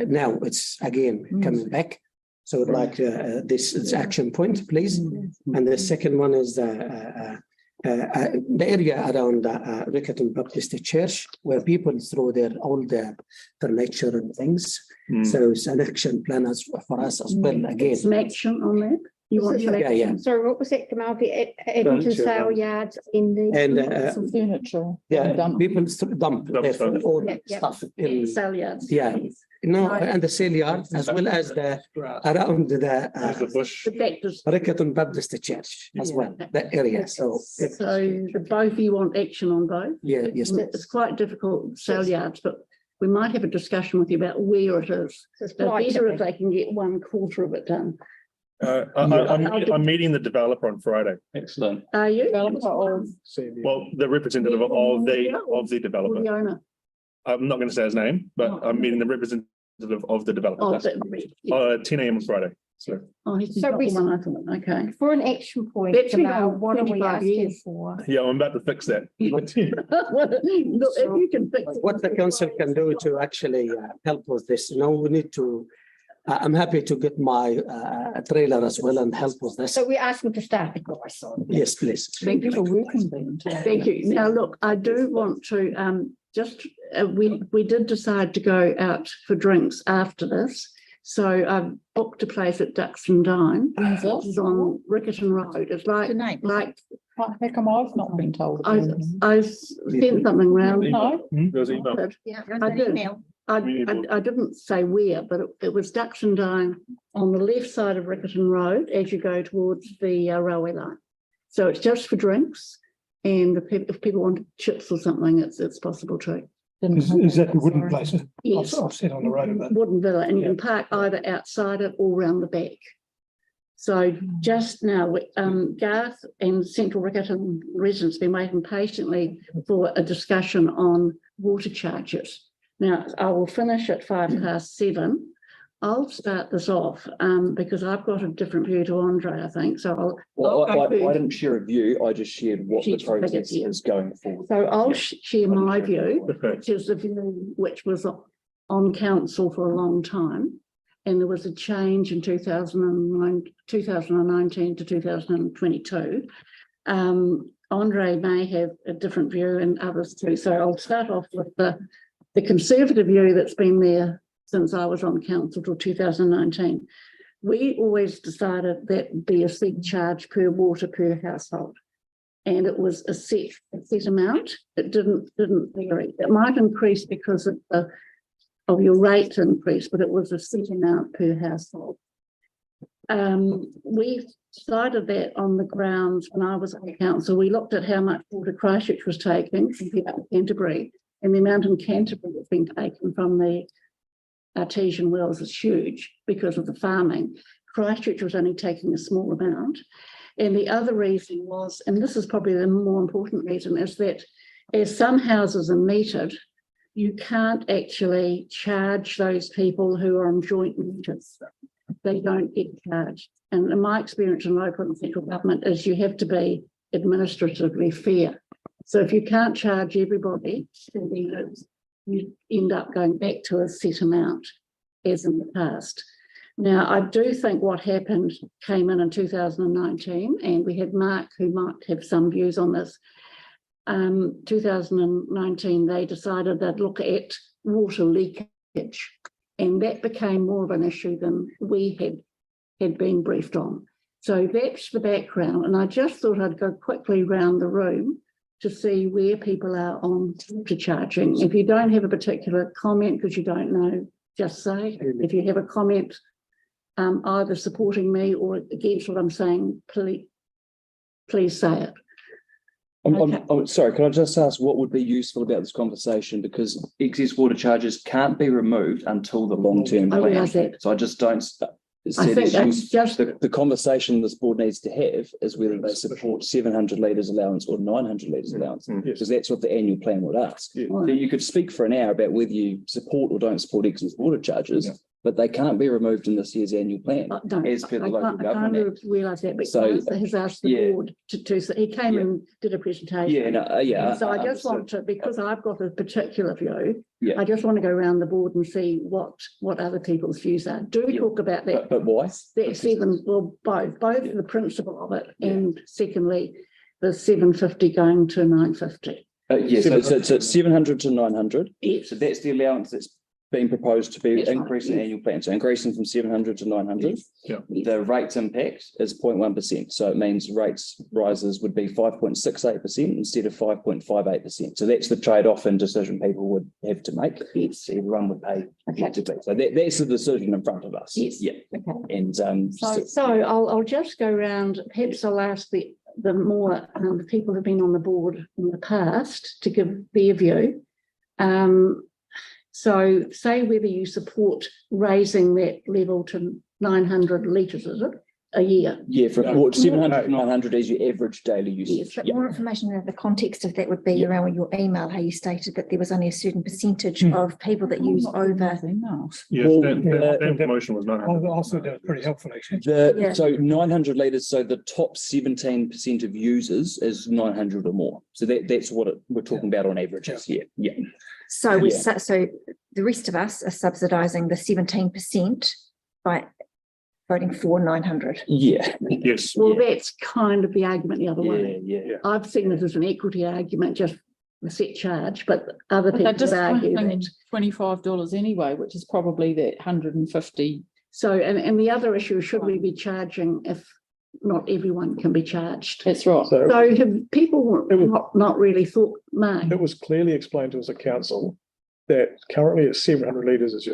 now it's again coming back. So like this is action point, please. And the second one is the area around Riccarton Baptist Church, where people throw all their furniture and things. So it's an action plan for us as well. Again, some action on that. You want yeah. So what was that, Gamal? Edmonton sale yards in the and some furniture. People dump their all stuff in sale yards. Yeah. No, and the sale yard as well as the around the bush, Riccarton Baptist Church as well, that area. So the both of you want action on both? Yeah, yes. It's quite difficult sale yards, but we might have a discussion with you about where it is. It's better if they can get 1/4 of it done. I'm meeting the developer on Friday. Excellent. Are you? Well, the representative of the developer. The owner. I'm not going to say his name, but I'm meeting the representative of the developer. 10 a.m. on Friday. So he's not the one I thought. Okay. For an action point, Gamal, what are we asking for? Yeah, I'm about to fix that. Look, if you can fix it. What the council can do to actually help with this, we need to. I'm happy to get my trailer as well and help with this. So we're asking to start the course. Yes, please. Thank you for working. Thank you. Now, look, I do want to we did decide to go out for drinks after this. So I've booked a place at Duxton Dine. It's on Riccarton Road. It's How come I've not been told? I sent something round. No. I did. I didn't say where, but it was Duxton Dine on the left side of Riccarton Road as you go towards the railway line. So it's just for drinks, and if people want chips or something, it's possible too. Is that the wooden place? Yes. I've sat on the road of that. Wooden villa, and you can park either outside it or round the back. So just now, Garth and Central Riccarton residents have been waiting patiently for a discussion on water charges. Now, I will finish at 7:05. I'll start this off because I've got a different view to Andre, I think. So I didn't share a view. I just shared what the process is going forward. So I'll share my view, which is the view which was on council for a long time. And there was a change in 2019 to 2022 Andre may have a different view and others too. So I'll start off with the conservative view that's been there since I was on council till 2019. We always decided that would be a set charge per water per household. And it was a set amount. It didn't vary. It might increase because of your rate increase, but it was a set amount per household. We decided that on the grounds when I was on council, we looked at how much water Christchurch was taking compared to Canterbury, and the amount in Canterbury that's been taken from the artesian wells is huge because of the farming. Christchurch was only taking a small amount. And the other reason was, and this is probably the more important reason, is that as some houses are metered, you can't actually charge those people who are on joint meters. They don't get charged. And in my experience in local and central government is you have to be administratively fair. So if you can't charge everybody, then you end up going back to a set amount as in the past. Now, I do think what happened came in 2019, and we had Mark who might have some views on this. 2019, they decided they'd look at water leakage, and that became more of an issue than we had been briefed on. So that's the background, and I just thought I'd go quickly round the room to see where people are on water charging. If you don't have a particular comment because you don't know, just say. If you have a comment either supporting me or against what I'm saying, please say it. I'm sorry, can I just ask what would be useful about this conversation? Because excess water charges can't be removed until the long-term plan. So I just don't. I think that's just the conversation this board needs to have is whether they support 700 litres allowance or 900 litres allowance, because that's what the annual plan would ask. So you could speak for an hour about whether you support or don't support excess water charges, but they can't be removed in this year's annual plan as per the local government. I can't realise that, because has asked the board to so he came and did a presentation. And so I just want to, because I've got a particular view, I just want to go around the board and see what other people's views are. Talk about that. But why? That's even, well, both the principle of it, and secondly, the 750 going to 950. So it's 700 to 900. Yes. So that's the allowance that's being proposed to be increasing the annual plan. So increasing from 700 to 900. The rates impact is 0.1%. So it means rates rises would be 5.68% instead of 5.58%. So that's the trade-off and decision people would have to make. So everyone would pay. So that's the decision in front of us. And so I'll just go around. Perhaps I'll ask the more the people who've been on the board in the past to give their view. So say whether you support raising that level to 900 litres, is it, a year? Yeah, from 700 to 900 is your average daily usage. But more information in the context of that would be around your email, how you stated that there was only a certain percentage of people that use over. That motion was 900. I thought that was pretty helpful, actually. So 900 litres, so the top 17% of users is 900 or more. So that's what we're talking about on averages. So so the rest of us are subsidising the 17% by voting for 900. Yes. Well, that's kind of the argument the other way. I've seen it as an equity argument, just the set charge, but other people just argue that $25 anyway, which is probably that 150. So, and the other issue is, should we be charging if not everyone can be charged? That's right. So have people not really thought, Mark? It was clearly explained to us at council that currently at 700 litres is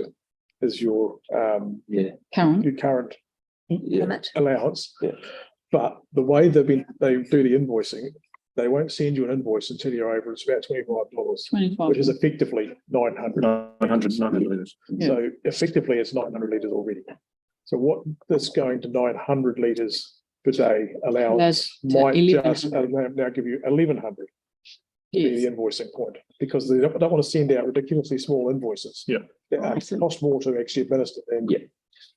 your current limit allowance. But the way they do the invoicing, they won't send you an invoice until you're over. It's about $25, which is effectively 900 litres. So effectively, it's 900 litres already. So what this going to 900 litres per day allowance might just now give you 1,100. Be the invoicing point, because they don't want to send out ridiculously small invoices. That cost more to actually administer than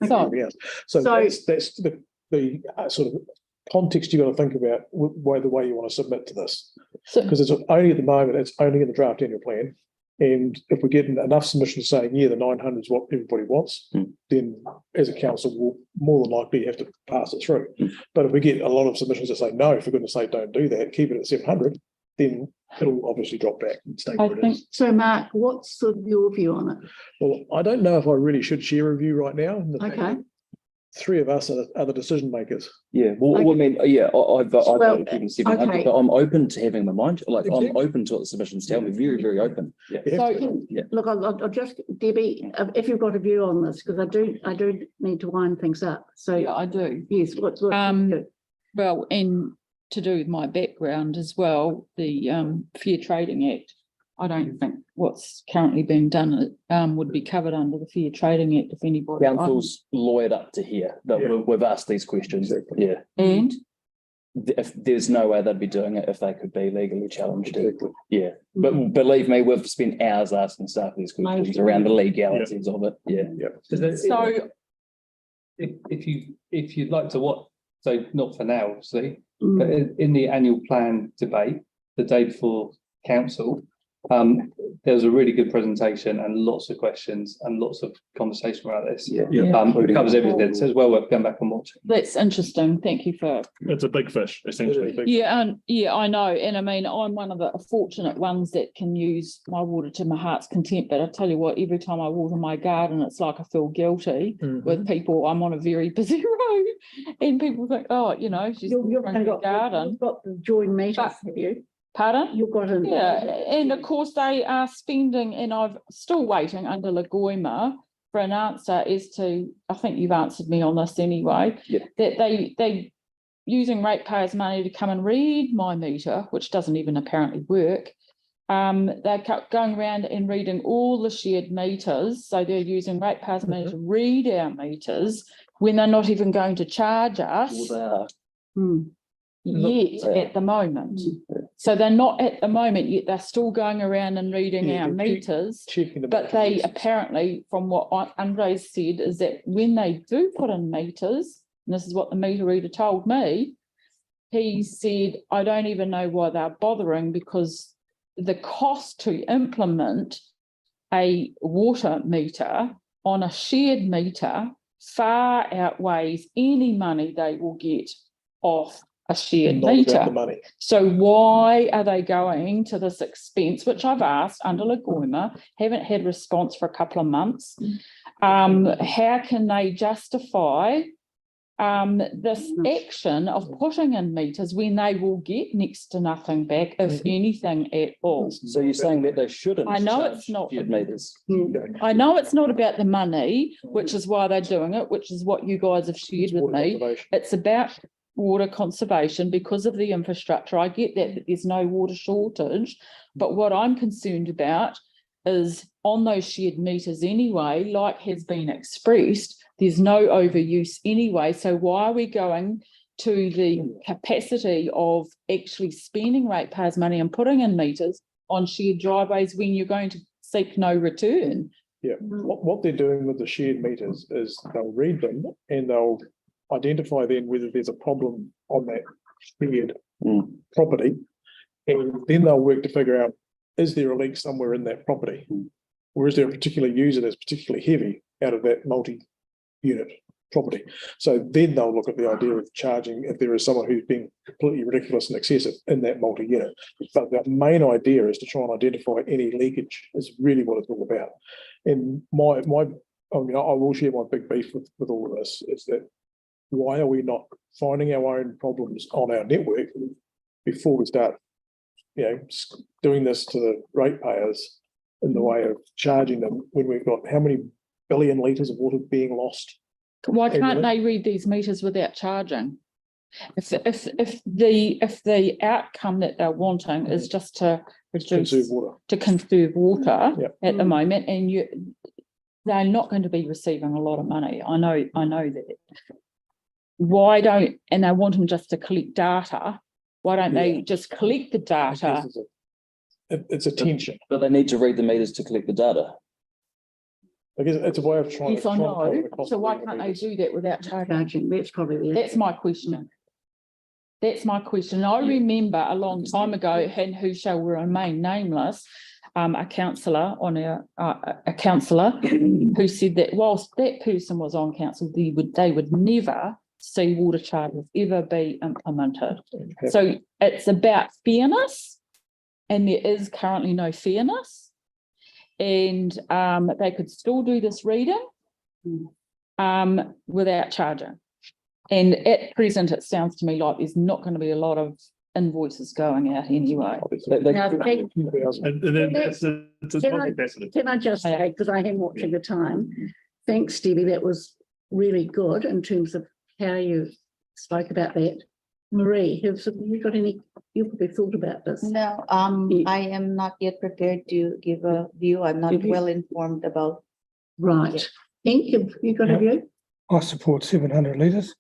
everything else. So that's the sort of context you've got to think about the way you want to submit to this, because it's only at the moment, it's only in the draft annual plan. And if we get enough submissions saying, yeah, the 900 is what everybody wants, then as a council, we'll more than likely have to pass it through. But if we get a lot of submissions that say, no, for goodness sake, don't do that, keep it at 700, then it'll obviously drop back and stay where it is. So Mark, what's sort of your view on it? Well, I don't know if I really should share a view right now. Okay. Three of us are the decision makers. Yeah, well, I mean, yeah, I've Well, keeping 700, okay. but I'm open to having my mind. Like, Exactly. I'm open to what the submissions tell me. Very, very open. Yeah. So, look, I'll just, Debbie, if you've got a view on this, because I do need to wind things up. So Yeah, I do. yes, what's Well, and to do with my background as well, the Fair Trading Act, I don't think what's currently being done would be covered under the Fair Trading Act if anybody. Council's lawyered up to here, that we've asked these questions. Yeah. And If there's no way they'd be doing it if they could be legally challenged. Yeah, but believe me, we've spent hours asking staff these questions around the legalities of it. Yeah. So if you'd like to watch, so not for now, obviously, but in the annual plan debate, the day before council, there was a really good presentation and lots of questions and lots of conversation about this. It covers everything. So it's well worth going back and watching. that's interesting. Thank you for. It's a big fish, essentially. Yeah, I know. And I mean, I'm one of the fortunate ones that can use my water to my heart's content. But I tell you what, every time I water my garden, it's like I feel guilty with people. I'm on a very busy road, and people think, oh, you know, she's you've got the joint meters, have you? Pardon? You've got a and of course they are spending, and I'm still waiting under Lagoima for an answer as to, I think you've answered me on this anyway, that they using ratepayers' money to come and read my meter, which doesn't even apparently work. They're going around and reading all the shared meters, so they're using ratepayers' money to read our meters when they're not even going to charge us. Well, they are. Yet at the moment. So they're not at the moment, yet they're still going around and reading our meters. But they apparently, from what Andre's said, is that when they do put in meters, and this is what the meter reader told me, he said, I don't even know why they're bothering, because the cost to implement a water meter on a shared meter far outweighs any money they will get off a shared meter. So why are they going to this expense, which I've asked under Lagoima, haven't had response for a couple of months. How can they justify this action of putting in meters when they will get next to nothing back, if anything at all? So you're saying that they shouldn't? I know it's not meters. I know it's not about the money, which is why they're doing it, which is what you guys have shared with me. It's about water conservation because of the infrastructure. I get that there's no water shortage, but what I'm concerned about is on those shared meters anyway, like has been expressed, there's no overuse anyway. So why are we going to the capacity of actually spending ratepayers' money and putting in meters on shared driveways when you're going to seek no return? Yeah, what they're doing with the shared meters is they'll read them and they'll identify then whether there's a problem on that shared property, and then they'll work to figure out, is there a leak somewhere in that property, or is there a particular user that's particularly heavy out of that multi-unit property? So then they'll look at the idea of charging if there is someone who's being completely ridiculous and excessive in that multi-unit. But the main idea is to try and identify any leakage is really what it's all about. And I will share my big beef with all of this, is that why are we not finding our own problems on our network before we start, doing this to the ratepayers in the way of charging them when we've got how many billion litres of water being lost? Why can't they read these meters without charging? If the outcome that they're wanting is just to reduce conserve water at the moment, and they're not going to be receiving a lot of money. I know that. Why don't, and they want them just to collect data, why don't they just collect the data? It's a tension. But they need to read the meters to collect the data. I guess it's a way of trying. Yes, I know. So why can't they do that without charging? That's my question. That's my question. I remember a long time ago, and who shall remain nameless, a councillor on a councillor who said that whilst that person was on council, they would never see water charges ever be implemented. So it's about fairness, and there is currently no fairness, and they could still do this reading without charging. And at present, it sounds to me like there's not going to be a lot of invoices going out anyway. Can I just say, because I am watching the time, thanks, Stevie, that was really good in terms of how you spoke about that. Marie, have you got any, you've probably thought about this? No, I am not yet prepared to give a view. I'm not well informed about. Right. Hank, have you got a view? I support 700 litres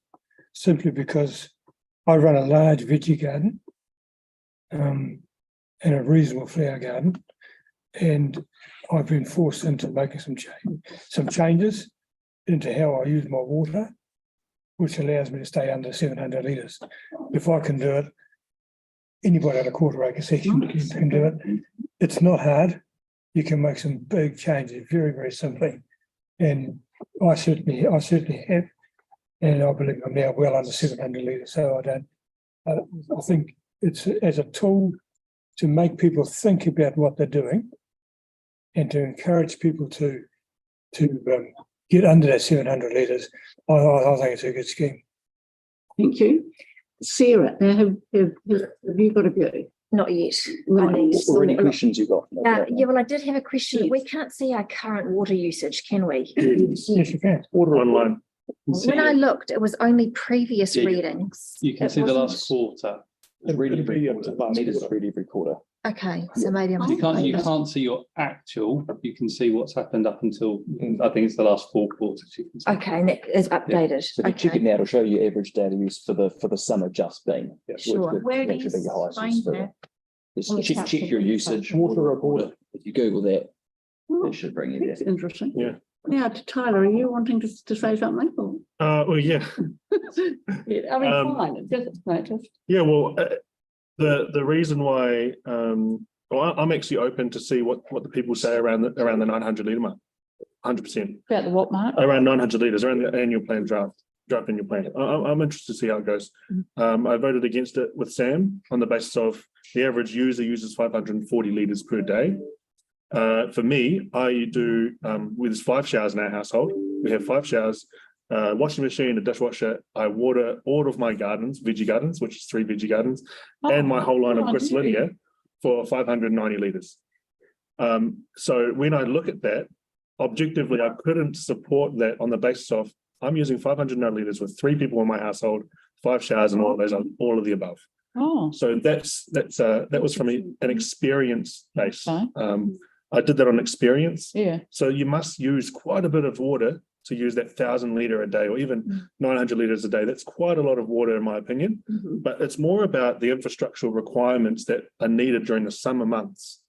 simply because I run a large veggie garden and a reasonable flower garden, and I've been forced into making some changes into how I use my water, which allows me to stay under 700 litres. If I can do it, anybody at a quarter acre section can do it. It's not hard. You can make some big changes very, very simply. And I certainly have. And I believe I'm now well under 700 litres. So I think it's as a tool to make people think about what they're doing and to encourage people to get under that 700 litres. I think it's a good scheme. Thank you. Sarah, now have you got a view? Not yet. Or any questions you got? Yeah, well, I did have a question. We can't see our current water usage, can we? Yes, you can. Order online. When I looked, it was only previous readings. You can see the last quarter. It's read every quarter. Okay, so maybe I'm. You can't see your actual. You can see what's happened up until I think it's the last 4 quarters. You can see. Okay, and that is updated. So if you check it now, it'll show you average data use for the summer just been. Sure. Where do you find that? Just check your usage. Water report. If you Google that, it should bring you That's there. interesting. Yeah. Now, Tyler, are you wanting to say something? Well, yeah. Yeah, I mean, fine. It's just Yeah, well, the reason why well, I'm actually open to see what the people say around the 900 litre mark. 100%. About the what, Mark? Around 900 litres, around the annual plan draft annual plan. I'm interested to see how it goes. I voted against it with Sam on the basis of the average user uses 540 litres per day. For me, I do, there's 5 showers in our household. We have 5 showers, washing machine, a dishwasher. I water all of my gardens, veggie gardens, which is 3 veggie gardens, and my whole line of gristlinia for 590 litres. So when I look at that, objectively, I couldn't support that on the basis of I'm using 590 litres with 3 people in my household, 5 showers, and all of those are all of the above. So that was from an experience base. I did that on experience. Yeah. So you must use quite a bit of water to use that 1,000 litre a day, or even 900 litres a day. That's quite a lot of water, in my opinion. But it's more about the infrastructural requirements that are needed during the summer months,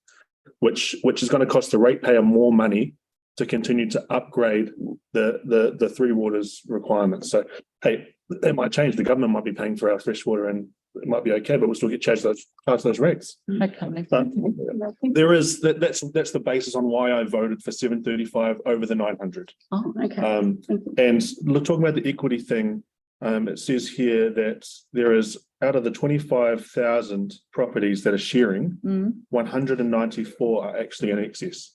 which is going to cost the ratepayer more money to continue to upgrade the 3 waters requirements. So, hey, that might change. The government might be paying for our fresh water, and it might be okay, but we'll still get charged those rates. Okay. But there is that's the basis on why I voted for 735 over the 900. Oh, okay. And talking about the equity thing, it says here that there is, out of the 25,000 properties that are sharing, 194 are actually in excess.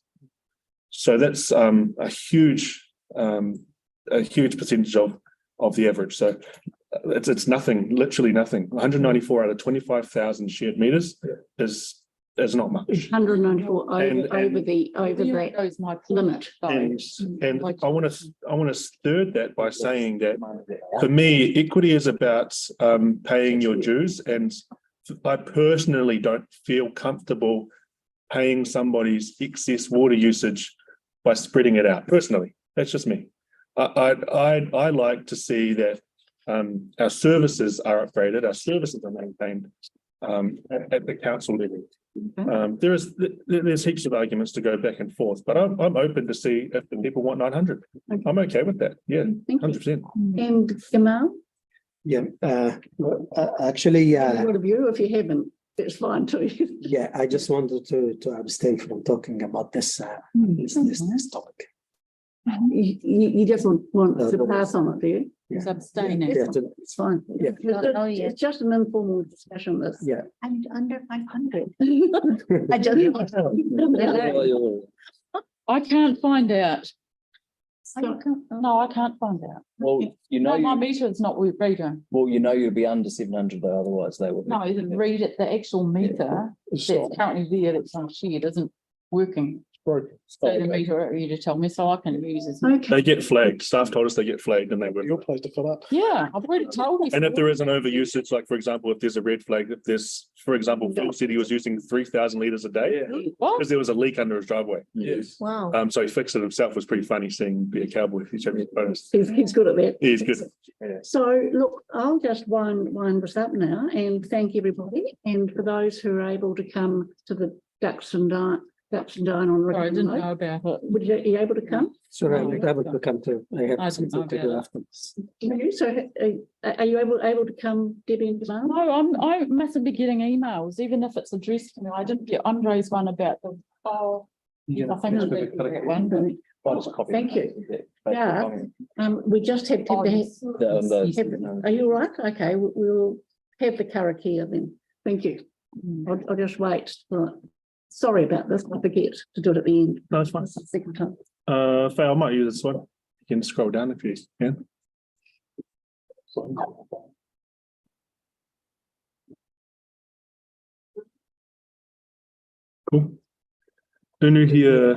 So that's a huge percentage of the average. So it's nothing, literally nothing. 194 out of 25,000 shared meters is not much. 194 over the limit. And I want to third that by saying that for me, equity is about paying your dues, and I personally don't feel comfortable paying somebody's excess water usage by spreading it out. Personally, that's just me. I like to see that our services are upgraded, our services are maintained at the council level. There's heaps of arguments to go back and forth, but I'm open to see if the people want 900. I'm okay with that. Yeah, 100%. And Gamal? Yeah, actually, what a view if you haven't. It's fine too. Yeah, I just wanted to abstain from talking about this this topic. You just want to pass on it, do you? He's abstaining. Yeah, It's fine. Yeah. It's just an informal discussion. This. Yeah. And under 500. I just. I can't find out. So, No, I can't find out. Well, you know, No, my meter is not reading. well, you know, you'll be under 700 though, otherwise they will. No, read it, the actual meter It's that's currently there, that's on shared, isn't working. broken. So the meter you to tell me, so I can use it. Okay. They get flagged. Staff told us they get flagged and they were. Your place to fill up. Yeah, I've already told you. And if there is an overusage, like for example, if there's a red flag, if there's, for example, Phil said he was using 3,000 litres a day What? because there was a leak under his driveway. Yes. wow. So he fixed it himself. It was pretty funny seeing be a cowboy. He showed me the photos. He's good at that. He's good. So look, I'll just wind this up now and thank everybody. And for those who are able to come to the Ducks and Dine on Sorry, I Riccarton didn't Road, know about it. would you be able to come? So I'm able to come to. I I have didn't something know to do about afterwards. So are you able to come, Debbie and Demand? No, I mustn't be getting emails, even if it's addressed to me. I didn't get Andre's one about the, I think it's that one. Thank you. Yeah, we just have to Oh, yes. are you all right? Okay, we'll have the karakia then. Thank you. I'll just wait for it. Sorry about this, I forget to do it at the end. No, it's fine. Second time. Faye, I might use this one. You can scroll down if you can. Cool. Unu hia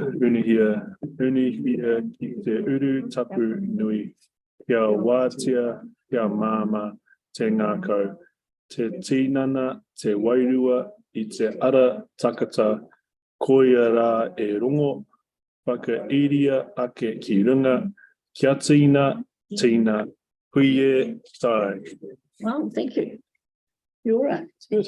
ki te uru tapu nui. Kia wātia, kia māma, te ngākau. Te tinana, te wairua, I te ara takata, koia rā e rongo, whakairia ake ki runga, kia tina, huie, tai. Well, thank you. You're all right. Good.